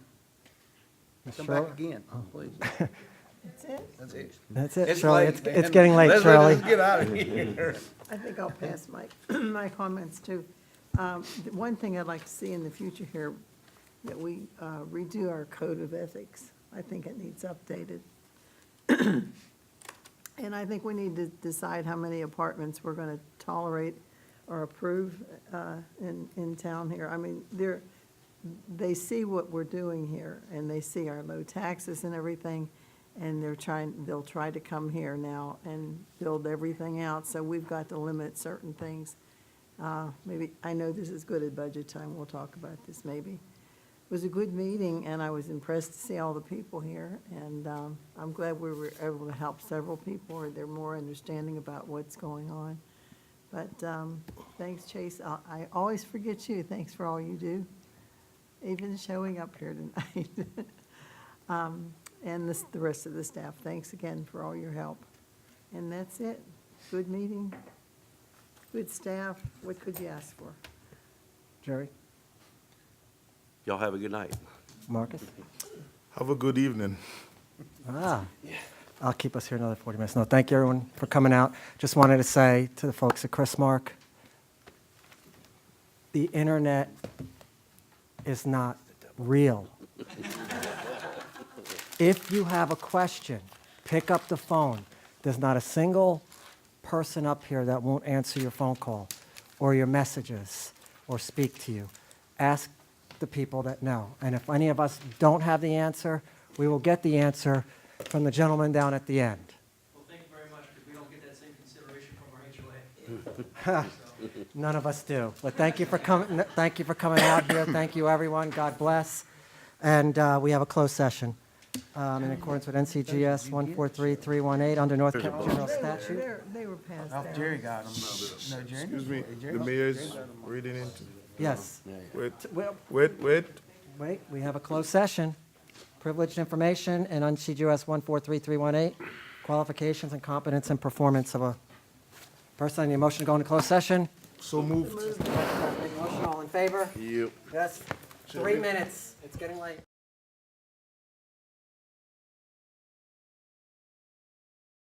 A: Ms.
E: Come
A: Shirley?
E: back again, please.
G: That's it?
E: That's it.
A: That's it,
E: It's
A: Shirley.
E: late,
A: It's
E: man.
A: getting late,
E: Let's
A: Shirley.
E: get out of here.
G: I think I'll pass my comments too. The one thing I'd like to see in the future here, that we redo our code of ethics. I think it needs updated. And I think we need to decide how many apartments we're going to tolerate or approve in town here. I mean, they see what we're doing here, and they see our low taxes and everything, and they'll try to come here now and build everything out, so we've got to limit certain things. Maybe, I know this is good at budget time, we'll talk about this maybe. It was a good meeting, and I was impressed to see all the people here, and I'm glad we were able to help several people, or they're more understanding about what's going on. But thanks, Chase. I always forget you. Thanks for all you do, even showing up here tonight. And the rest of the staff, thanks again for all your help. And that's it. Good meeting, good staff. What could you ask for?
A: Jerry?
I: Y'all have a good night.
A: Marcus?
F: Have a good evening.
A: I'll keep us here another 40 minutes. No, thank you, everyone, for coming out. Just wanted to say to the folks at Chrismark, the internet is not real. If you have a question, pick up the phone. There's not a single person up here that won't answer your phone call or your messages or speak to you. Ask the people that know. And if any of us don't have the answer, we will get the answer from the gentleman down at the end.
S: Well, thank you very much, because we don't get that same consideration from our HOA.
A: None of us do. But thank you for coming, thank you for coming out here. Thank you, everyone. God bless. And we have a closed session in accordance with NCGS 143318 under North Carolina General Statute.
G: They were passed
E: Oh,
G: out.
E: Jerry got them. No, Jerry?
F: Excuse me,
E: Jerry?
F: the mayor's reading into.
A: Yes.
F: Wait,
A: Well,
F: wait.
A: wait, we have a closed session. Privileged information and NCGS 143318, qualifications and competence and performance of a person. I need a motion to go into closed session.
F: So moved.
A: Motion, all in favor?
F: Yep.
A: Yes. 3 minutes. It's getting late.